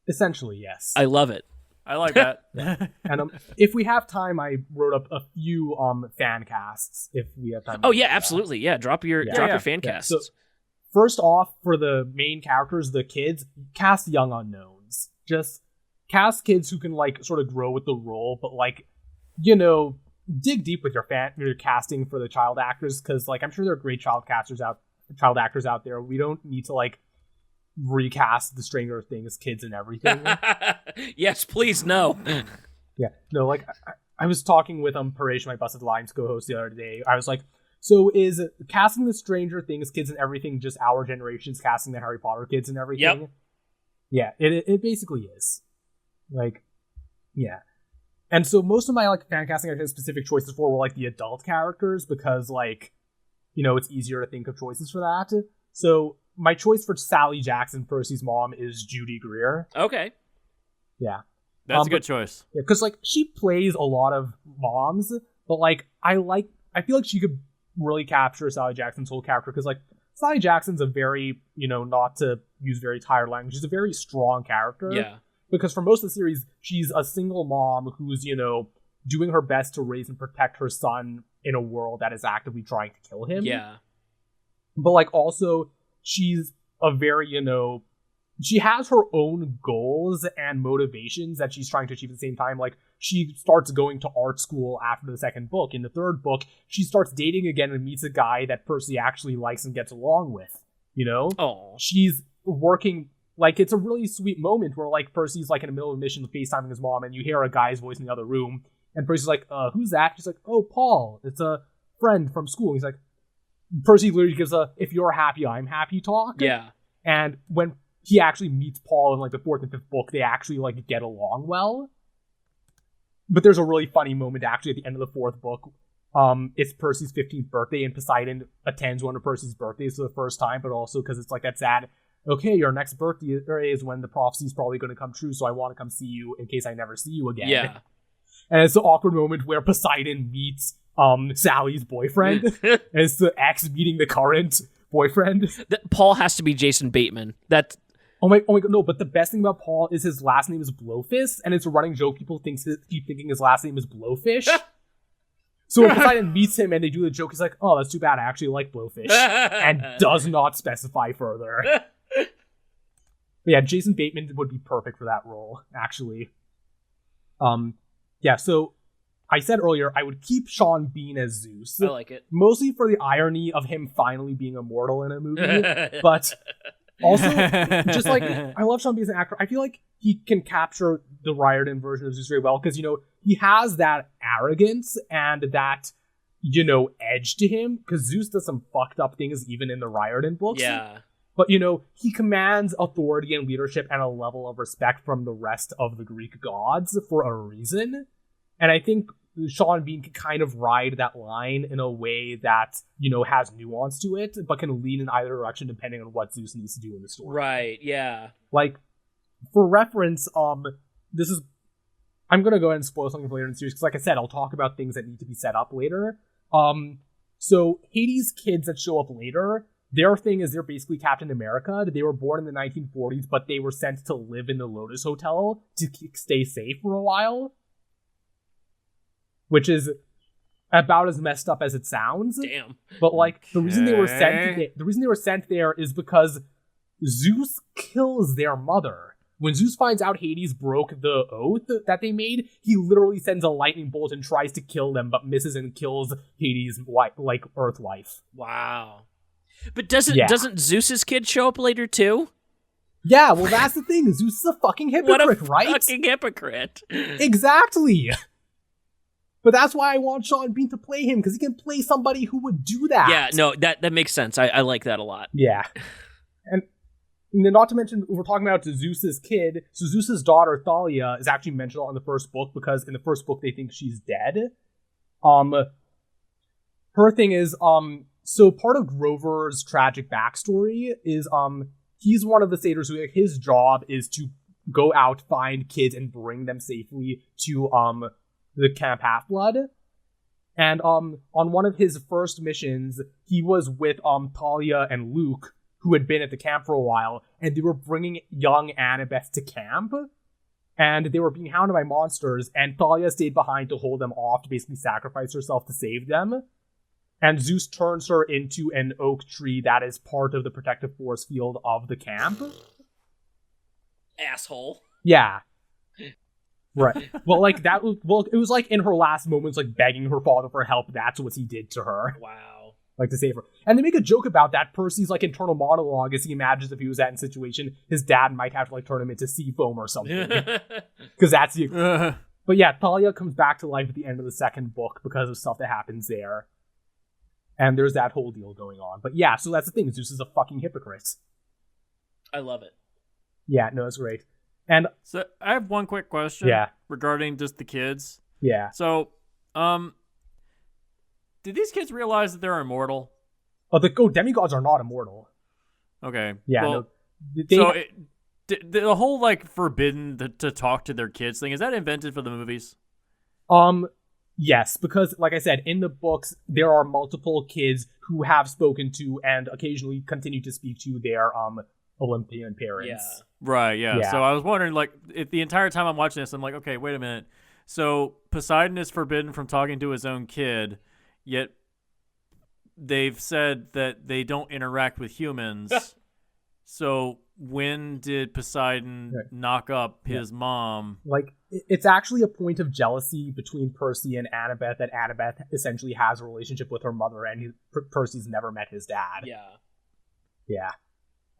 Essentially, yes. I love it. I like that. And if we have time, I wrote up a few fan casts. If we have time. Oh yeah, absolutely. Yeah, drop your fan casts. So, first off, for the main characters, the kids, cast young unknowns. Just cast kids who can like sort of grow with the role, but like, dig deep with your casting for the child actors, because like I'm sure there are great child actors out there. We don't need to like recast the Stranger Things kids and everything. Yes, please, no. Yeah, no, like I was talking with Paresh, my Busted Lines co-host, the other day. I was like, so is casting the Stranger Things kids and everything just our generation's casting the Harry Potter kids and everything? Yep. Yeah, it basically is. Like, yeah. And so most of my like fan casting I had specific choices for were like the adult characters, because like, it's easier to think of choices for that. So my choice for Sally Jackson, Percy's mom, is Judy Greer. Okay. Yeah. That's a good choice. Yeah, because like she plays a lot of moms, but like I feel like she could really capture Sally Jackson's whole character, because like Sally Jackson's a very, not to use very tired language, she's a very strong character. Yeah. Because for most of the series, she's a single mom who's, doing her best to raise and protect her son in a world that is actively trying to kill him. Yeah. But like also, she's a very, she has her own goals and motivations that she's trying to achieve at the same time. Like, she starts going to art school after the 2nd book. In the 3rd book, she starts dating again and meets a guy that Percy actually likes and gets along with, Oh. She's working, like, it's a really sweet moment where, like, Percy's, like, in the middle of a mission FaceTiming his mom, and you hear a guy's voice in the other room, and Percy's like, who's that? She's like, oh, Paul. It's a friend from school. And he's like, Percy literally gives a, if you're happy, I'm happy talk. Yeah. And when he actually meets Paul in like the 4th and 5th book, they actually like get along well. But there's a really funny moment actually at the end of the 4th book. It's Percy's 15th birthday, and Poseidon attends one of Percy's birthdays for the first time, but also because it's like that sad, okay, your next birthday is when the prophecy's probably going to come true, so I want to come see you in case I never see you again. Yeah. And it's the awkward moment where Poseidon meets Sally's boyfriend. And it's the ex meeting the current boyfriend. Paul has to be Jason Bateman. That's... Oh my god, no, but the best thing about Paul is his last name is Blowfist, and it's a running joke. People keep thinking his last name is Blowfish. So when Poseidon meets him and they do the joke, he's like, oh, that's too bad, I actually like Blowfish. And does not specify further. But yeah, Jason Bateman would be perfect for that role, actually. Yeah, so I said earlier I would keep Sean Bean as Zeus. I like it. Mostly for the irony of him finally being immortal in a movie, but also just like I love Sean Bean as an actor. I feel like he can capture the Riordan version of Zeus very well, because he has that arrogance and that edge to him, because Zeus does some fucked up things even in the Riordan books. Yeah. But, he commands authority and leadership and a level of respect from the rest of the Greek gods for a reason. And I think Sean Bean can kind of ride that line in a way that, has nuance to it, but can lean in either direction depending on what Zeus needs to do in the story. Right, yeah. Like, for reference, I'm going to go ahead and spoil something later in the series, because like I said, I'll talk about things that need to be set up later. So Hades' kids that show up later, their thing is they're basically Captain America. They were born in the 1940s, but they were sent to live in the Lotus Hotel to stay safe for a while. Which is about as messed up as it sounds. Damn. But like the reason they were sent there is because Zeus kills their mother. When Zeus finds out Hades broke the oath that they made, he literally sends a lightning bolt and tries to kill them, but misses and kills Hades' Earth wife. Wow. But doesn't Zeus's kid show up later too? Yeah, well, that's the thing. Zeus is a fucking hypocrite, What a right? fucking hypocrite. Exactly. But that's why I want Sean Bean to play him, because he can play somebody who would do that. Yeah, no, that makes sense. I like that a lot. Yeah. And not to mention, we're talking about Zeus's kid. So Zeus's daughter, Thalia, is actually mentioned in the first book, because in the first book they think she's dead. Her thing is, so part of Grover's tragic backstory is, he's one of the satyrs who, like, his job is to go out, find kids, and bring them safely to, the Camp Half-Blood. And, on one of his first missions, he was with, Talia and Luke, who had been at the camp for a while, and they were bringing young Annabeth to camp, and they were being hounded by monsters, and Thalia stayed behind to hold them off, to basically sacrifice herself to save them. And Zeus turns her into an oak tree that is part of the protective force field of the camp. Asshole. Yeah. Right. Well, like, it was like in her last moments, like, begging her father for help. That's what he did to her. Wow. Like, to save her. And they make a joke about that. Percy's, like, internal monologue as he imagines if he was in that situation, his dad might have to, like, turn him into sea foam or something. Because that's the... But yeah, Thalia comes back to life at the end of the second book because of stuff that happens there. And there's that whole deal going on. But yeah, so that's the thing. Zeus is a fucking hypocrite. I love it. Yeah, no, it's great. And So I have one quick question. Yeah. Regarding just the kids. yeah. So, did these kids realize that they're immortal? Demigods are not immortal. Okay. Yeah, Well, no. the whole, like, forbidden to talk to their kids thing, is that invented for the movies? Yes, because, like I said, in the books, there are multiple kids who have spoken to and occasionally continue to speak to their, Olympian parents. Yeah. Right, yeah. Yeah. So I was wondering, like, if the entire time I'm watching this, I'm like, okay, wait a minute. So Poseidon is forbidden from talking to his own kid, yet they've said that they don't interact with humans. So when did Poseidon knock up his mom? Like, it's actually a point of jealousy between Percy and Annabeth, that Annabeth essentially has a relationship with her mother, and Percy's never met his dad. Yeah. Yeah.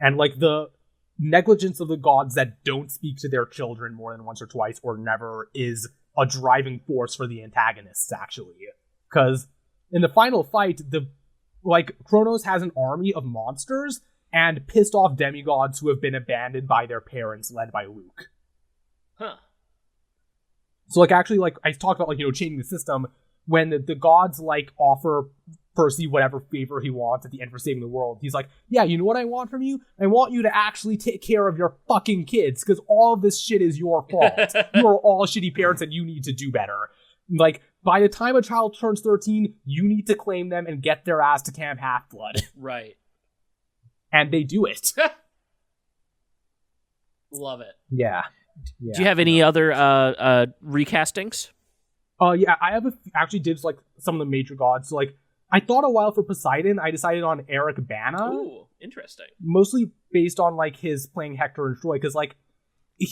And, like, the negligence of the gods that don't speak to their children more than once or twice or never is a driving force for the antagonists, actually. Because in the final fight, Kronos has an army of monsters and pissed off demigods who have been abandoned by their parents, led by Luke. Huh. So, like, actually, like, I talked about, like, changing the system, when the gods, like, offer Percy whatever favor he wants at the end for saving the world. He's like, yeah, you know what I want from you? I want you to actually take care of your fucking kids, because all of this shit is your fault. You are all shitty parents and you need to do better. Like, by the time a child turns 13, you need to claim them and get their ass to Camp Half-Blood. Right. And they do it. Love it. Yeah. Do you have any other recastings? Yeah, I actually did, like, some of the major gods. So, like, I thought a while for Poseidon. I decided on Eric Bana. Ooh, interesting. Mostly based on, like, his playing Hector and Troy, because, like,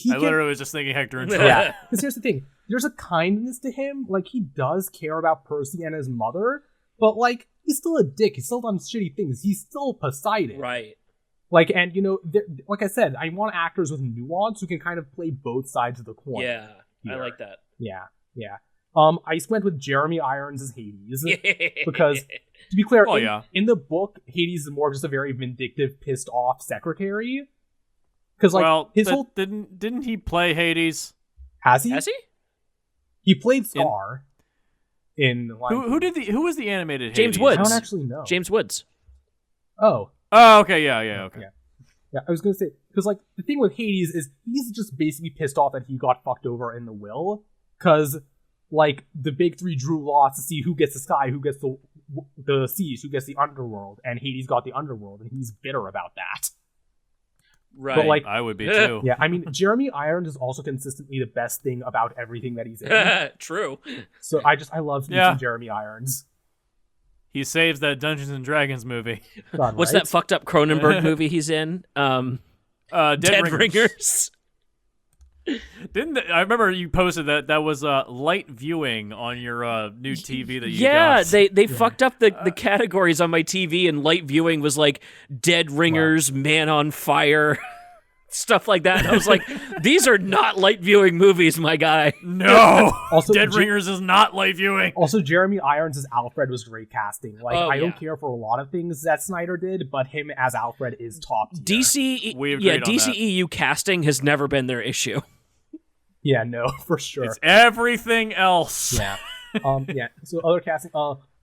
literally was just thinking Hector and Troy. Yeah, because here's the thing. There's a kindness to him. Like, he does care about Percy and his mother, but, like, he's still a dick. He's still done shitty things. He's still Poseidon. Right. Like, and, like I said, I want actors with nuance who can kind of play both sides of the coin. Yeah, here. I like that. Yeah. I went with Jeremy Irons as Hades, because, to be clear, in the book, Hades is more just a very vindictive, pissed off secretary. Because, like, didn't he play Hades? Has he? Has he? He played Scar in who was the animated James Hades? Woods. I don't actually know. James Woods. Oh, okay, yeah, okay. Yeah, I was gonna say, because, like, the thing with Hades is he's just basically pissed off that he got fucked over in the will, because, like, the big three drew lots to see who gets the sky, who gets the seas, who gets the underworld, and Hades got the underworld, and he's bitter about that. Right. But, like, I would be too. Yeah, I mean, Jeremy Irons is also consistently the best thing about everything that he's in. True. So I love seeing Jeremy Irons. He saves that Dungeons and Dragons movie. God, What's right? that fucked up Cronenberg movie he's in? Dead Ringers. I remember you posted that was light viewing on your new TV that you got. Yeah, they fucked up the categories on my TV, and light viewing was like Dead Ringers, Man on Fire. stuff like that. And I was like, these are not light viewing movies, my guy. No. Also, Dead Ringers is not light viewing. Also, Jeremy Irons as Alfred was great casting. Like, Oh, I yeah. don't care for a lot of things that Snyder did, but him as Alfred is top tier. We agreed on that. DCEU casting has never been their issue. Yeah, no, for sure. It's everything else. Yeah. Yeah. So other casting,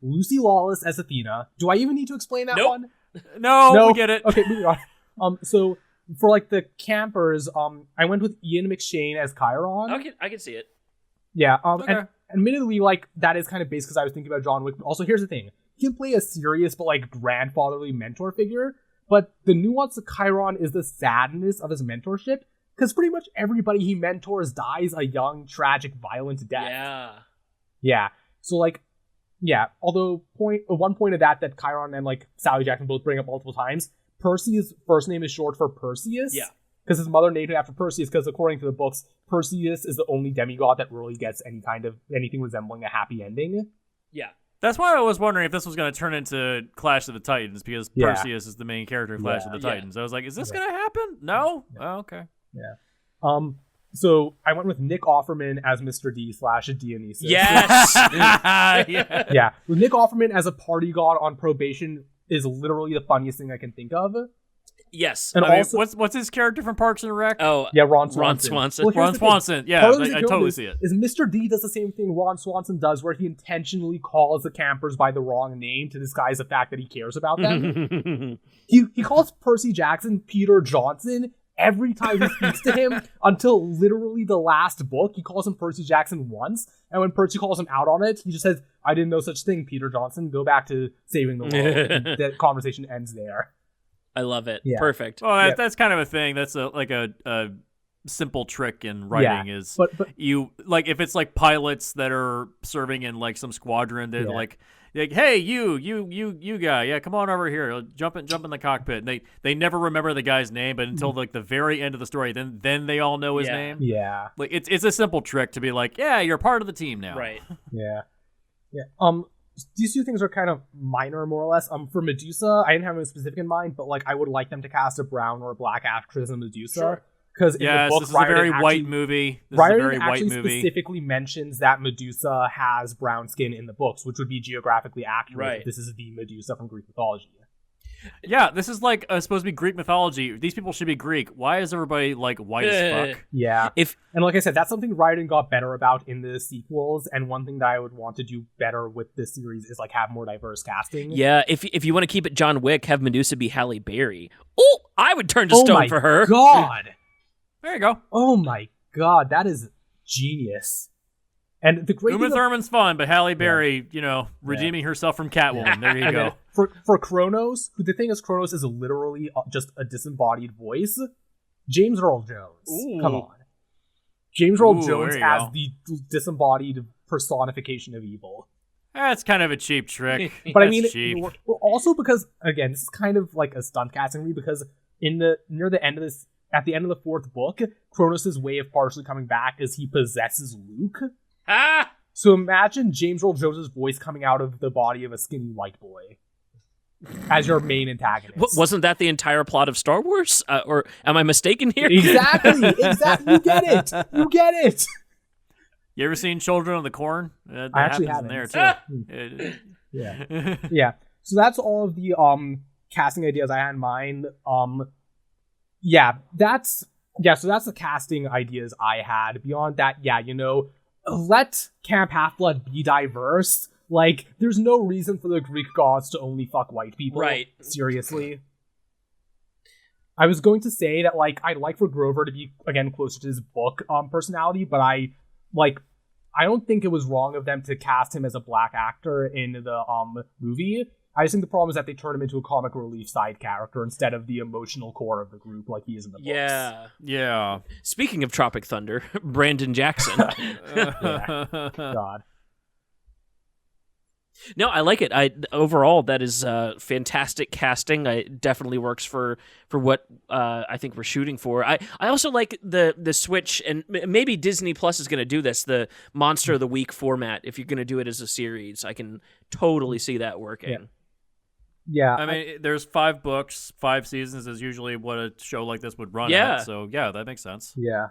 Lucy Lawless as Athena. Do I even need to explain that Nope. one? No, we get it. Okay, moving on. So for like the campers, I went with Ian McShane as Chiron. I can see it. Yeah. Okay. And admittedly, like that is kind of based because I was thinking about John Wick. But also, here's the thing: he can play a serious but like grandfatherly mentor figure. But the nuance of Chiron is the sadness of his mentorship, because pretty much everybody he mentors dies a young, tragic, violent death. Yeah. Yeah. So like, yeah. Although one point of that Chiron and like Sally Jackson both bring up multiple times. Percy's first name is short for Perseus. Yeah. Because his mother named him after Perseus. Because according to the books, Perseus is the only demigod that really gets anything resembling a happy ending. Yeah. That's why I was wondering if this was going to turn into Clash of the Titans, because Yeah. Perseus is the main character of Clash of the Yeah. Titans. I was like, is this going to happen? No? Oh, okay. Yeah. So I went with Nick Offerman as Mr. D / Dionysus. Yes. Yeah. Yeah. With Nick Offerman as a party god on probation is literally the funniest thing I can think of. Yes. And I mean, also, what's his character from Parks and Rec? Oh, yeah, Ron Swanson. Ron Swanson. Well, here's Ron the thing. Swanson. Yeah, Part of the I joke totally is- see it. Is Mr. D does the same thing Ron Swanson does, where he intentionally calls the campers by the wrong name to disguise the fact that he cares about them. He calls Percy Jackson Peter Johnson every time he speaks to him until literally the last book. He calls him Percy Jackson once, and when Percy calls him out on it, he just says, "I didn't know such thing, Peter Johnson. Go back to saving the world." And the conversation ends there. I love it. Yeah. Perfect. Well, Yeah. that's kind of a thing. That's a simple trick in writing is But you like if it's like pilots that are serving in like some squadron, they're Yeah. like, hey, you guy, yeah, come on over here, jump in the cockpit. And they never remember the guy's name, but until like the very end of the story, then they all know his Yeah. name. yeah. Like it's a simple trick to be like, yeah, you're part of the team now. Right. Yeah. Yeah. These two things are kind of minor, more or less. For Medusa, I didn't have a specific in mind, but like I would like them to cast a brown or a black actress as Medusa. Because in Yes, the book, this is a very Riordan white actually- movie. This is a Riordan very white actually movie. specifically mentions that Medusa has brown skin in the books, which would be geographically accurate. Right. If this is the Medusa from Greek mythology. Yeah, this is like supposed to be Greek mythology. These people should be Greek. Why is everybody like white as fuck? Yeah. If And like I said, that's something Riordan got better about in the sequels, and one thing that I would want to do better with this series is like have more diverse casting. yeah, if you want to keep it John Wick, have Medusa be Halle Berry. Oh, I would turn to Oh stone my for her. God. There you go. Oh my God, that is genius. And the great Uma thing of- Thurman's fun, but Halle Berry, redeeming herself from Catwoman. There you go. for Kronos, the thing is, Kronos is literally just a disembodied voice. James Earl Jones, Ooh. come on, James Earl Ooh, Jones there you as go. the disembodied personification of evil. That's kind of a cheap trick. But I That's mean, cheap. well, also because again, this is kind of like a stunt casting me, because near the end of this, at the end of the fourth book, Kronos' way of partially coming back is he possesses Luke. Ah! So imagine James Earl Jones' voice coming out of the body of a skinny white boy as your main antagonist. Wasn't that the entire plot of Star Wars? Or am I mistaken here? Exactly. You get it. You ever seen Children of the Corn? That I actually happens in haven't. there too. Yeah. Yeah. So that's all of the casting ideas I had in mind. So that's the casting ideas I had. Beyond that, let Camp Half-Blood be diverse. Like, there's no reason for the Greek gods to only fuck white people. Right. Seriously. I was going to say that, like, I'd like for Grover to be, again, closer to his book personality, but I don't think it was wrong of them to cast him as a black actor in the movie. I just think the problem is that they turned him into a comic relief side character instead of the emotional core of the group like he is in the books. Yeah. Yeah. Speaking of Tropic Thunder, Brandon Jackson. God. No, I like it. Overall, that is fantastic casting. It definitely works for what I think we're shooting for. I also like the switch, and maybe Disney Plus is going to do this, the Monster of the Week format. If you're going to do it as a series, I can totally see that working. Yeah. Yeah. I mean, there's 5 books, 5 seasons is usually what a show like this would run Yeah. at. So yeah, that makes sense. Yeah.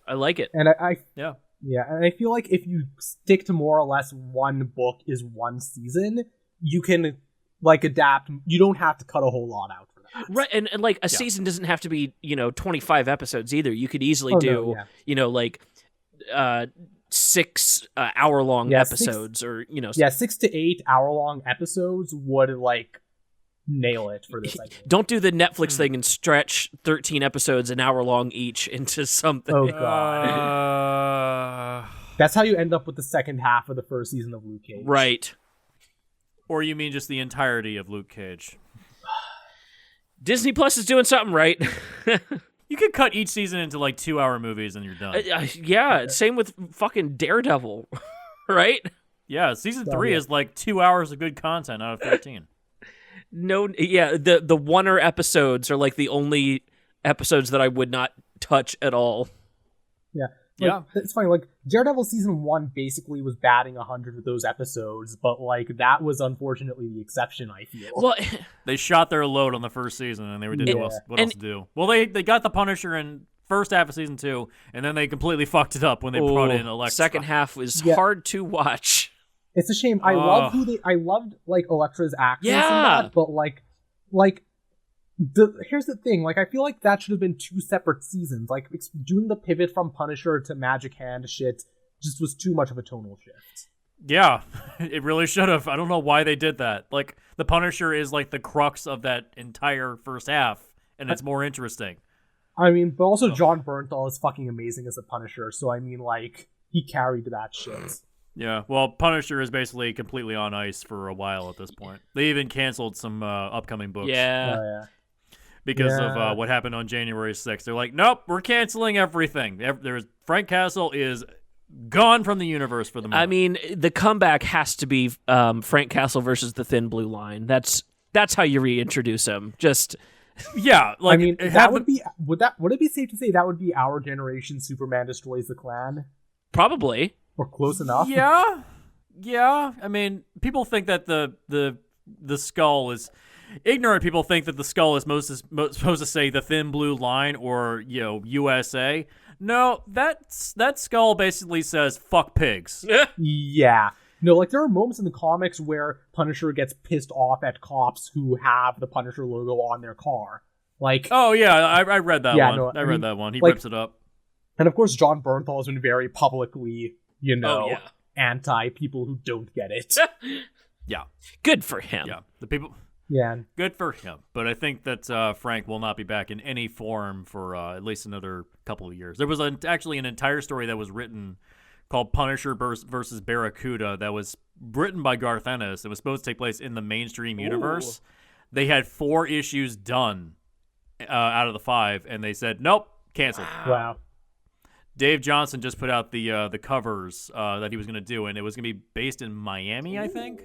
I like it. And I Yeah. Yeah, and I feel like if you stick to more or less one book is one season, you can like adapt. You don't have to cut a whole lot out for that. Right, and like a season doesn't have to be 25 episodes either. You could easily do like 6 hour-long episodes, or 6 to 8 hour-long episodes would like nail it for this. I think. Don't do the Netflix thing and stretch 13 episodes an hour long each into something. Oh god, that's how you end up with the second half of the first season of Luke Cage. Right. Or you mean just the entirety of Luke Cage? Disney Plus is doing something right. You could cut each season into like 2-hour movies and you're done. Yeah, same with fucking Daredevil, right? Yeah, season 3 is like 2 hours of good content out of 13. No, yeah, the one-er episodes are like the only episodes that I would not touch at all. Yeah. It's funny, like, Daredevil Season 1 basically was batting 100 with those episodes, but, like, that was unfortunately the exception, I feel. Well, they shot their load on the first season, and they didn't know what else to do. Well, they got the Punisher in first half of Season 2, and then they completely fucked it up when they brought in Elektra. Second half was hard to watch. It's a shame. I loved like Elektra's actress in that, but here's the thing. Like, I feel like that should have been 2 separate seasons. Like, doing the pivot from Punisher to Magic Hand shit just was too much of a tonal shift. Yeah, it really should have. I don't know why they did that. Like, the Punisher is like the crux of that entire first half, and it's more interesting. I mean, but also John Bernthal is fucking amazing as a Punisher, so I mean, like, he carried that shit. Yeah, well, Punisher is basically completely on ice for a while at this point. They even canceled some upcoming books. Yeah. Because of what happened on January 6th. They're like, nope, we're canceling everything. Frank Castle is gone from the universe for the moment. I mean, the comeback has to be Frank Castle versus the Thin Blue Line. That's how you reintroduce him. Just yeah, like I mean, that would it be safe to say that would be our generation Superman Destroys the Klan? Probably. Or close enough. Yeah. I mean, people think that the skull is ignorant. People think that the skull is supposed to say the Thin Blue Line or USA. No, that skull basically says fuck pigs. Yeah. No, like there are moments in the comics where Punisher gets pissed off at cops who have the Punisher logo on their car. Like, oh yeah, I read that one. No, I read that one. He like, rips it up. And of course, John Bernthal has been very publicly, anti people who don't get it. Yeah. Good for him. Yeah. The people. Yeah. Good for him. But I think that Frank will not be back in any form for at least another couple of years. There was actually an entire story that was written called Punisher versus Barracuda that was written by Garth Ennis. It was supposed to take place in the mainstream universe. They had 4 issues done out of the 5, and they said, nope, canceled. Wow. Dave Johnson just put out the covers that he was going to do, and it was going to be based in Miami, I think.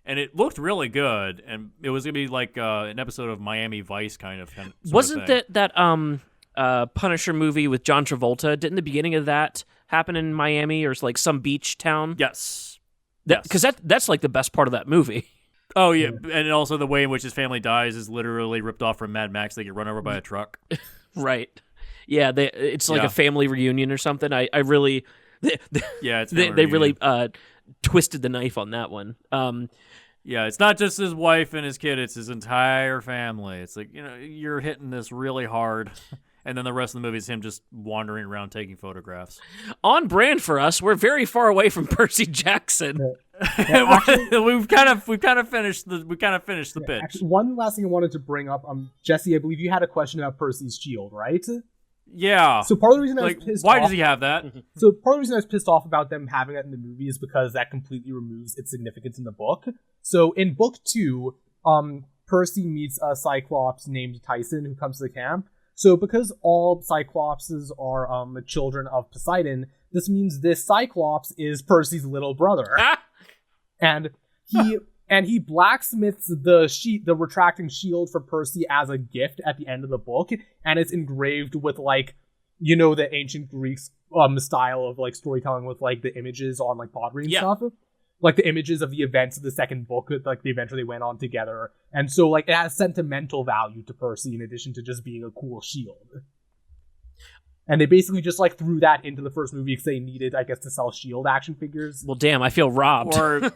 And it looked really good, and it was going to be like an episode of Miami Vice kind of thing. Wasn't that Punisher movie with John Travolta? Didn't the beginning of that happen in Miami or like some beach town? Yes. Because that's like the best part of that movie. Oh, yeah. And also the way in which his family dies is literally ripped off from Mad Max. They get run over by a truck. Right. Yeah, it's like a family reunion or something. I really... they really twisted the knife on that one. Yeah, it's not just his wife and his kid, it's his entire family. It's like, you're hitting this really hard. And then the rest of the movie is him just wandering around taking photographs. On brand for us. We're very far away from Percy Jackson. We've kind of finished the pitch. Actually, one last thing I wanted to bring up, Jesse, I believe you had a question about Percy's shield, right? Yeah. So part of the reason I was pissed why off... does he have that? So part of the reason I was pissed off about them having that in the movie is because that completely removes its significance in the book. So in book 2, Percy meets a Cyclops named Tyson who comes to the camp. So because all Cyclopses are children of Poseidon, this means this Cyclops is Percy's little brother. And he blacksmiths the retracting shield for Percy as a gift at the end of the book, and it's engraved with like, the ancient Greek style of like storytelling with like the images on like pottery and stuff. like the images of the events of the second book, like the adventure they went on together. And so like it has sentimental value to Percy in addition to just being a cool shield. And they basically just like threw that into the first movie because they needed, I guess, to sell shield action figures. Well, damn, I feel robbed. Or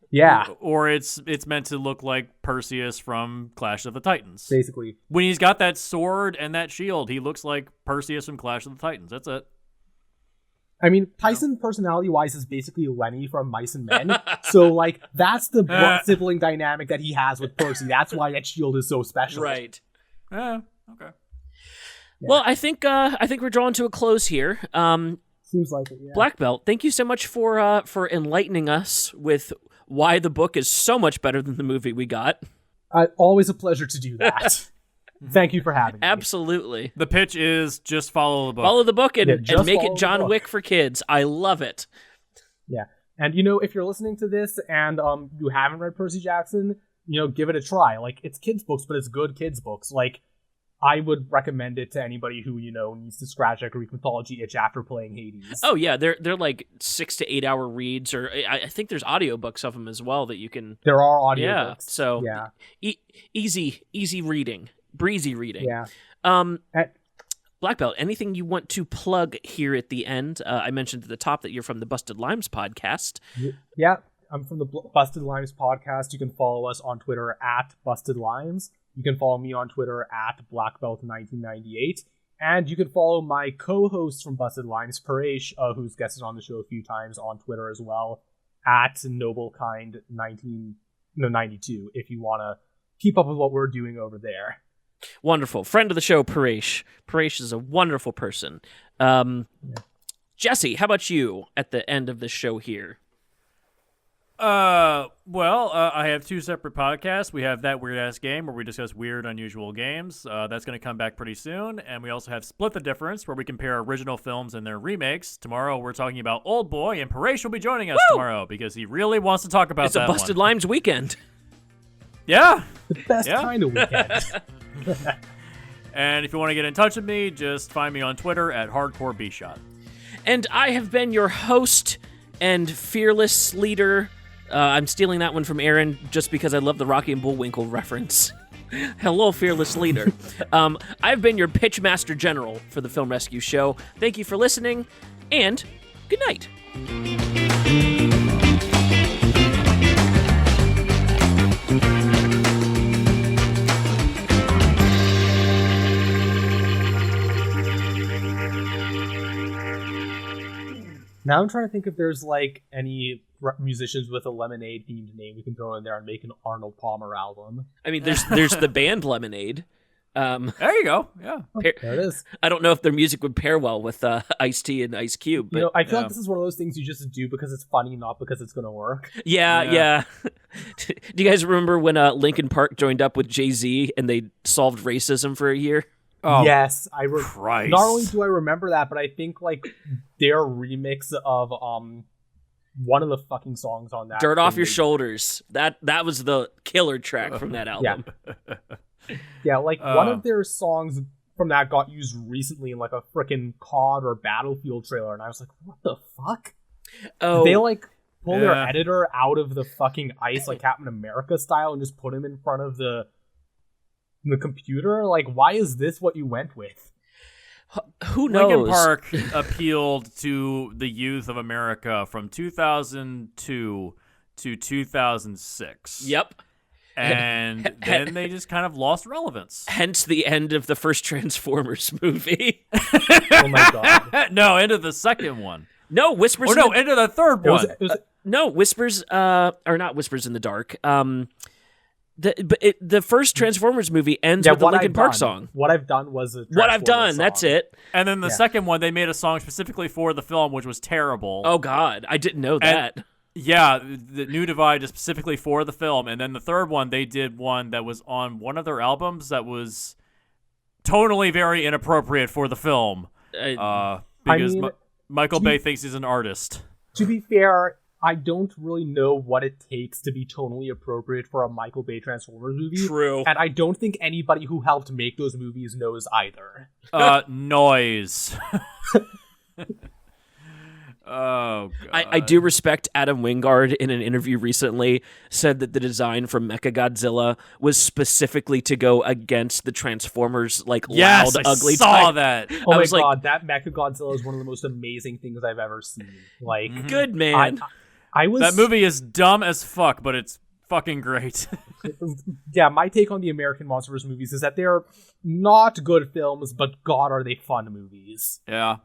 Yeah, or it's meant to look like Perseus from Clash of the Titans. basically. When he's got that sword and that shield, he looks like Perseus from Clash of the Titans. That's it. I mean, Tyson personality-wise is basically Lenny from Mice and Men. So, like, that's the sibling dynamic that he has with Percy. That's why that shield is so special. Right. Yeah. Okay. Yeah. Well, I think we're drawing to a close here. Seems like it, yeah. Blackbelt, thank you so much for enlightening us with why the book is so much better than the movie we got. Always a pleasure to do that. Thank you for having me. Absolutely. The pitch is just follow the book. Follow the book and just make follow it the John book. Wick for kids. I love it. Yeah. And, you know, if you're listening to this and you haven't read Percy Jackson, you know, give it a try. Like, it's kids' books, but it's good kids' books. Like, I would recommend it to anybody who, you know, needs to scratch that Greek mythology itch after playing Hades. Oh yeah, they're like 6 to 8 hour reads, or I think there's audiobooks of them as well that you can. There are audiobooks. Yeah, so yeah. Easy reading, breezy reading. Yeah. Blackbelt, anything you want to plug here at the end? I mentioned at the top that you're from the Busted Limes podcast. Yeah. I'm from the Busted Limes podcast. You can follow us on Twitter at Busted Limes. You can follow me on Twitter at Blackbelt1998. And you can follow my co-host from Busted Limes, Paresh, who's guested on the show a few times on Twitter as well, at Noblekind92, if you want to keep up with what we're doing over there. Wonderful. Friend of the show, Paresh. Paresh is a wonderful person. Jesse, how about you at the end of the show here? I have 2 separate podcasts. We have That Weird Ass Game, where we discuss weird, unusual games. That's going to come back pretty soon. And we also have Split the Difference, where we compare original films and their remakes. Tomorrow, we're talking about Old Boy, and Paresh will be joining us tomorrow because he really wants to talk about It's that a Busted one. Limes weekend. Yeah. The best kind of weekend. And if you want to get in touch with me, just find me on Twitter at HardcoreBshot. And I have been your host and fearless leader. I'm stealing that one from Aaron just because I love the Rocky and Bullwinkle reference. Hello, fearless leader. I've been your pitchmaster general for the Film Rescue Show. Thank you for listening, and good night. Now I'm trying to think if there's like any musicians with a Lemonade themed name we can throw in there and make an Arnold Palmer album. I mean, there's the band Lemonade. There you go. Yeah. There it is. I don't know if their music would pair well with Ice-T and Ice Cube, but You know, I feel like this is one of those things you just do because it's funny, not because it's going to work. yeah. Do you guys remember when Linkin Park joined up with Jay-Z and they solved racism for a year? Oh, Yes, Christ. Not only do I remember that, but I think like their remix of one of the fucking songs on that Dirt Off thing Your they- Shoulders. That was the killer track from that album. Yeah, like one of their songs from that got used recently in like a freaking COD or Battlefield trailer, and I was like, what the fuck? Oh, They like pull their Yeah. editor out of the fucking ice like Captain America style and just put him in front of the computer? Like, why is this what you went with? who knows? Linkin Park appealed to the youth of America from 2002 to 2006. Yep. And then they just kind of lost relevance. Hence the end of the first Transformers movie. Oh my god. No, into the second one. No, Whispers. Or in no, the, into the third It was, one. it was, no, Whispers. Or not Whispers in the Dark. The first Transformers movie ends with the what Linkin I've Park done. song. What I've done was a What I've done. Transformers That's song. it. And then the Yeah. second one, they made a song specifically for the film, which was terrible. Oh God, I didn't know that. Yeah, the New Divide is specifically for the film. And then the third one, they did one that was on one of their albums that was totally very inappropriate for the film. Because mean, Michael to be- Bay thinks he's an artist. To be fair, I don't really know what it takes to be tonally appropriate for a Michael Bay Transformers movie. True. And I don't think anybody who helped make those movies knows either. Noise. Oh, God. I do respect Adam Wingard in an interview recently said that the design for Mechagodzilla was specifically to go against the Transformers Yes, loud, I ugly saw type. that. Oh my was like- god, that Mechagodzilla is one of the most amazing things I've ever seen. Like, Good man. I was That movie is dumb as fuck, but it's fucking great. yeah, my take on the American Monsterverse movies is that they're not good films, but god are they fun movies. Yeah.